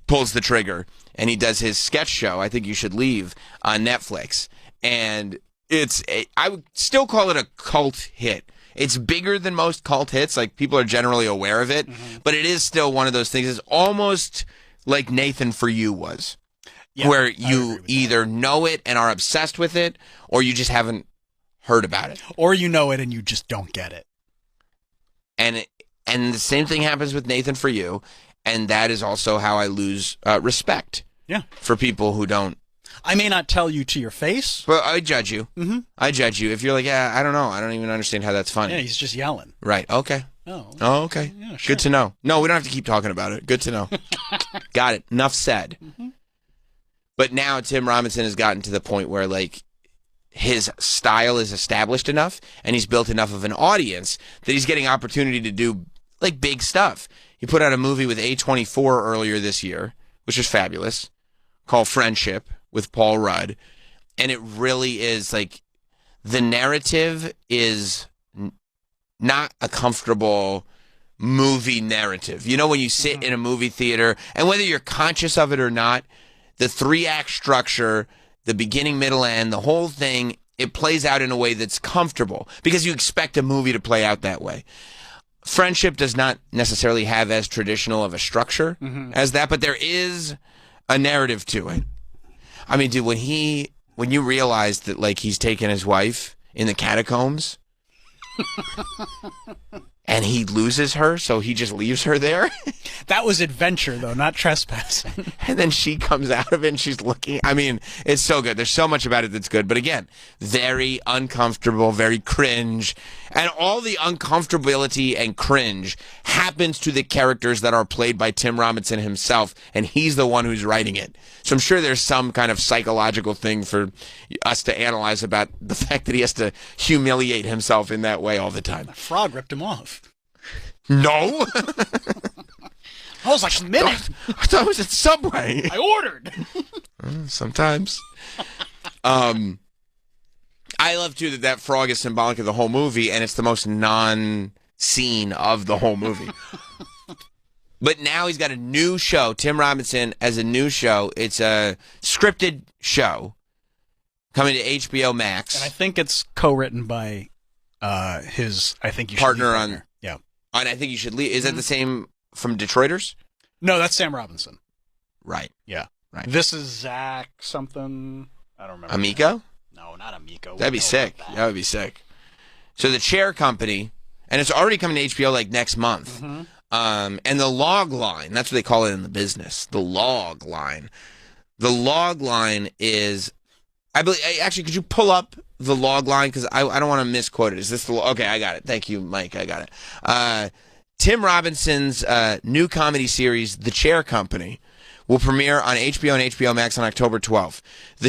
pulls the trigger. And he does his sketch show, I Think You Should Leave, on Netflix. And I would still call it a cult hit. It's bigger than most cult hits. Like, people are generally aware of it. Mm-hmm. But it is still one of those things. It's almost like Nathan For You was. Yeah, where you either know it and are obsessed with it, or you just haven't heard about it. Or you know it and you just don't get it. And the same thing happens with Nathan For You. And that is also how I lose respect. Yeah. For people who don't. I may not tell you to your face. But I judge you. Mm-hmm. I judge you. If you're like, yeah, I don't know. I don't even understand how that's funny. Yeah, he's just yelling. Right. Okay. Oh, okay. Yeah, sure. Good to know. No, we don't have to keep talking about it. Good to know. Got it. Enough said. Mm-hmm. But now Tim Robinson has gotten to the point where, like, his style is established enough and he's built enough of an audience that he's getting opportunity to do, like, big stuff. He put out a movie with A24 earlier this year, which is fabulous, called Friendship with Paul Rudd. And it really is like the narrative is not a comfortable movie narrative. You know, when you sit in a movie theater, and whether you're conscious of it or not, the 3-act structure, the beginning, middle, end, the whole thing, it plays out in a way that's comfortable because you expect a movie to play out that way. Friendship does not necessarily have as traditional of a structure as that, but there is a narrative to it. I mean, dude, when you realize that, like, he's taken his wife in the catacombs and he loses her, so he just leaves her there. That was adventure, though, not trespassing. And then she comes out of it and she's looking. I mean, it's so good. There's so much about it that's good. But again, very uncomfortable, very cringe. And all the uncomfortability and cringe happens to the characters that are played by Tim Robinson himself. And he's the one who's writing it. So I'm sure there's some kind of psychological thing for us to analyze about the fact that he has to humiliate himself in that way all the time. The frog ripped him off. No. I was like, a minute. I thought it was at Subway. I ordered. Sometimes. I love, too, that frog is symbolic of the whole movie, and it's the most non-scene of the whole movie. But now he's got a new show. Tim Robinson has a new show. It's a scripted show coming to HBO Max. And I think it's co-written by his, I think you should partner leave on. partner. Yeah. And I think you should leave. Is that the same from Detroiters? No, that's Sam Robinson. Right. Yeah. Right. This is Zach something. I don't remember. Amico? No, not Amico. That'd be sick. That would be sick. So the Chair Company, and it's already coming to HBO like next month. And the log line, that's what they call it in the business. The log line. The log line is, I believe, actually, could you pull up the log line? Because I don't want to misquote it. Is this the, okay, I got it. Thank you, Mike. I got it. Tim Robinson's new comedy series, The Chair Company, will premiere on HBO and HBO Max on October 12th. The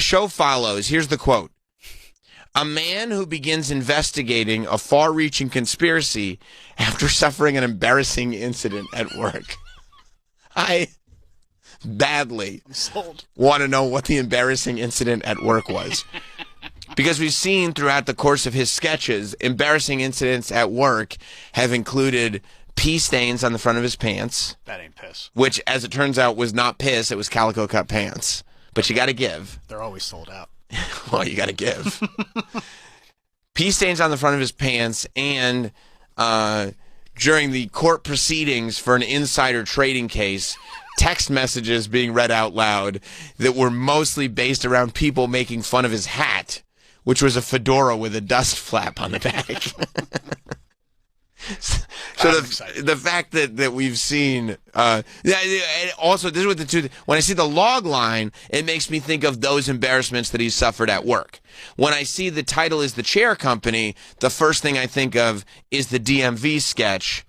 show follows, here's the quote, a man who begins investigating a far-reaching conspiracy after suffering an embarrassing incident at work. I badly want to know what the embarrassing incident at work was. Because we've seen throughout the course of his sketches, embarrassing incidents at work have included pee stains on the front of his pants. That ain't piss. Which, as it turns out, was not piss. It was calico cut pants. But you got to give. They're always sold out. Well, you got to give. Pee stains on the front of his pants, and during the court proceedings for an insider trading case, text messages being read out loud that were mostly based around people making fun of his hat, which was a fedora with a dust flap on the back. So the fact that we've seen, also this is what the two. When I see the log line, it makes me think of those embarrassments that he suffered at work. When I see the title is The Chair Company, the first thing I think of is the DMV sketch,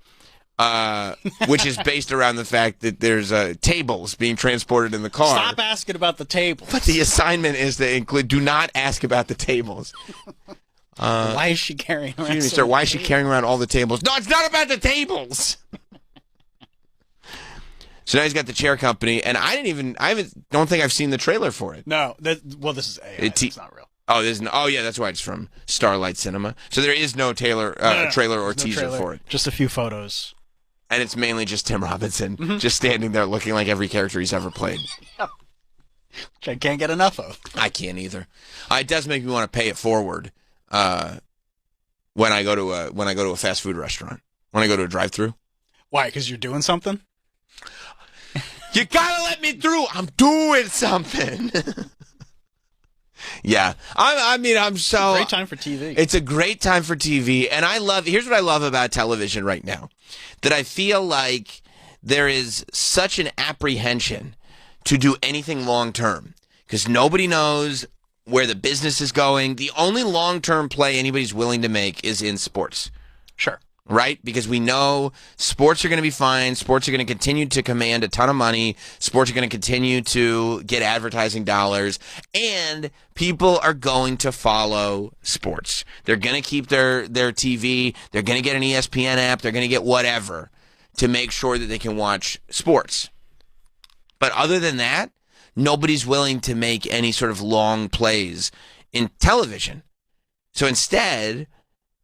which is based around the fact that there's tables being transported in the car. Stop asking about the tables. But the assignment is to include, do not ask about the tables. Why is she carrying around? Why is she carrying around all the tables? No, it's not about the tables. So now he's got The Chair Company, and don't think I've seen the trailer for it. No, this is AI. It's not real. Oh, yeah, that's why it's from Starlight Cinema. So there is no trailer or teaser for it. Just a few photos. And it's mainly just Tim Robinson, just standing there looking like every character he's ever played. Which I can't get enough of. I can't either. It does make me want to pay it forward when I go to a fast food restaurant. When I go to a drive-thru. Why? Because you're doing something? You gotta let me through. I'm doing something. Yeah. I'm so... It's a great time for TV. It's a great time for TV. And here's what I love about television right now. That I feel like there is such an apprehension to do anything long-term. Because nobody knows where the business is going. The only long-term play anybody's willing to make is in sports. Sure. Right? Because we know sports are going to be fine. Sports are going to continue to command a ton of money. Sports are going to continue to get advertising dollars. And people are going to follow sports. They're going to keep their TV. They're going to get an ESPN app. They're going to get whatever to make sure that they can watch sports. But other than that, nobody's willing to make any sort of long plays in television. So instead,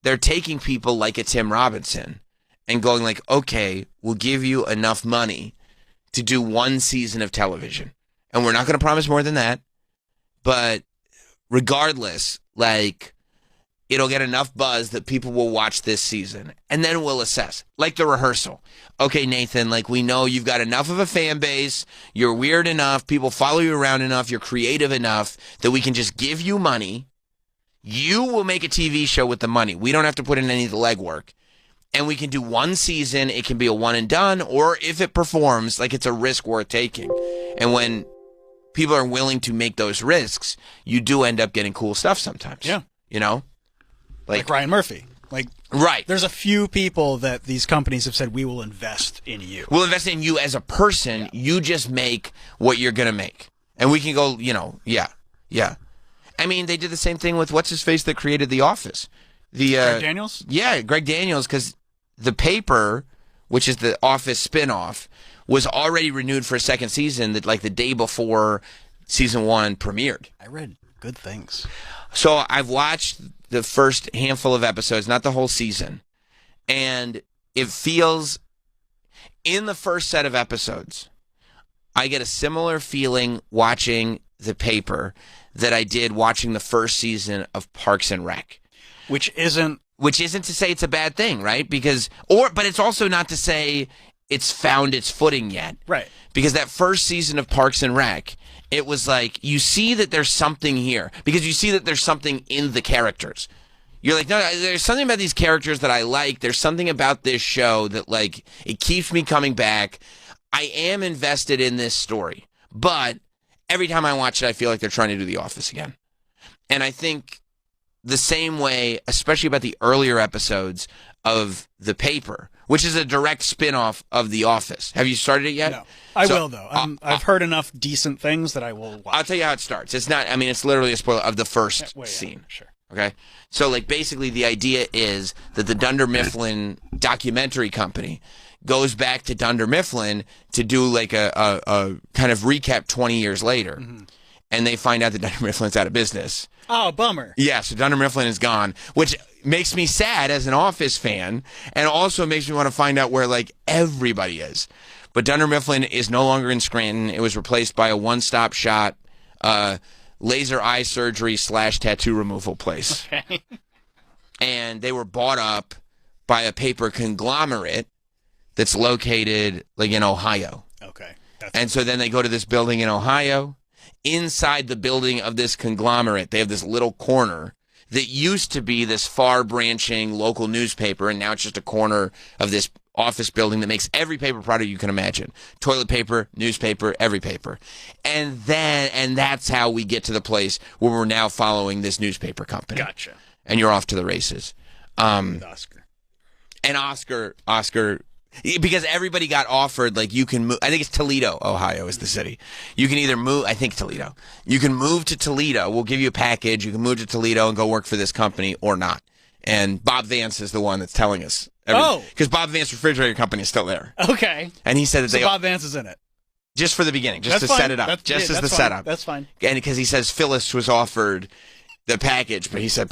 they're taking people like a Tim Robinson and going like, okay, we'll give you enough money to do one season of television. And we're not going to promise more than that. But regardless, like, it'll get enough buzz that people will watch this season. And then we'll assess. Like The Rehearsal. Okay, Nathan, like, we know you've got enough of a fan base. You're weird enough. People follow you around enough. You're creative enough that we can just give you money. You will make a TV show with the money. We don't have to put in any of the legwork. And we can do one season. It can be a one and done. Or if it performs, like, it's a risk worth taking. And when people are willing to make those risks, you do end up getting cool stuff sometimes. Yeah. You know? Like Ryan Murphy. Like, right. There's a few people that these companies have said, we will invest in you. We'll invest in you as a person. Yeah. You just make what you're going to make. And we can go, you know, yeah. I mean, they did the same thing with what's-his-face that created The Office. Greg Daniels? Yeah, Greg Daniels, because The Paper, which is the Office spinoff, was already renewed for a second season that, like, the day before season 1 premiered. I read good things. So I've watched the first handful of episodes, not the whole season, and it feels, in the first set of episodes, I get a similar feeling watching The Paper that I did watching the first season of Parks and Rec. Which isn't to say it's a bad thing, right? But it's also not to say it's found its footing yet. Right. Because that first season of Parks and Rec, it was like, you see that there's something here. Because you see that there's something in the characters. You're like, no, there's something about these characters that I like. There's something about this show that, like, it keeps me coming back. I am invested in this story. But every time I watch it, I feel like they're trying to do The Office again. And I think the same way, especially about the earlier episodes of The Paper, which is a direct spin-off of The Office. Have you started it yet? No. I will, though. I've heard enough decent things that I will watch. I'll tell you how it starts. It's not, I mean, it's literally a spoiler of the first scene. Sure. Okay? So, like, basically the idea is that the Dunder Mifflin documentary company goes back to Dunder Mifflin to do, like, a kind of recap 20 years later. Mm-hmm. And they find out that Dunder Mifflin's out of business. Oh, bummer. Yeah, so Dunder Mifflin is gone, which makes me sad as an Office fan, and also makes me want to find out where, like, everybody is. But Dunder Mifflin is no longer in Scranton. It was replaced by a one-stop shop, laser eye surgery / tattoo removal place. Okay. And they were bought up by a paper conglomerate that's located, like, in Ohio. Okay. And so then they go to this building in Ohio. Inside the building of this conglomerate, they have this little corner that used to be this far-branching local newspaper, and now it's just a corner of this office building that makes every paper product you can imagine. Toilet paper, newspaper, every paper. And that's how we get to the place where we're now following this newspaper company. Gotcha. And you're off to the races. Oscar. And Oscar, because everybody got offered, like, you can move. I think it's Toledo, Ohio is the city. You can either move, I think Toledo. You can move to Toledo. We'll give you a package. You can move to Toledo and go work for this company or not. And Bob Vance is the one that's telling us. Because Bob Vance Refrigerator Company is still there. Okay. And he said that Bob Vance is in it. Just for the beginning, just that's to fine. set it up. That's the fine. setup. That's fine. And because he says Phyllis was offered the package, but he said,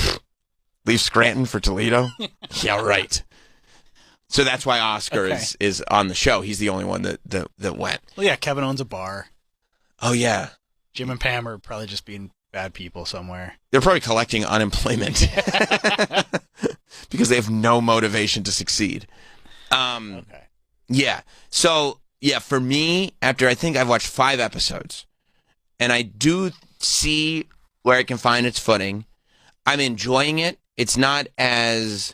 leave Scranton for Toledo? Yeah, right. So that's why Oscar is on the show. He's the only one that went. Well, yeah, Kevin owns a bar. Oh, yeah. Jim and Pam are probably just being bad people somewhere. They're probably collecting unemployment because they have no motivation to succeed. Okay. Yeah. So, yeah, for me, after I think I've watched 5 episodes, and I do see where it can find its footing, I'm enjoying it. It's not as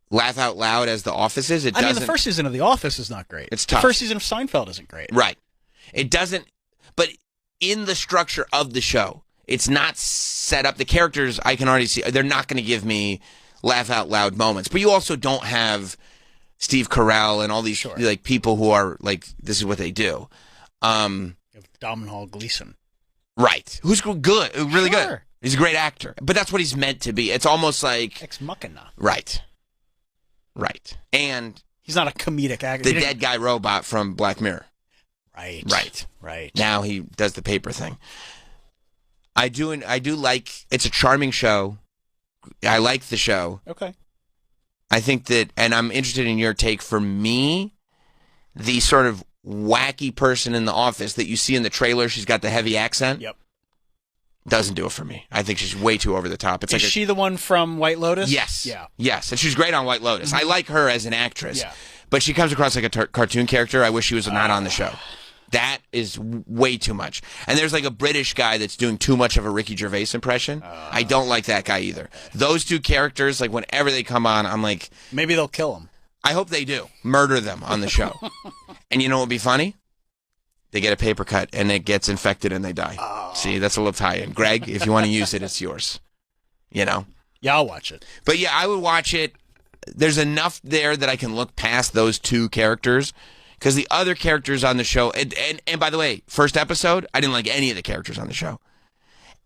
laugh out loud as The Office is. I mean, the first season of The Office is not great. It's tough. The first season of Seinfeld isn't great. Right. It doesn't, but in the structure of the show, it's not set up. The characters, I can already see, they're not going to give me laugh out loud moments. But you also don't have Steve Carell and all these like people who are like, this is what they do. You have Domhnall Gleeson. Right. Who's good, really good. He's a great actor. But that's what he's meant to be. It's almost like Ex Machina. Right. Right. And he's not a comedic actor. The dead guy robot from Black Mirror. Right. Now he does the paper thing. I do like, it's a charming show. I like the show. Okay. I think that, and I'm interested in your take. For me, the sort of wacky person in the office that you see in the trailer, she's got the heavy accent. Yep. Doesn't do it for me. I think she's way too over the top. Is she the one from White Lotus? Yes. Yeah. Yes, and she's great on White Lotus. I like her as an actress. Yeah. But she comes across like a cartoon character. I wish she was not on the show. That is way too much. And there's like a British guy that's doing too much of a Ricky Gervais impression. I don't like that guy either. Those two characters, like whenever they come on, I'm like... Maybe they'll kill him. I hope they do. Murder them on the show. And you know what would be funny? They get a paper cut and it gets infected and they die. See, that's a little tie-in. Greg, if you want to use it, it's yours. You know? Yeah, I'll watch it. But yeah, I would watch it. There's enough there that I can look past those two characters. Because the other characters on the show, and by the way, first episode, I didn't like any of the characters on the show.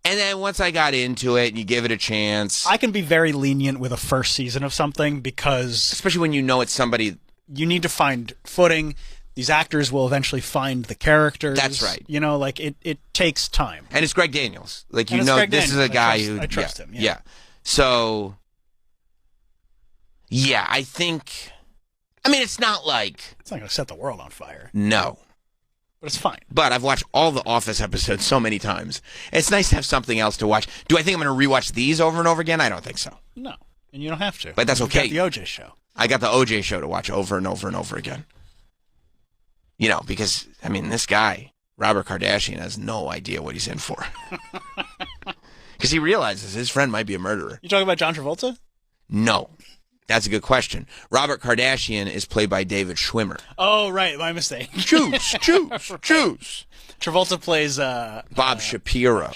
And then once I got into it and you give it a chance. I can be very lenient with a first season of something because... Especially when you know it's somebody... You need to find footing. These actors will eventually find the characters. That's right. You know, like it takes time. And it's Greg Daniels. Like, you And it's know, Greg this is a Daniels. guy who... I trust him. Yeah. So, yeah, I think... I mean, it's not like... It's not going to set the world on fire. No. But it's fine. But I've watched all the Office episodes so many times. It's nice to have something else to watch. Do I think I'm going to rewatch these over and over again? I don't think so. No. And you don't have to. But that's okay. You got the OJ show. I got the OJ show to watch over and over and over again. You know, because, I mean, this guy, Robert Kardashian, has no idea what he's in for. Because he realizes his friend might be a murderer. You talking about John Travolta? No. That's a good question. Robert Kardashian is played by David Schwimmer. Oh, right. My mistake. Choose. Travolta plays Bob Shapiro,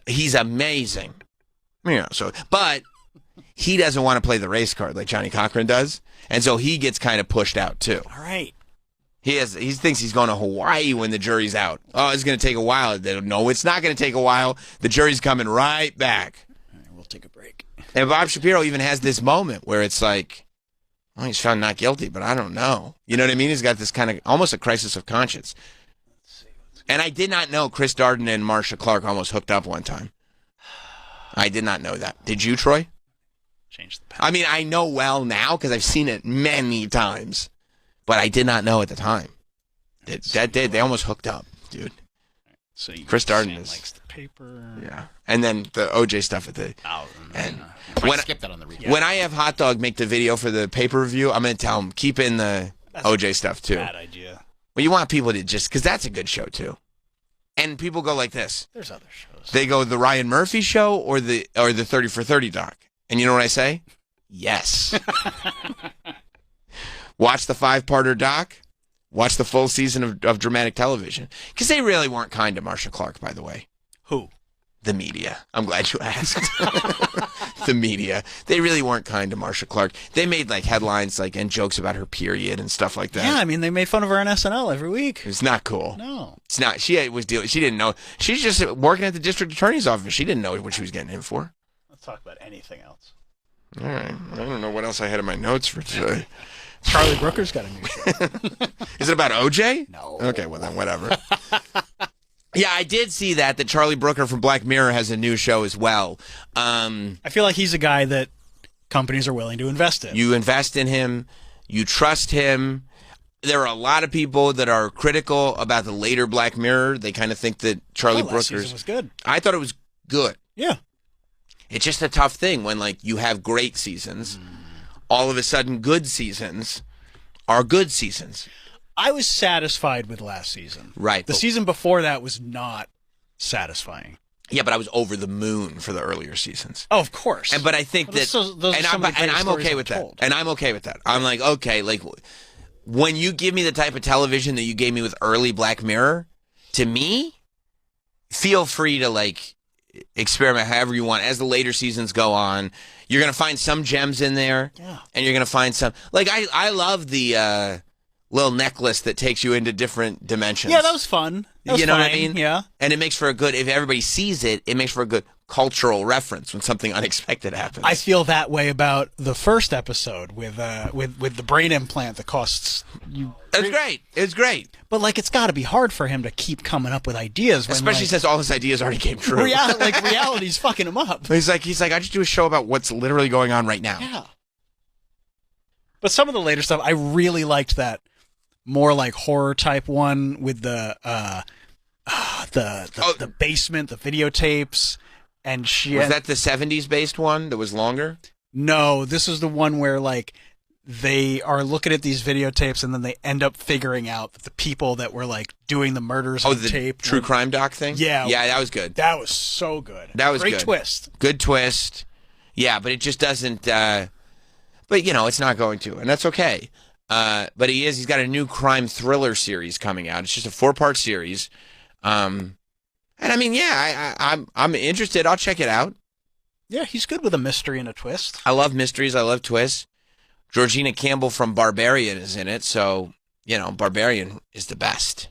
he's amazing. You know, but he doesn't want to play the race card like Johnny Cochran does, and so he gets kind of pushed out too. All right. He thinks he's going to Hawaii when the jury's out. Oh, it's going to take a while. No, it's not going to take a while. The jury's coming right back. All right, we'll take a break. And Bob Shapiro even has this moment where it's like, oh, he's found not guilty, but I don't know. You know what I mean? He's got this kind of almost a crisis of conscience. And I did not know Chris Darden and Marcia Clark almost hooked up one time. I did not know that. Did you, Troy? Change the I mean, I know well now because I've seen it many times, but I did not know at the time. They almost hooked up, dude. So Chris Darden likes the paper. Yeah, and then the OJ stuff at the and I skipped that on the recap. when I have Hot Dog make the video for the pay per view, I'm gonna tell him keep in the OJ stuff too. Bad idea. Well, you want people to just because that's a good show too, and people go like this. There's other shows. They go the Ryan Murphy show or the 30 for 30 doc, and you know what I say? Yes. Watch the 5-parter doc. Watch the full season of dramatic television. Because they really weren't kind to Marcia Clark, by the way. Who? The media. I'm glad you asked. The media. They really weren't kind to Marcia Clark. They made like headlines and jokes about her period and stuff like that. Yeah, I mean, they made fun of her on SNL every week. It's not cool. No. It's not. She didn't know. She's just working at the district attorney's office. She didn't know what she was getting in for. Let's talk about anything else. All right. I don't know what else I had in my notes for today. Charlie Brooker's got a new show. Is it about OJ? No. Okay, well then, whatever. Yeah, I did see that Charlie Brooker from Black Mirror has a new show as well. I feel like he's a guy that companies are willing to invest in. You invest in him. You trust him. There are a lot of people that are critical about the later Black Mirror. They kind of think that Charlie last Brooker's... season was good. I thought it was good. Yeah. It's just a tough thing when you have great seasons. All of a sudden, good seasons are good seasons. I was satisfied with last season. Right. The season before that was not satisfying. Yeah, but I was over the moon for the earlier seasons. Oh, of course. But I think that, I'm okay with that. And I'm okay with that. I'm like, okay, when you give me the type of television that you gave me with early Black Mirror, to me, feel free to experiment however you want as the later seasons go on. You're gonna find some gems in there, and you're gonna find some. I love the little necklace that takes you into different dimensions. Yeah, that was fun. That was you know fine. what I mean? Yeah. And it makes for a good. If everybody sees it, it makes for a good cultural reference when something unexpected happens. I feel that way about the first episode with the brain implant that costs you. It's great. It's great. But like, it's got to be hard for him to keep coming up with ideas, when, especially like, since all his ideas already came true. Reality's fucking him up. He's like, I just do a show about what's literally going on right now. Yeah. But some of the later stuff, I really liked that more like horror type one with the basement, the videotapes, and shit. Was that the 70s based one that was longer? No, this is the one where like they are looking at these videotapes and then they end up figuring out that the people that were like doing the murders on the tape true crime doc thing? Yeah. Yeah, that was good. That was so good. That was great good. twist. Good twist. Yeah, but it just doesn't but you know, it's not going to, and that's okay. But he's got a new crime thriller series coming out. It's just a 4-part series. And I mean, yeah, I'm interested. I'll check it out. Yeah, he's good with a mystery and a twist. I love mysteries. I love twists. Georgina Campbell from Barbarian is in it, so, you know, Barbarian is the best.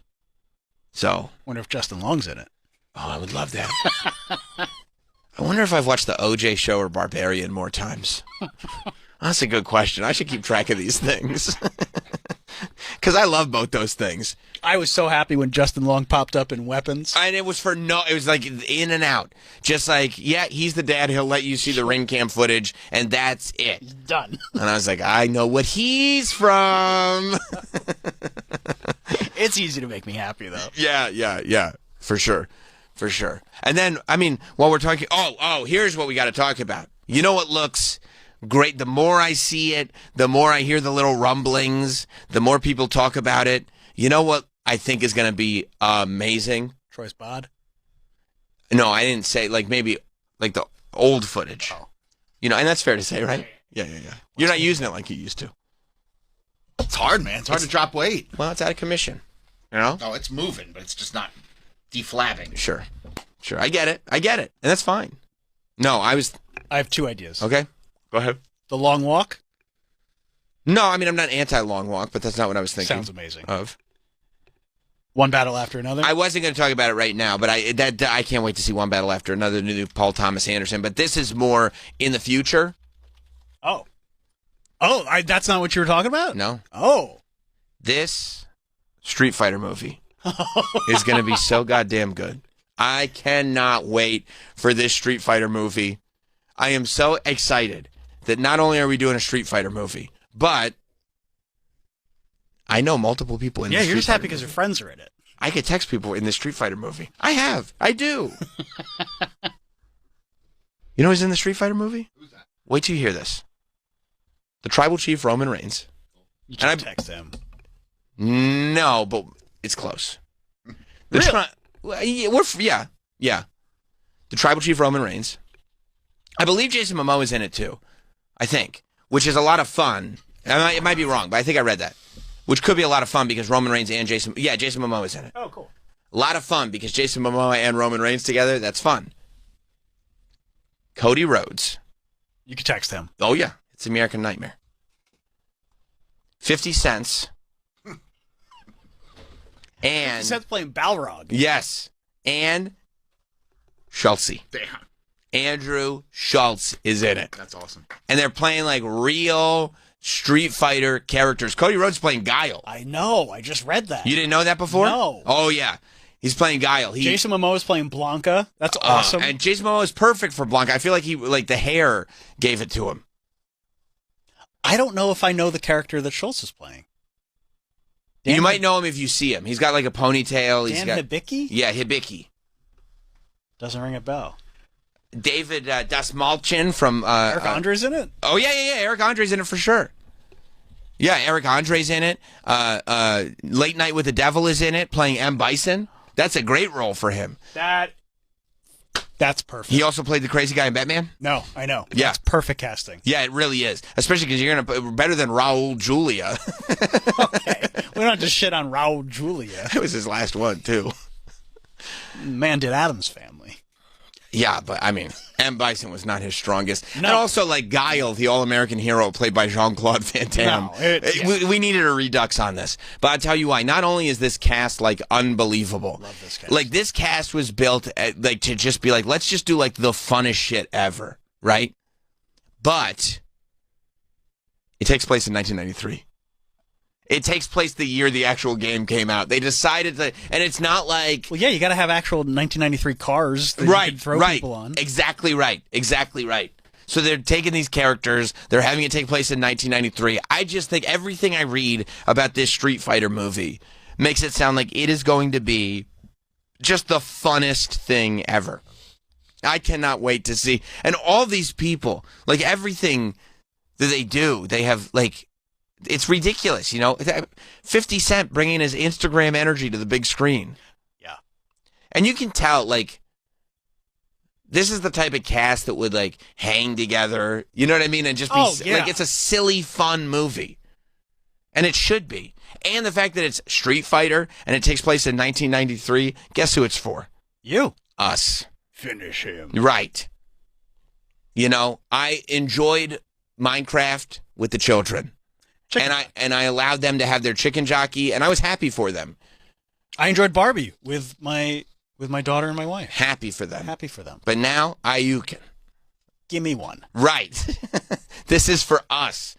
So. Wonder if Justin Long's in it. Oh, I would love that. I wonder if I've watched the OJ show or Barbarian more times. That's a good question. I should keep track of these things. Because I love both those things. I was so happy when Justin Long popped up in Weapons. And it was it was like in and out. Just like, yeah, he's the dad. He'll let you see the ring cam footage, and that's it. Done. And I was like, I know what he's from. It's easy to make me happy, though. Yeah. For sure. For sure. And then, I mean, while we're talking, here's what we got to talk about. You know what looks great? The more I see it, the more I hear the little rumblings, the more people talk about it. You know what I think is going to be amazing? Troy's bod? No, I didn't say, like, maybe, like, the old footage. Oh. You know, and that's fair to say, right? Yeah. You're not using it like you used to. It's hard, man. It's hard to drop weight. Well, it's out of commission. You know? No, it's moving, but it's just not deflabbing. Sure. I get it. And that's fine. No, I have two ideas. Okay. Go ahead. The long walk? No, I mean, I'm not anti-long walk, but that's not what I was thinking. Sounds amazing. Of. One battle after another? I wasn't going to talk about it right now, but I can't wait to see One Battle After Another, new Paul Thomas Anderson. But this is more in the future. Oh, that's not what you were talking about? No. Oh. This Street Fighter movie is going to be so goddamn good. I cannot wait for this Street Fighter movie. I am so excited that not only are we doing a Street Fighter movie, but I know multiple people in the Street Fighter. Yeah, you're just happy because your friends are in it. I could text people in the Street Fighter movie. I do. You know who's in the Street Fighter movie? Who's that? Wait till you hear this. The Tribal Chief, Roman Reigns. You can't text him. No, but it's close. Really? Yeah. The Tribal Chief, Roman Reigns. I believe Jason Momoa is in it too. I think, which is a lot of fun. It might be wrong, but I think I read that. Which could be a lot of fun because Roman Reigns and Jason Momoa is in it. Oh, cool. A lot of fun because Jason Momoa and Roman Reigns together, that's fun. Cody Rhodes. You can text him. Oh, yeah. It's American Nightmare. 50 Cents. And 50 Cent's playing Balrog. Yes. And Schultz. Damn. Andrew Schultz is in it. That's awesome. And they're playing like real Street Fighter characters. Cody Rhodes playing Guile. I know. I just read that. You didn't know that before? No. Oh, yeah. He's playing Guile. Jason Momoa is playing Blanca. That's awesome. And Jason Momoa is perfect for Blanca. I feel like the hair gave it to him. I don't know if I know the character that Schultz is playing. You might know him if you see him. He's got like a ponytail. Hibiki? Yeah, Hibiki. Doesn't ring a bell. David Dasmalchin from... Eric Andre's in it? Oh, yeah. Eric Andre's in it for sure. Yeah, Eric Andre's in it. Late Night with the Devil is in it, playing M. Bison. That's a great role for him. That's perfect. He also played the crazy guy in Batman? No, I know. Yeah. That's perfect casting. Yeah, it really is. Especially because you're going to... Better than Raul Julia. Okay. We don't have to shit on Raul Julia. It was his last one, too. Man did Addams Family. Yeah, but I mean, M. Bison was not his strongest. No. And also, like, Guile, the All-American hero played by Jean-Claude Van Damme. No, we needed a redux on this. But I'll tell you why. Not only is this cast, like, unbelievable. Love this cast. Like, this cast was built, like, to just be like, let's just do, like, the funnest shit ever, right? But it takes place in 1993. It takes place the year the actual game came out. They decided to, and it's not like... Well, yeah, you got to have actual 1993 cars that you can throw people on. Exactly right. So they're taking these characters, they're having it take place in 1993. I just think everything I read about this Street Fighter movie makes it sound like it is going to be just the funnest thing ever. I cannot wait to see. And all these people, like everything that they do, they have, like... It's ridiculous, you know? 50 Cent bringing his Instagram energy to the big screen. Yeah. And you can tell, like, this is the type of cast that would, like, hang together, you know what I mean? And just be, like, it's a silly, fun movie. And it should be. And the fact that it's Street Fighter and it takes place in 1993, guess who it's for? You. Us. Finish him. Right. You know, I enjoyed Minecraft with the children. And I allowed them to have their chicken jockey, and I was happy for them. I enjoyed Barbie with my daughter and my wife. Happy for them. Happy for them. But now, Ayukin. Give me one. Right. This is for us.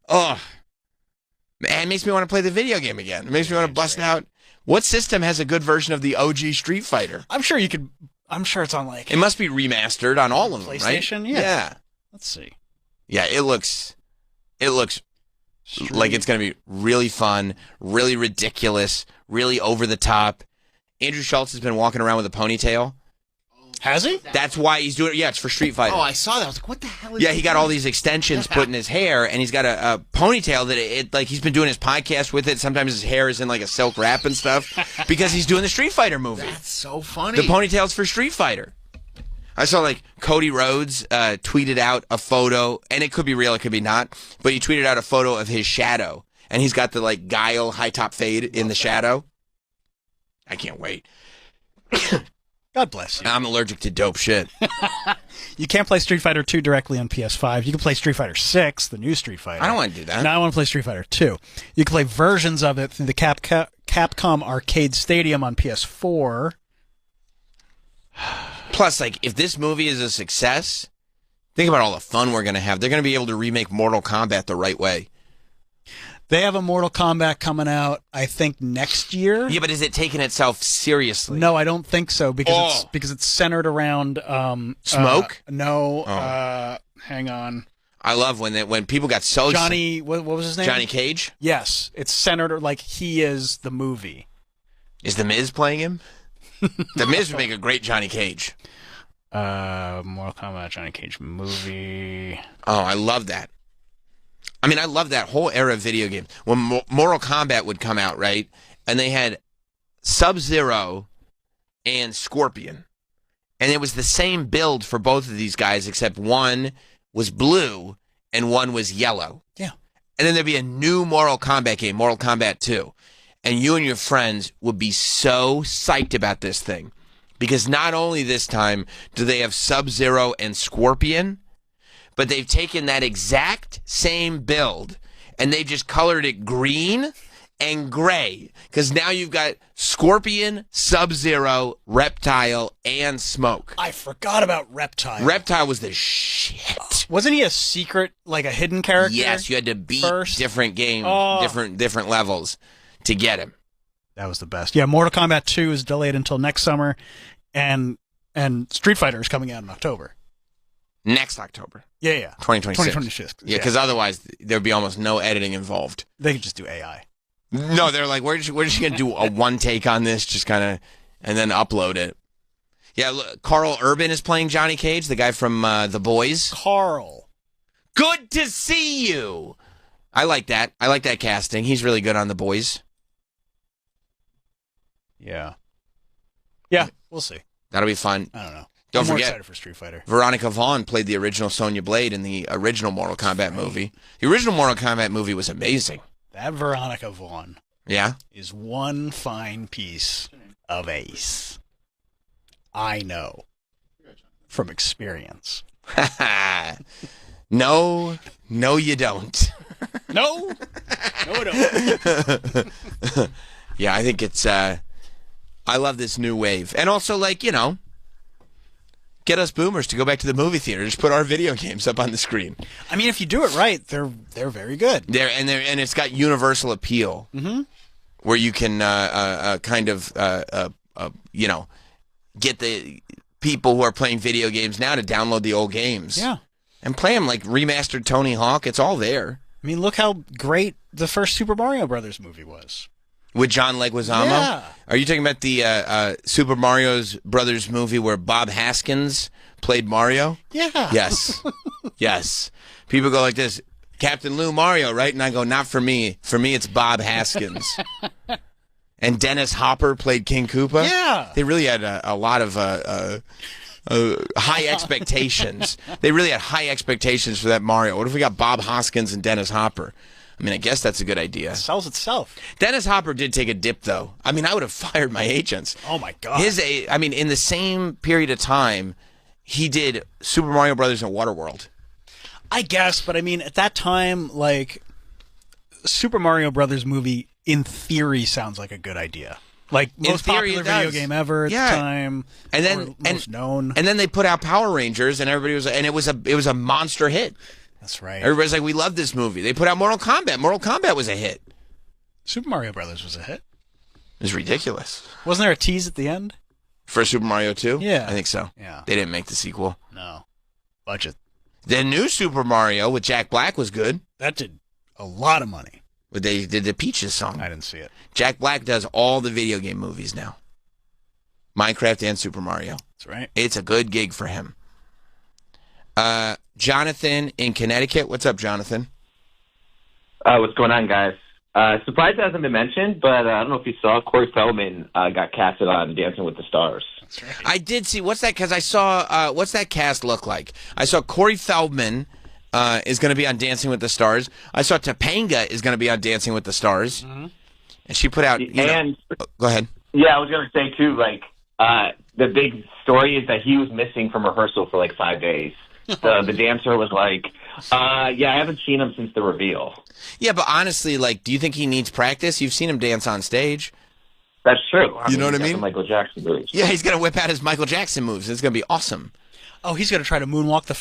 Oh. Man, it makes me want to play the video game again. It makes me want to bust out. What system has a good version of the OG Street Fighter? I'm sure it's on, like... It must be remastered on all of them, right? PlayStation? Yeah. Let's see. Yeah, it looks like it's going to be really fun, really ridiculous, really over the top. Andrew Schultz has been walking around with a ponytail. Has he? That's why he's doing it. Yeah, it's for Street Fighter. Oh, I saw that. I was like, what the hell is Yeah, he got all these extensions put in his hair, and he's got a ponytail that like he's been doing his podcast with it. Sometimes his hair is in like a silk wrap and stuff because he's doing the Street Fighter movie. That's so funny. The ponytail's for Street Fighter. I saw, like, Cody Rhodes tweeted out a photo, and it could be real, it could be not, but he tweeted out a photo of his shadow, and he's got the, like, Guile high-top fade in the shadow. I can't wait. God bless you. I'm allergic to dope shit. You can't play Street Fighter 2 directly on PS5. You can play Street Fighter 6, the new Street Fighter. I don't want to do that. No, I want to play Street Fighter 2. You can play versions of it through the Capcom Arcade Stadium on PS4. Plus, like, if this movie is a success, think about all the fun we're going to have. They're going to be able to remake Mortal Kombat the right way. They have a Mortal Kombat coming out, I think, next year. Yeah, but is it taking itself seriously? No, I don't think so, because it's centered around... Smoke? Hang on. I love when people got so... Johnny, what was his name? Johnny Cage? Yes, it's centered like he is the movie. Is The Miz playing him? The Miz would make a great Johnny Cage. Mortal Kombat Johnny Cage movie. Oh, I love that. I mean, I love that whole era of video games. When Mortal Kombat would come out, right? And they had Sub-Zero and Scorpion. And it was the same build for both of these guys, except one was blue and one was yellow. Yeah. And then there'd be a new Mortal Kombat game, Mortal Kombat 2. And you and your friends would be so psyched about this thing. Because not only this time do they have Sub-Zero and Scorpion, but they've taken that exact same build and they've just colored it green and gray. Because now you've got Scorpion, Sub-Zero, Reptile, and Smoke. I forgot about Reptile. Reptile was the shit. Wasn't he a secret, like a hidden character? Yes, you had to beat different games, different levels to get him. That was the best. Yeah, Mortal Kombat 2 is delayed until next summer, and Street Fighter is coming out in October. Next October. Yeah. 2026. 2026. Yeah, because otherwise there'd be almost no editing involved. They could just do AI. No, they're like, we're just going to do a one take on this, just kind of, and then upload it. Yeah, look, Carl Urban is playing Johnny Cage, the guy from The Boys. Carl. Good to see you. I like that. I like that casting. He's really good on The Boys. Yeah. Yeah, we'll see. That'll be fun. I don't know. Don't I'm more forget, excited for Street Fighter. Veronica Vaughn played the original Sonya Blade in the original Mortal Kombat movie. The original Mortal Kombat movie was amazing. That Veronica Vaughn is one fine piece of ace. I know. from experience. No, you don't. No, I don't. Yeah, I think it's. I love this new wave, and also get us boomers to go back to the movie theater. Just put our video games up on the screen. I mean, if you do it right, they're very good. And it's got universal appeal, where you can get the people who are playing video games now to download the old games. Yeah. And play them like remastered Tony Hawk. It's all there. I mean, look how great the first Super Mario Brothers movie was. With John Leguizamo? Yeah. Are you talking about the Super Mario Brothers movie where Bob Haskins played Mario? Yeah. Yes. Yes. People go like this, Captain Lou Mario, right? And I go, not for me. For me, it's Bob Haskins. And Dennis Hopper played King Koopa? Yeah. They really had a lot of high expectations. They really had high expectations for that Mario. What if we got Bob Hoskins and Dennis Hopper? I mean, I guess that's a good idea. It sells itself. Dennis Hopper did take a dip, though. I mean, I would have fired my agents. Oh, my God. In the same period of time, he did Super Mario Brothers and Waterworld. I guess, but I mean, at that time, like, Super Mario Brothers movie, in theory, sounds like a good idea. Like, most popular video game ever at the time. And then most known. And then they put out Power Rangers, and everybody was, and it was a monster hit. That's right. Everybody's like, we love this movie. They put out Mortal Kombat. Mortal Kombat was a hit. Super Mario Brothers was a hit. It was ridiculous. Wasn't there a tease at the end? For Super Mario 2? Yeah. I think so. Yeah. They didn't make the sequel. No. Budget. The new Super Mario with Jack Black was good. That did a lot of money. But they did the Peaches song. I didn't see it. Jack Black does all the video game movies now. Minecraft and Super Mario. That's right. It's a good gig for him. Jonathan in Connecticut. What's up, Jonathan? What's going on, guys? Surprised it hasn't been mentioned, but I don't know if you saw Corey Feldman got casted on Dancing with the Stars. That's right. I did see. What's that? Because I saw. What's that cast look like? I saw Corey Feldman is going to be on Dancing with the Stars. I saw Topanga is going to be on Dancing with the Stars. Mm-hmm. And she put out. Go ahead. Yeah, I was going to say, too, like, the big story is that he was missing from rehearsal for like 5 days. So the dancer was like, yeah, I haven't seen him since the reveal. Yeah, but honestly, like, do you think he needs practice? You've seen him dance on stage. That's true. You know what I he's got mean? the Michael Jackson moves. Yeah, he's going to whip out his Michael Jackson moves. It's going to be awesome. Oh, he's going to try to moonwalk the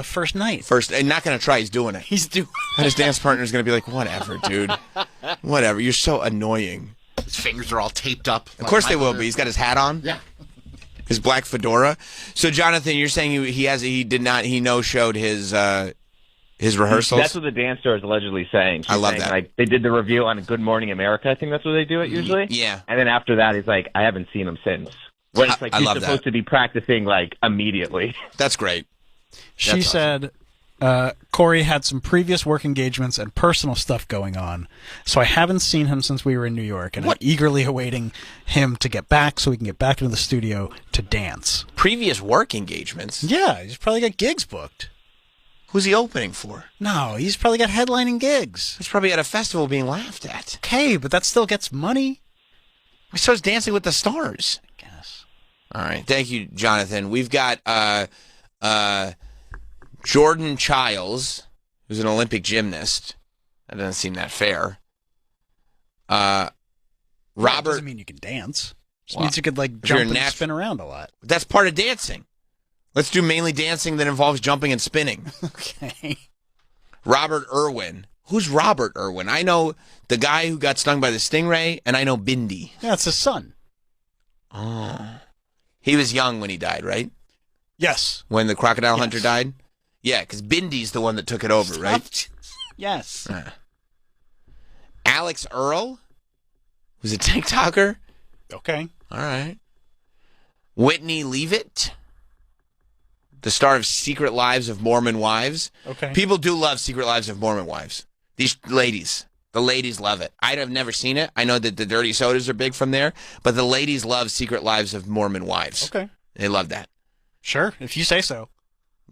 first night. And not going to try. He's doing it. He's doing. And his dance partner's going to be like, whatever, dude. Whatever. You're so annoying. His fingers are all taped up. Of course they will be. He's got his hat on. Yeah. His black fedora. So, Jonathan, you're saying he no-showed his rehearsals? That's what the dancer is allegedly saying. She's I love saying, that. Like, they did the review on Good Morning America. I think that's what they do it usually. Yeah. And then after that, he's like, I haven't seen him since. When it's like I he's love supposed that. to be practicing like immediately. That's great. She said, Corey had some previous work engagements and personal stuff going on, so I haven't seen him since we were in New York, and I'm eagerly awaiting him to get back so we can get back into the studio to dance. Previous work engagements? Yeah, he's probably got gigs booked. Who's he opening for? No, he's probably got headlining gigs. He's probably at a festival being laughed at. Okay, but that still gets money. So is Dancing with the Stars. I guess. All right. Thank you, Jonathan. We've got Jordan Childs, who's an Olympic gymnast. That doesn't seem that fair. Robert. Doesn't mean you can dance. Just means you could like jump and spin around a lot. That's part of dancing. Let's do mainly dancing that involves jumping and spinning. Okay. Robert Irwin. Who's Robert Irwin? I know the guy who got stung by the stingray, and I know Bindi. Yeah, it's his son. Oh. He was young when he died, right? Yes. When the crocodile hunter died? Yeah, because Bindi's the one that took it over, right? Yes. Alex Earl, who's a TikToker. Okay. All right. Whitney Leavitt, the star of Secret Lives of Mormon Wives. Okay. People do love Secret Lives of Mormon Wives. These ladies. The ladies love it. I have never seen it. I know that the Dirty Sodas are big from there, but the ladies love Secret Lives of Mormon Wives. Okay. They love that. Sure, if you say so.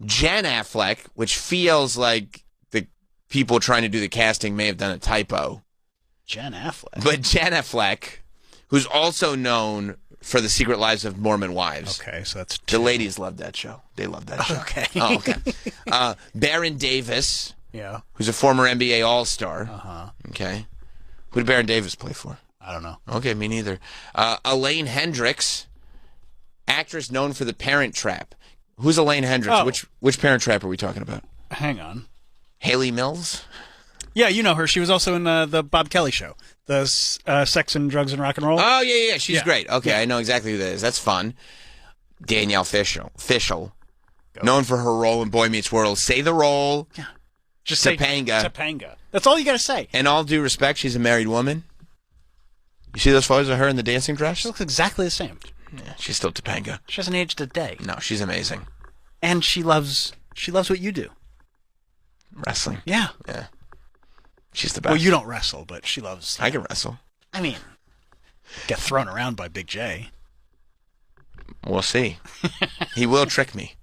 Jen Affleck, which feels like the people trying to do the casting may have done a typo. Jen Affleck. But Jen Affleck, who's also known for The Secret Lives of Mormon Wives. Okay, so that's the ladies love that show. They love that show. Okay. Oh, okay. Baron Davis. Yeah. Who's a former NBA All-Star. Uh-huh. Okay. Who did Baron Davis play for? I don't know. Okay, me neither. Elaine Hendricks, actress known for The Parent Trap. Who's Elaine Hendricks? Oh. Which Parent Trap are we talking about? Hang on. Haley Mills? Yeah, you know her. She was also in the Bob Kelly show, the Sex and Drugs and Rock and Roll. Oh, yeah. She's great. Okay, I know exactly who that is. That's fun. Danielle Fishel, known for her role in Boy Meets World. Say the role. Yeah. Just say Topanga. Topanga. That's all you got to say. In all due respect, she's a married woman. You see those photos of her in the dancing dress? She looks exactly the same. Yeah, she's still Topanga. She hasn't aged a day. No, she's amazing. And she loves what you do. Wrestling. Yeah. Yeah. She's the best. Well, you don't wrestle, but she loves. I can wrestle. I mean, get thrown around by Big J. We'll see. He will trick me.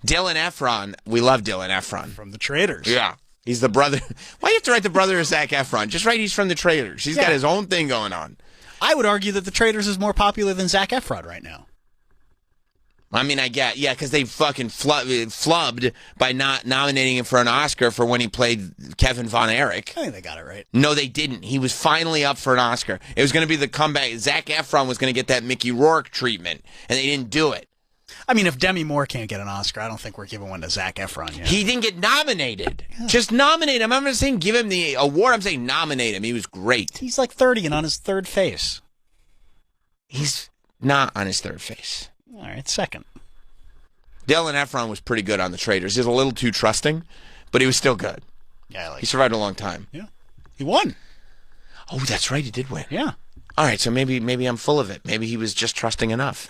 Dylan Efron. We love Dylan Efron. From the Traitors. Yeah. He's the brother. Why do you have to write the brother of Zac Efron? Just write he's from the Traitors. He's got his own thing going on. I would argue that the Traitors is more popular than Zac Efron right now. I mean, I get, because they fucking flubbed by not nominating him for an Oscar for when he played Kevin Von Erich. I think they got it right. No, they didn't. He was finally up for an Oscar. It was going to be the comeback. Zac Efron was going to get that Mickey Rourke treatment, and they didn't do it. I mean, if Demi Moore can't get an Oscar, I don't think we're giving one to Zac Efron yet. He didn't get nominated. Yeah. Just nominate him. I'm not saying give him the award. I'm saying nominate him. He was great. He's like 30 and on his third face. He's not on his third face. All right, second. Dylan Efron was pretty good on the Traitors. He was a little too trusting, but he was still good. Yeah, he survived a long time. Yeah, he won. Oh, that's right, he did win. Yeah. All right, so maybe I'm full of it. Maybe he was just trusting enough.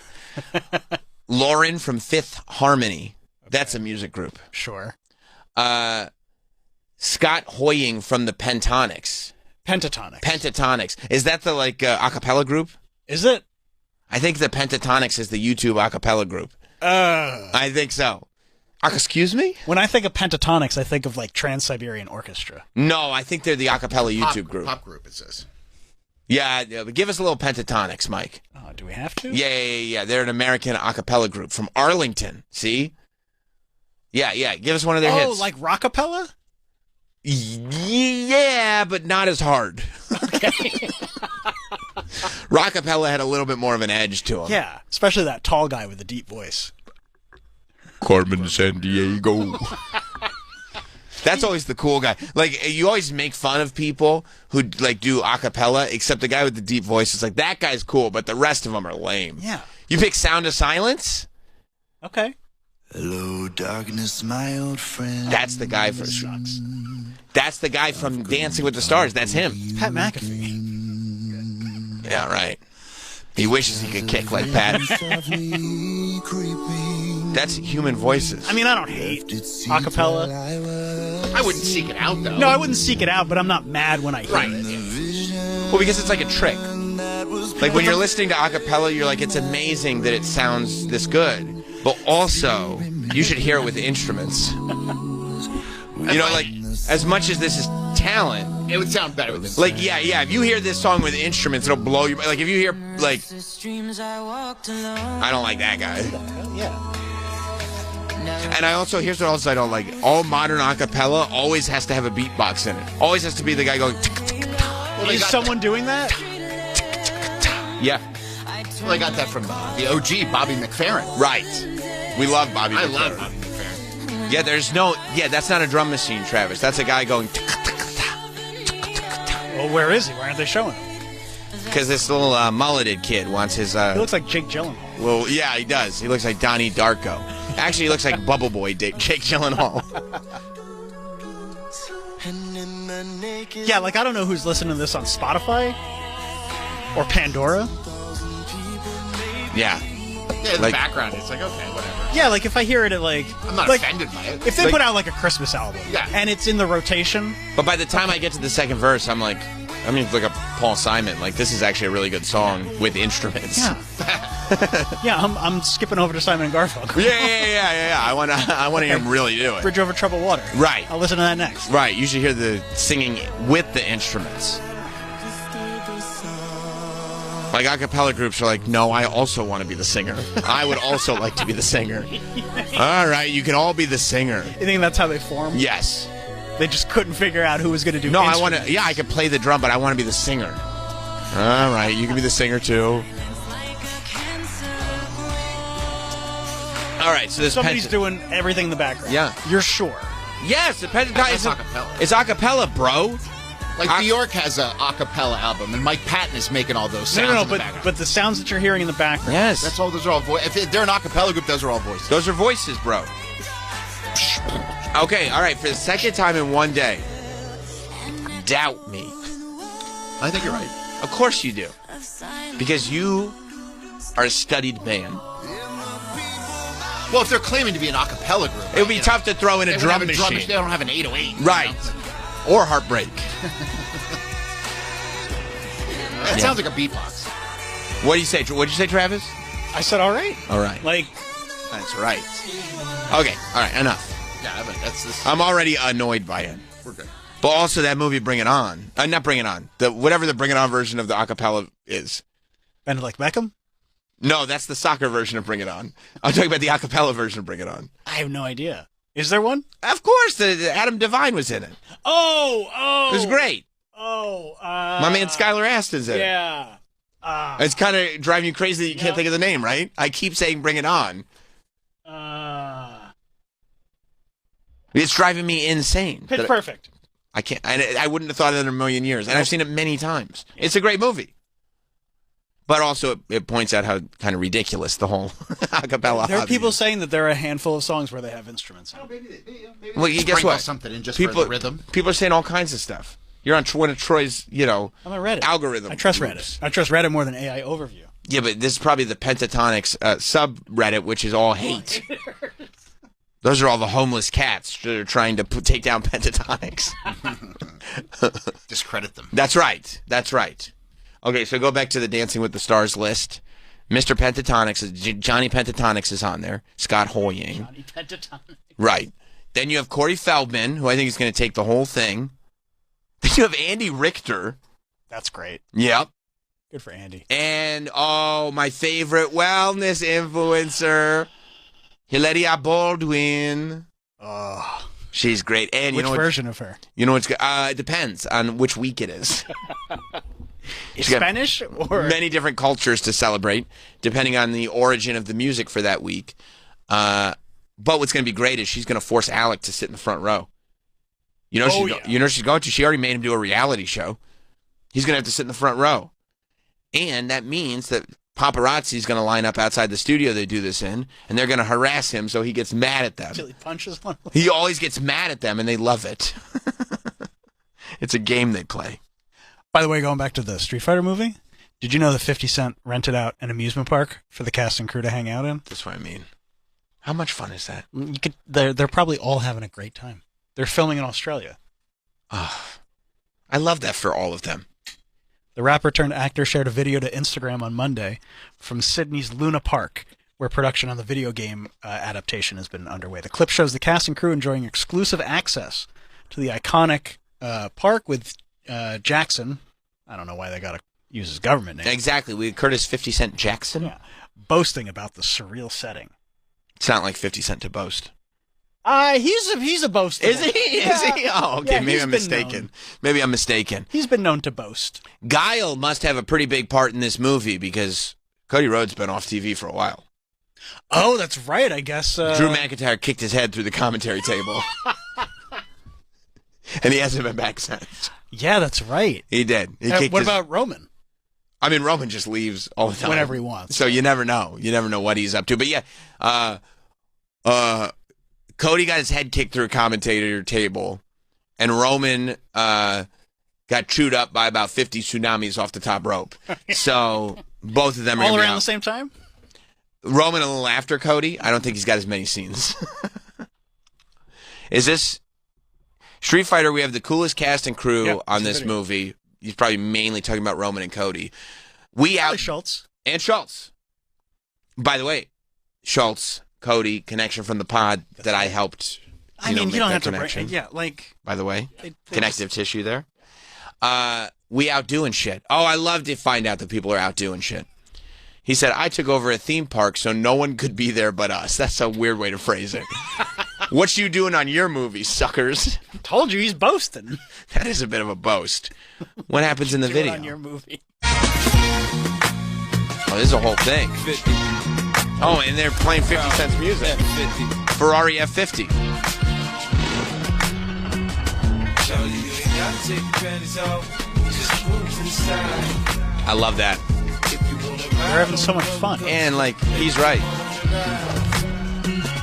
Lauren from Fifth Harmony. Okay. That's a music group. Sure. Scott Hoying from the Pentatonics. Pentatonics. Is that the a cappella group? Is it? I think the Pentatonics is the YouTube a cappella group. I think so. Excuse me? When I think of Pentatonics, I think of Trans-Siberian Orchestra. No, I think they're the a cappella YouTube group. Pop group, it says. Yeah, but give us a little Pentatonics, Mike. Oh, do we have to? Yeah. They're an American a cappella group from Arlington. See? Yeah. Give us one of their hits. Oh, like rockapella? Yeah, but not as hard. Okay. Rockapella had a little bit more of an edge to him. Yeah, especially that tall guy with the deep voice. Carmen Sandiego. That's always the cool guy. You always make fun of people who do a cappella, except the guy with the deep voice is that guy's cool, but the rest of them are lame. Yeah. You pick Sound of Silence? Okay. Hello, darkness, my old friend. That's the guy for Sucks. That's the guy from Dancing with the Stars. That's him. It's Pat McAfee. Yeah, right. He wishes he could kick like Pat. That's human voices. I mean, I don't hate acapella. I wouldn't seek it out, though. No, I wouldn't seek it out, but I'm not mad when I hear it. Well, because it's like a trick. When you're listening to acapella, you're like, it's amazing that it sounds this good. But also, you should hear it with instruments. As much as this is talent, it would sound better with instruments. Yeah. If you hear this song with instruments, it'll blow you. If you hear I don't like that guy. Yeah. And here's what else I don't like. All modern acapella always has to have a beatbox in it. Always has to be the guy going. Is someone doing that? Yeah. Well, I got that from the OG, Bobby McFerrin. Right. We love Bobby McFerrin. I love Bobby McFerrin. Yeah, that's not a drum machine, Travis. That's a guy going. Well, where is he? Why aren't they showing him? Because this little mulleted kid wants his... He looks like Jake Gyllenhaal. Well, yeah, he does. He looks like Donnie Darko. Actually, he looks like Bubble Boy Jake Gyllenhaal. Yeah, I don't know who's listening to this on Spotify or Pandora. Yeah. Yeah, in the background, it's okay, whatever. Yeah, if I hear it at I'm not offended by it. If they put out a Christmas album, and it's in the rotation. But by the time I get to the second verse, I'm like, I mean, look up Paul Simon. This is actually a really good song with instruments. Yeah. Yeah, I'm skipping over to Simon and Garfunkel. Yeah. I want to hear him really do it. Bridge Over Troubled Water. Right. I'll listen to that next. Right. You should hear the singing with the instruments. Like a cappella groups are like, no, I also want to be the singer. I would also like to be the singer. All right, you can all be the singer. You think that's how they formed? Yes. They just couldn't figure out who was going to do. No, I want to. Yeah, I could play the drum, but I want to be the singer. All right, you can be the singer too. All right, so this somebody's doing everything in the background. Yeah, you're sure? Yes, the pentatonic. Acapella. It's acapella, bro. Like Bjork has a acapella album, and Mike Patton is making all those sounds. No, but the sounds that you're hearing in the background. Yes, those are all voices. If they're an acapella group, those are all voices. Those are voices, bro. Okay, all right. For the second time in one day, doubt me. I think you're right. Of course you do, because you are a studied man. Well, if they're claiming to be an acapella group, it would be tough to throw in a drum machine. They don't have an 808, right? Or Heartbreak. That sounds like a beatbox. What do you say? What'd you say, Travis? I said, all right. All right. Like, that's right. Okay. All right. Enough. Yeah, but that's this. I'm already annoyed by it. We're good. But also that movie, Bring It On. Not Bring It On. Whatever the Bring It On version of the acapella is. Bend It Like Beckham? No, that's the soccer version of Bring It On. I'm talking about the acapella version of Bring It On. I have no idea. Is there one? Of course. The Adam Devine was in it. Oh. It was great. Oh. My man Skylar Astin's in it. Yeah. It's kind of driving you crazy that you can't think of the name, right? I keep saying Bring It On. It's driving me insane. Pitch Perfect. I can't. I wouldn't have thought of it in a million years, and I've seen it many times. It's a great movie, but also it points out how kind of ridiculous the whole acapella. There are people saying that there are a handful of songs where they have instruments. Maybe well, you guess what? Something in just people, for the rhythm. People are saying all kinds of stuff. You're on one of Troy's, I'm on Reddit. algorithm. I trust groups. Reddit. I trust Reddit more than AI Overview. Yeah, but this is probably the Pentatonics subreddit, which is all hate. Those are all the homeless cats that are trying to take down Pentatonics. Discredit them. That's right. That's right. Okay, so go back to the Dancing with the Stars list. Mr. Pentatonics, Johnny Pentatonics is on there. Scott Hoying. Johnny Pentatonics. Right. Then you have Corey Feldman, who I think is going to take the whole thing. Then you have Andy Richter. That's great. Yep. Good for Andy. And, my favorite wellness influencer, Hilaria Baldwin. Oh. She's great. And which version of her? You know what's good? It depends on which week it is. Spanish or many different cultures to celebrate, depending on the origin of the music for that week. But what's going to be great is she's going to force Alec to sit in the front row. You know, she's going to. She already made him do a reality show. He's going to have to sit in the front row, and that means that paparazzi's going to line up outside the studio they do this in, and they're going to harass him so he gets mad at them. Until he punches one. He always gets mad at them, and they love it. It's a game they play. By the way, going back to the Street Fighter movie, did you know that 50 Cent rented out an amusement park for the cast and crew to hang out in? That's what I mean. How much fun is that? They're probably all having a great time. They're filming in Australia. Oh, I love that for all of them. The rapper turned actor shared a video to Instagram on Monday from Sydney's Luna Park, where production on the video game adaptation has been underway. The clip shows the cast and crew enjoying exclusive access to the iconic park with Jackson. I don't know why they got to use his government name. Exactly. We had Curtis 50 Cent Jackson. Yeah. Boasting about the surreal setting. It's not like 50 Cent to boast. He's a boaster. Is he? Yeah. Is he? Oh, okay. Yeah, Maybe I'm mistaken. Maybe I'm mistaken. He's been known to boast. Guile must have a pretty big part in this movie because Cody Rhodes been off TV for a while. Oh, that's right. I guess Drew McIntyre kicked his head through the commentary table, and he hasn't been back since. Yeah, that's right. He did. What about Roman? I mean, Roman just leaves all the time. Whenever he wants. So you never know. You never know what he's up to. But yeah, Cody got his head kicked through a commentator table, and Roman got chewed up by about 50 tsunamis off the top rope. So both of them are all gonna be around out. the same time? Roman a little after Cody. I don't think he's got as many scenes. Is this Street Fighter? We have the coolest cast and crew on this movie. He's probably mainly talking about Roman and Cody. Schultz. And Schultz. By the way, Schultz, Cody, connection from the pod that I helped. You don't have to connection. break. Yeah, like. By the way, connective tissue there. We outdoing shit. Oh, I love to find out that people are outdoing shit. He said, I took over a theme park so no one could be there but us. That's a weird way to phrase it. What you doing on your movie, suckers? Told you he's boasting. That is a bit of a boast. What happens in the video? On your movie. Oh, this is a whole thing. 50. Oh, and they're playing 50 Cent's music. F50. Ferrari F50. I love that. They're having so much fun. And, like, he's right.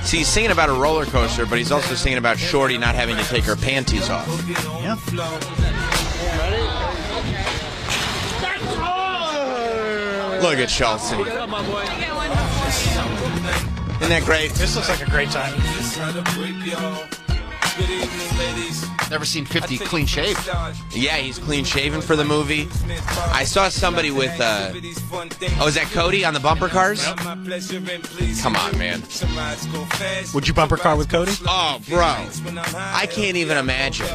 See, he's singing about a roller coaster, but he's also singing about Shorty not having to take her panties off. Yeah. Look at Schultz. Isn't that great? This looks like a great time. Never seen 50 clean shaved. Yeah, he's clean shaven for the movie. I saw somebody with, oh, is that Cody on the bumper cars? Come on, man. Would you bumper car with Cody? Oh, bro. I can't even imagine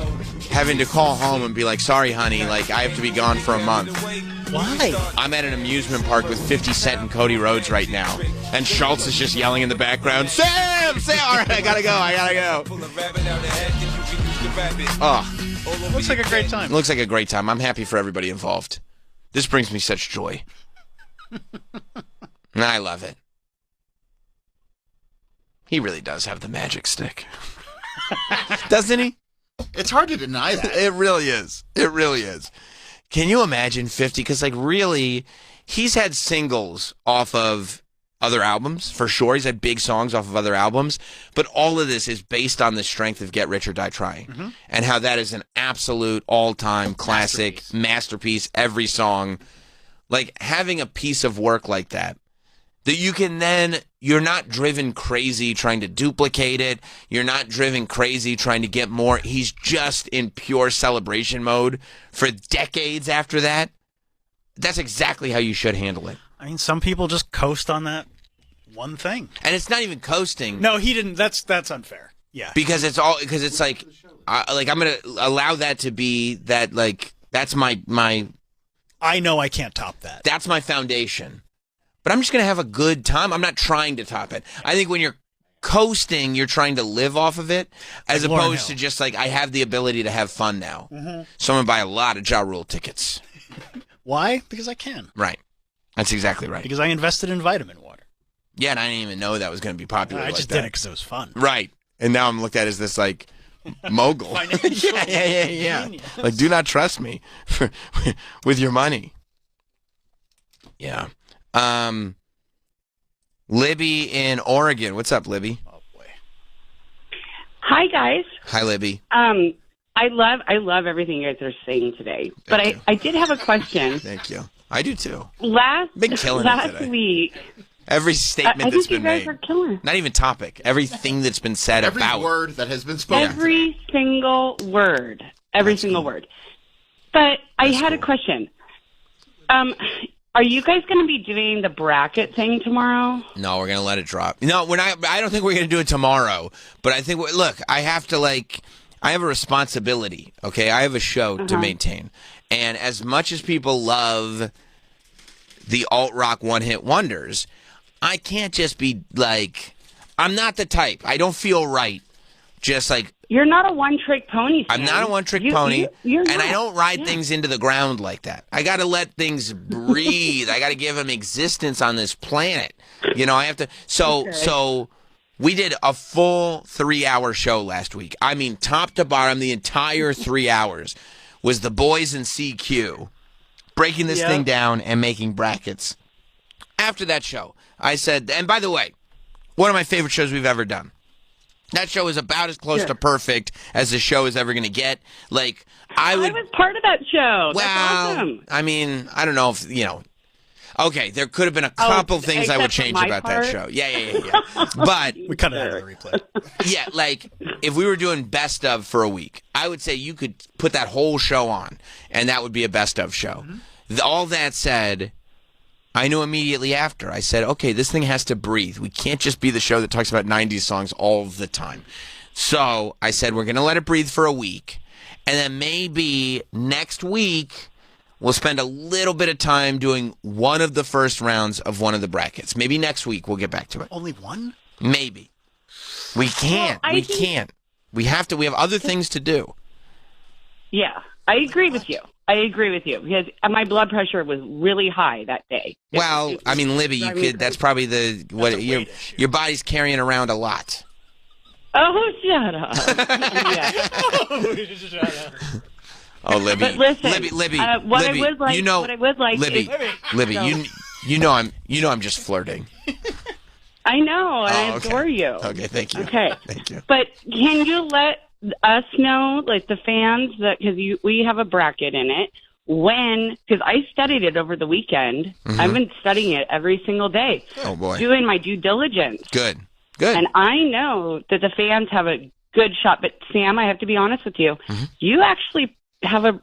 having to call home and be like, sorry, honey, like, I have to be gone for a month. Why? I'm at an amusement park with 50 Cent and Cody Rhodes right now. And Schultz is just yelling in the background, Sam! All right, I gotta go. Oh. Looks like a great time. Looks like a great time. I'm happy for everybody involved. This brings me such joy. And I love it. He really does have the magic stick. Doesn't he? It's hard to deny that. It really is. It really is. Can you imagine 50? Because, like, really, he's had singles off of other albums, for sure. He's had big songs off of other albums. But all of this is based on the strength of Get Rich or Die Trying. And how that is an absolute all-time classic masterpiece. Every song. Like, having a piece of work like that you can then, you're not driven crazy trying to duplicate it. You're not driven crazy trying to get more. He's just in pure celebration mode for decades after that. That's exactly how you should handle it. I mean, some people just coast on that one thing. And it's not even coasting. No, he didn't. That's unfair. Yeah. Because it's like I'm going to allow that to be that, like, that's my I know I can't top that. That's my foundation. But I'm just going to have a good time. I'm not trying to top it. I think when you're coasting, you're trying to live off of it, as like opposed to just like, I have the ability to have fun now. So I'm going to buy a lot of Ja Rule tickets. Why? Because I can. Right. That's exactly right. Because I invested in vitamin water. Yeah, and I didn't even know that was going to be popular. I just did it because it was fun. Right. And now I'm looked at as this, like, mogul. Yeah. Like, do not trust me with your money. Yeah. Libby in Oregon. What's up, Libby? Oh boy. Hi guys. Hi, Libby. I love everything you guys are saying today. But I did have a question. Thank you. I do too. Last today. week. Every statement that's been made. I think you guys are killing. Not even topic. Everything that's been said about. Every word that has been spoken. Every single word. Word. But I had a question. Are you guys going to be doing the bracket thing tomorrow? No, we're going to let it drop. No, we're not. I don't think we're going to do it tomorrow. But I think, look, I have to, like, I have a responsibility, okay? I have a show to maintain. And as much as people love the alt-rock one-hit wonders, I can't just be, like, I'm not the type. I don't feel right. Just, like, you're not a one-trick pony, Sam. I'm not a one-trick pony, you're and not. I don't ride things into the ground like that. I got to let things breathe. I got to give them existence on this planet. You know, I have to. So we did a full 3-hour show last week. I mean, top to bottom, the entire 3 hours was the boys in CQ breaking this thing down and making brackets. After that show, I said, and by the way, one of my favorite shows we've ever done. That show is about as close to perfect as the show is ever going to get. Like, I was part of that show. Well, that's awesome. I mean, I don't know if, you know. Okay, there could have been a couple things I would change about that show. Yeah. But we cut it out of the replay. Yeah, like, if we were doing best of for a week, I would say you could put that whole show on, and that would be a best of show. All that said, I knew immediately after. I said, okay, this thing has to breathe. We can't just be the show that talks about 90s songs all the time. So I said, we're going to let it breathe for a week. And then maybe next week, we'll spend a little bit of time doing one of the first rounds of one of the brackets. Maybe next week we'll get back to it. Only one? Maybe. We can't. Well, we can't. We have to. We have other things to do. Yeah, I agree with you. Because my blood pressure was really high that day. Well, I mean, Libby, you could. That's probably your body's carrying around a lot. Oh, shut up. Oh, Libby. But listen, Libby, Libby, Libby, what I would like Libby, is Libby, you know I'm just flirting. I know, and I okay. adore you. Okay, thank you. Okay, thank you. But can you let us know, like the fans, that because we have a bracket in it. Because I studied it over the weekend. Mm-hmm. I've been studying it every single day. Oh boy, doing my due diligence. Good. And I know that the fans have a good shot. But Sam, I have to be honest with you. Mm-hmm. You actually have a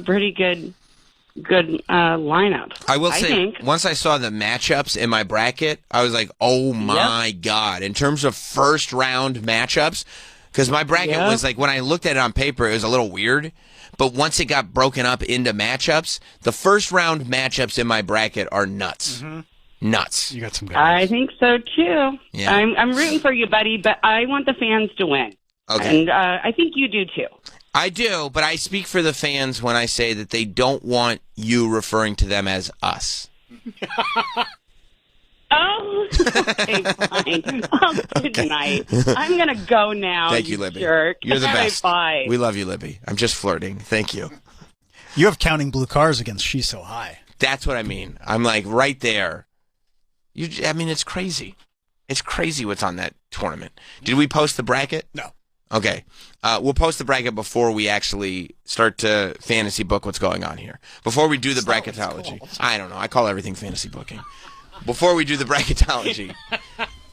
pretty good lineup. I will say, once I saw the matchups in my bracket, I was like, oh my God. In terms of first round matchups, because my bracket was like, when I looked at it on paper, it was a little weird. But once it got broken up into matchups, the first round matchups in my bracket are nuts. Mm-hmm. Nuts. You got some guys. I think so too. Yeah. I'm rooting for you, buddy, but I want the fans to win. Okay. And I think you do too. I do, but I speak for the fans when I say that they don't want you referring to them as us. Oh, okay, fine. Oh, good night. I'm going to go now. Thank you, Libby. Jerk. You're the best. Bye. We love you, Libby. I'm just flirting. Thank you. You have counting blue cars against She's So High. That's what I mean. I'm like right there. I mean, it's crazy. It's crazy what's on that tournament. Did we post the bracket? No. Okay. We'll post the bracket before we actually start to fantasy book what's going on here. Before we do the bracketology. I don't know. I call everything fantasy booking. Before we do the bracketology,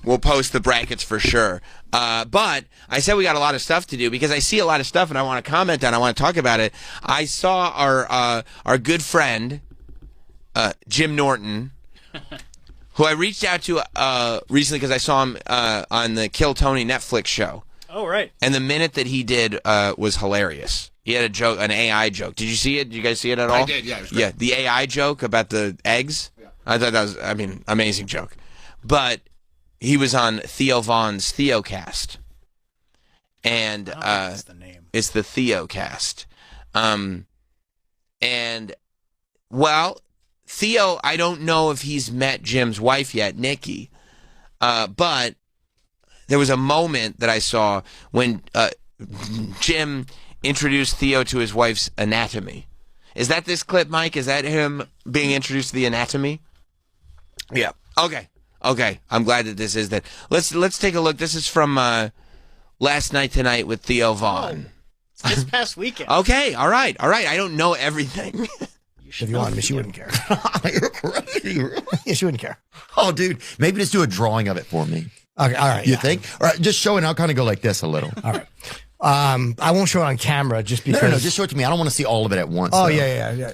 we'll post the brackets for sure. But I said we got a lot of stuff to do because I see a lot of stuff and I want to comment on it. I want to talk about it. I saw our good friend, Jim Norton, who I reached out to recently because I saw him on the Kill Tony Netflix show. Oh, right. And the minute that he did was hilarious. He had a joke, an AI joke. Did you see it? Did you guys see it at all? I did, yeah. It was great. Yeah, the AI joke about the eggs. Yeah. I thought that was, amazing joke. But he was on Theo Vaughn's Theocast. And that's the name. It's the Theocast. And, well, Theo, I don't know if he's met Jim's wife yet, Nikki. But there was a moment that I saw when Jim introduced Theo to his wife's anatomy. Is that this clip, Mike? Is that him being introduced to the anatomy? Yeah. Okay. I'm glad that this is that. Let's take a look. This is from Last Night Tonight with Theo Vaughn. Oh, this past weekend. Okay. All right. I don't know everything. If you wanted me, she wouldn't care. You're crazy. Yeah, she wouldn't care. Oh, dude, maybe just do a drawing of it for me. Okay, all right. You think? All right, just show it. I'll kind of go like this a little. All right. I won't show it on camera just because. No, just show it to me. I don't want to see all of it at once. Oh, though. yeah.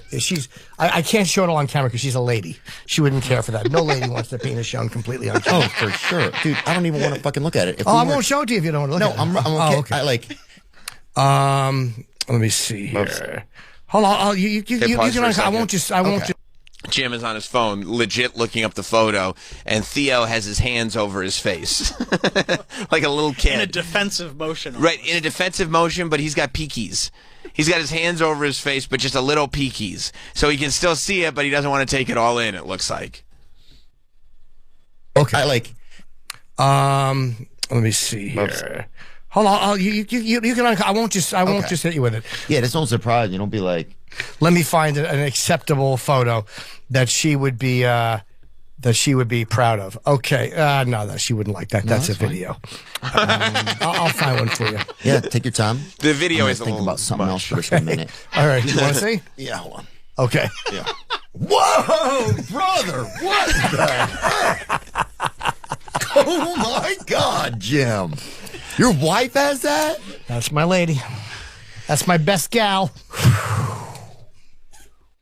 I can't show it all on camera because she's a lady. She wouldn't care for that. No lady wants their penis shown completely on camera. Oh, for sure. Dude, I don't even want to fucking look at it. I won't show it to you if you don't want to look at it. No, I'm okay. Okay. Let me see here. Hold on. You can. I won't just. Jim is on his phone, legit looking up the photo, and Theo has his hands over his face, like a little kid. In a defensive motion. Right, in a defensive motion, but he's got peekies. He's got his hands over his face, but just a little peekies. So he can still see it, but he doesn't want to take it all in, it looks like. Okay. Let me see here. Hold on. You can. I won't just hit you with it. Yeah, that's no surprise. You don't be like. Let me find an acceptable photo that she would be proud of. Okay. No, she wouldn't like that. That's a video. I'll find one for you. Yeah, take your time. The video is think about something else for just a minute. All right. You want to see? Yeah, hold on. Okay. Yeah. Whoa, brother! What the heck? Oh my God, Jim! Your wife has that? That's my lady. That's my best gal.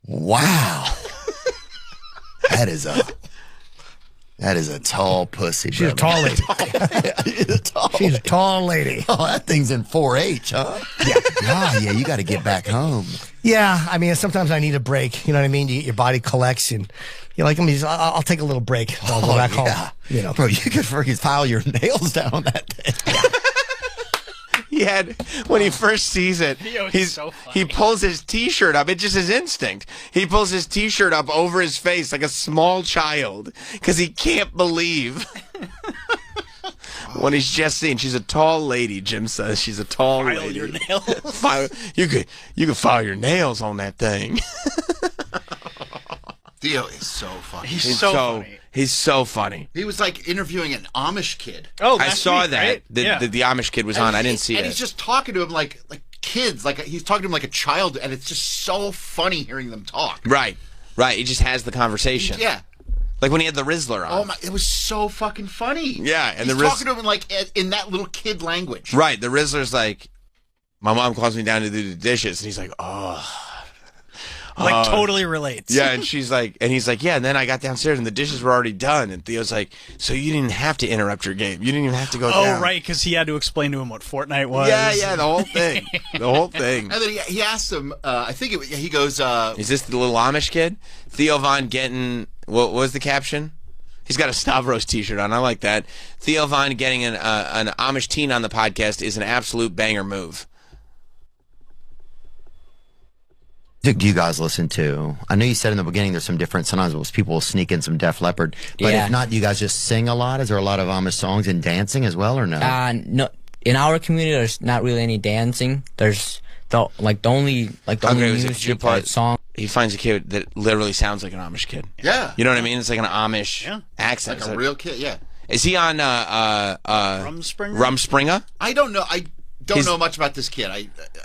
Wow. That is That is a tall pussy. She's a tall lady. She's a tall lady. Oh, that thing's in 4-H, huh? Yeah, you got to get back home. Yeah, I mean, sometimes I need a break. You know what I mean? Your body collects, and you're like, I'll take a little break. I'll go back home. You know, bro, you could freaking file your nails down on that thing. He had, when he first sees it, he pulls his T-shirt up. It's just his instinct. He pulls his T-shirt up over his face like a small child because he can't believe what he's just seen. She's a tall lady, Jim says. She's a tall lady. File your nails. You could file your nails on that thing. Theo is so funny. He's so funny. He's so funny. He was like interviewing an Amish kid. Oh, I saw week, that. right? The Amish kid was on. I didn't see it. And he's just talking to him like kids. Like he's talking to him like a child, and it's just so funny hearing them talk. Right. He just has the conversation. Yeah. Like when he had the Rizzler on. Oh my! It was so fucking funny. Yeah, and he's talking to him like in that little kid language. Right. The Rizzler's like, my mom calls me down to do the dishes, and he's like, oh. Like totally relates. Yeah, and he's like, yeah, and then I got downstairs and the dishes were already done. And Theo's like, so you didn't have to interrupt your game. You didn't even have to go down. Oh, right, because he had to explain to him what Fortnite was. Yeah, the whole thing. The whole thing. And then he asked him, I think he goes... Is this the little Amish kid? Theo Von getting, what was the caption? He's got a Stavros t-shirt on. I like that. Theo Von getting an Amish teen on the podcast is an absolute banger move. Do you guys listen to? I know you said in the beginning there's some different. Sometimes people will sneak in some Def Leppard, but if not, do you guys just sing a lot? Is there a lot of Amish songs and dancing as well, or no? No. In our community, there's not really any dancing. There's the only music song. He finds a kid that literally sounds like an Amish kid. Yeah. You know what I mean? It's like an Amish accent. Like a real kid. Yeah. Is he on Rumspringa? I don't know. I don't know much about this kid.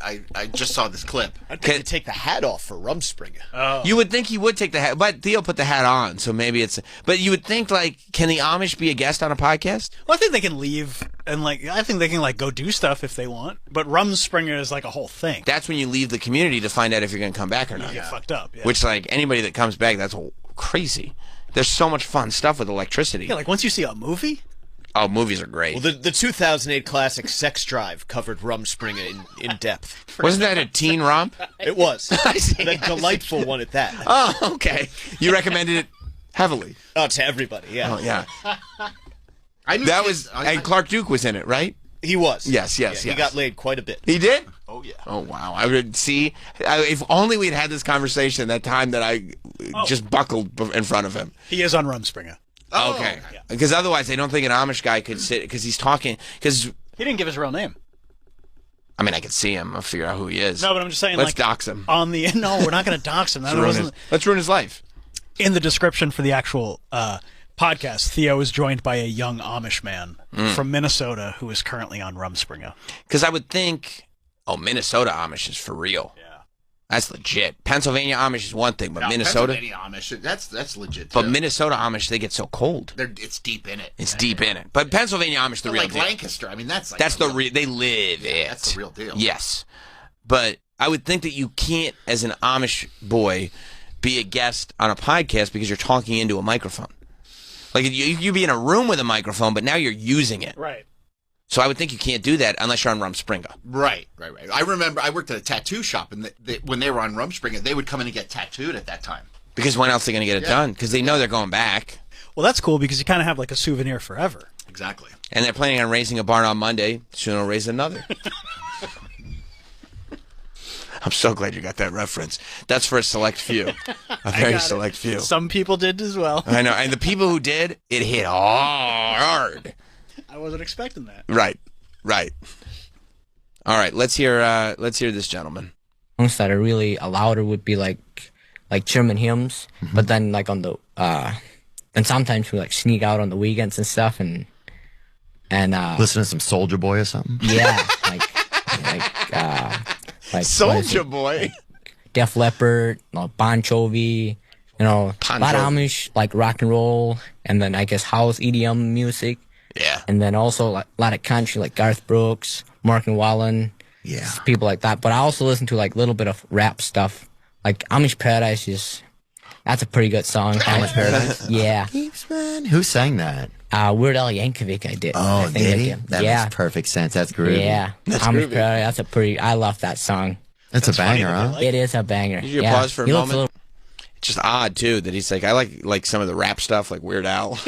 I just saw this clip. I'd think to take the hat off for Rumspringa. Oh. You would think he would take the hat, but Theo put the hat on, so maybe it's. But you would think, like, can the Amish be a guest on a podcast? Well, I think they can leave and I think they can go do stuff if they want. But Rumspringa is like a whole thing. That's when you leave the community to find out if you're going to come back or not. You get fucked up. Yeah. Which, like, anybody that comes back, that's crazy. There's so much fun stuff with electricity. Yeah, like once you see a movie. Oh, movies are great. Well, the 2008 classic Sex Drive covered Rumspringa in depth. Wasn't that a teen romp? It was. I see. A delightful one at that. Oh, okay. You recommended it heavily. Oh, to everybody, yeah. Oh, yeah. And Clark Duke was in it, right? He was. Yes. He got laid quite a bit. He did? Oh, yeah. Oh, wow. I would see. If only we'd had this conversation that time that I just buckled in front of him. He is on Rumspringa. Oh, okay. Because otherwise, I don't think an Amish guy could sit, because he's talking, because... He didn't give his real name. I mean, I could see him. I'll figure out who he is. No, but I'm just saying, Let's dox him. No, we're not going to dox him. Let's ruin his life. In the description for the actual podcast, Theo is joined by a young Amish man from Minnesota who is currently on Rumspringa. Because I would think, Minnesota Amish is for real. Yeah. That's legit. Pennsylvania Amish is one thing, but Minnesota... Pennsylvania Amish, that's legit, too. But Minnesota Amish, they get so cold. It's deep in it. It's deep in it. But Pennsylvania Amish, the real like deal. Lancaster, I mean, that's like... That's the real... They live it. That's the real deal. Yes. But I would think that you can't, as an Amish boy, be a guest on a podcast because you're talking into a microphone. Like, you'd be in a room with a microphone, but now you're using it. Right. So I would think you can't do that unless you're on Rumspringa. Right. I remember I worked at a tattoo shop, and when they were on Rumspringa, they would come in and get tattooed at that time. Because when else are they going to get it done? Because they know they're going back. Well, that's cool because you kind of have like a souvenir forever. Exactly. And they're planning on raising a barn on Monday. Soon they'll raise another. I'm so glad you got that reference. That's for a select few. A very select few. Some people did as well. I know. And the people who did, it hit hard. I wasn't expecting that. Right. All right, let's hear this gentleman. Songs that are really louder would be like German hymns, but then like on the and sometimes we like sneak out on the weekends and stuff and listen to some Soulja Boy or something. Yeah, like Soulja Boy, Def Leppard, Bon Jovi, a lot of Amish like rock and roll, and then I guess house EDM music. Yeah. And then also like, a lot of country like Garth Brooks, Mark and Wallen. Yeah. People like that. But I also listen to like a little bit of rap stuff. Like Amish Paradise is That's a pretty good song. Amish Paradise? Yeah. Keeps running. Who sang that? Weird Al Yankovic, I did. Oh, I think did I he? did. That Yeah. makes perfect sense. That's groovy. Yeah. Amish Paradise, I love that song. That's a banger, huh? It is a banger. Did you pause for a He looks moment? It's just odd too that he's like, I like some of the rap stuff, like Weird Al.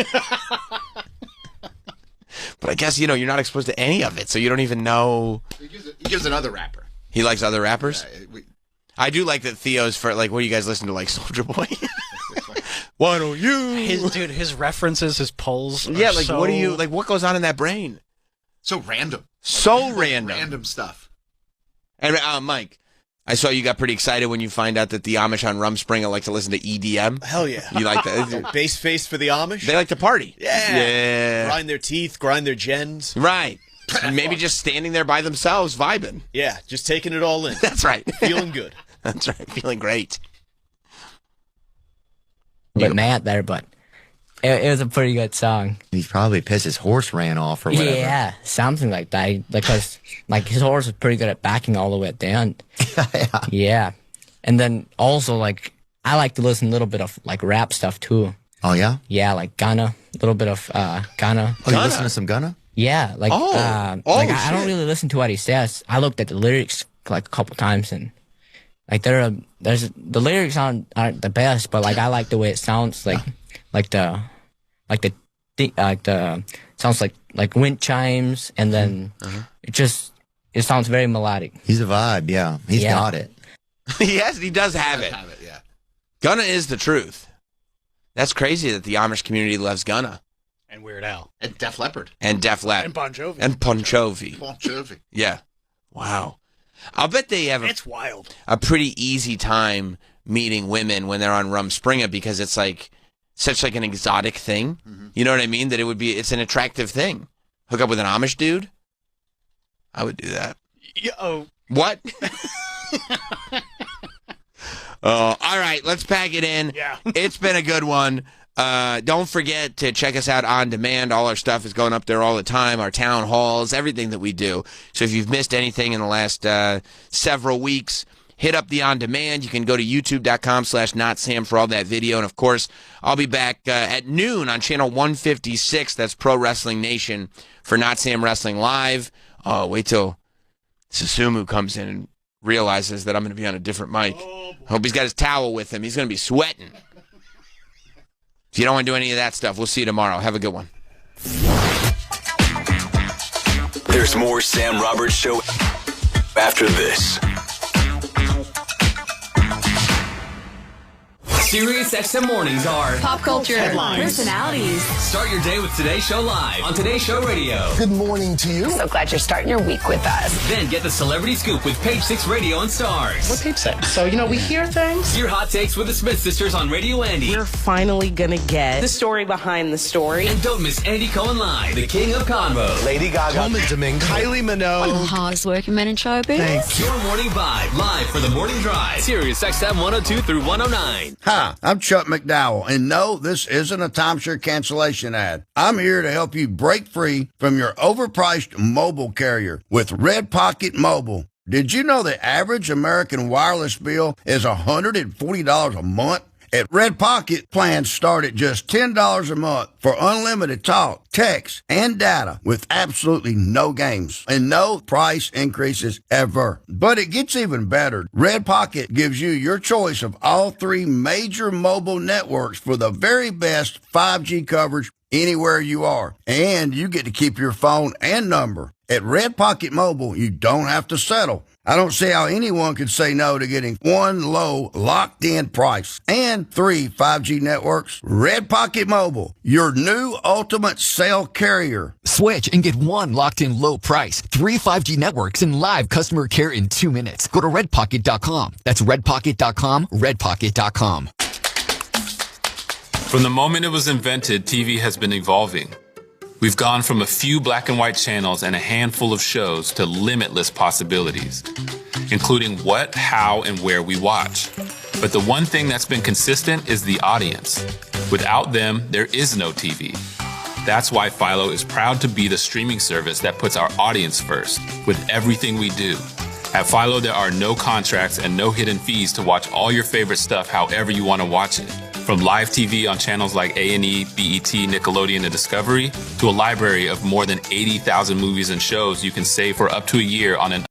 But I guess you're not exposed to any of it, so you don't even know. He gives another rapper. He likes other rappers. Yeah, I do like that Theo's for like. What do you guys listen to? Like Soulja Boy. Why don't you? His references, his polls. Yeah, like so... what do you like? What goes on in that brain? So random. So random. Random stuff. And Mike, I saw you got pretty excited when you find out that the Amish on Rumspringa like to listen to EDM. Hell yeah. You like that? Base face for the Amish? They like to party. Yeah. Grind their teeth, grind their gens. Right. Maybe just standing there by themselves, vibing. Yeah, just taking it all in. That's right. Feeling good. That's right. Feeling great. But mad there, but it was a pretty good song. He's probably pissed his horse ran off or whatever. Yeah, something like that. Because like his horse was pretty good at backing all the way at the end. Yeah. And then also like I like to listen a little bit of like rap stuff too. Oh yeah? Yeah, like Gunna. A little bit of Gunna. Oh, you listen to some Gunna? Yeah, like I don't really listen to what he says. I looked at the lyrics like a couple times and like the lyrics aren't the best, but like I like the way it sounds, like the sounds like wind chimes, and then it sounds very melodic. He's a vibe, yeah. He's got it. Yes, he does have it. Yeah. Gunna is the truth. That's crazy that the Amish community loves Gunna. And Weird Al. And Def Leppard. And Def Leppard. And Bon Jovi. And Bon Jovi. Bon Jovi. Yeah. Wow. I'll bet they have It's wild. a pretty easy time meeting women when they're on Rumspringa because it's like such like an exotic thing. Mm-hmm. You know what I mean? That it's an attractive thing. Hook up with an Amish dude? I would do that. What? All right, let's pack it in. Yeah. It's been a good one. Don't forget to check us out on demand. All our stuff is going up there all the time, our town halls, everything that we do. So if you've missed anything in the last several weeks, hit up the on demand. You can go to youtube.com/notsam for all that video. And of course, I'll be back at noon on channel 156. That's Pro Wrestling Nation for Not Sam Wrestling Live. Wait till Susumu comes in and realizes that I'm going to be on a different mic. I hope he's got his towel with him. He's going to be sweating. If you don't want to do any of that stuff, we'll see you tomorrow. Have a good one. There's more Sam Roberts Show after this. Sirius XM mornings are pop culture, headlines, personalities. Start your day with Today's Show live on Today's Show Radio. Good morning to you. So glad you're starting your week with us. Then get the celebrity scoop with Page 6 Radio and Stars. What Page 6? So, we hear things. Your hot takes with the Smith sisters on Radio Andy. We're finally gonna get the story behind the story. And don't miss Andy Cohen Live, the king of convo. Lady Gaga, Coleman Domingo, Kylie Minogue. One of the hardest working men in showbiz. Thanks. Your morning vibe, live for the morning drive. Sirius XM 102 through 109. Hi, I'm Chuck McDowell, and no, this isn't a timeshare cancellation ad. I'm here to help you break free from your overpriced mobile carrier with Red Pocket Mobile. Did you know the average American wireless bill is $140 a month? At Red Pocket, plans start at just $10 a month for unlimited talk, text, and data with absolutely no games and no price increases ever. But it gets even better. Red Pocket gives you your choice of all three major mobile networks for the very best 5G coverage anywhere you are. And you get to keep your phone and number. At Red Pocket Mobile, you don't have to settle. I don't see how anyone could say no to getting one low, locked-in price and 3 5G networks. Red Pocket Mobile, your new ultimate cell carrier. Switch and get one locked-in low price, 3 5G networks, and live customer care in 2 minutes. Go to redpocket.com. That's redpocket.com, redpocket.com. From the moment it was invented, TV has been evolving. We've gone from a few black and white channels and a handful of shows to limitless possibilities, including what, how, and where we watch. But the one thing that's been consistent is the audience. Without them, there is no TV. That's why Philo is proud to be the streaming service that puts our audience first with everything we do. At Philo, there are no contracts and no hidden fees to watch all your favorite stuff however you want to watch it. From live TV on channels like A&E, BET, Nickelodeon, and Discovery, to a library of more than 80,000 movies and shows you can save for up to a year on an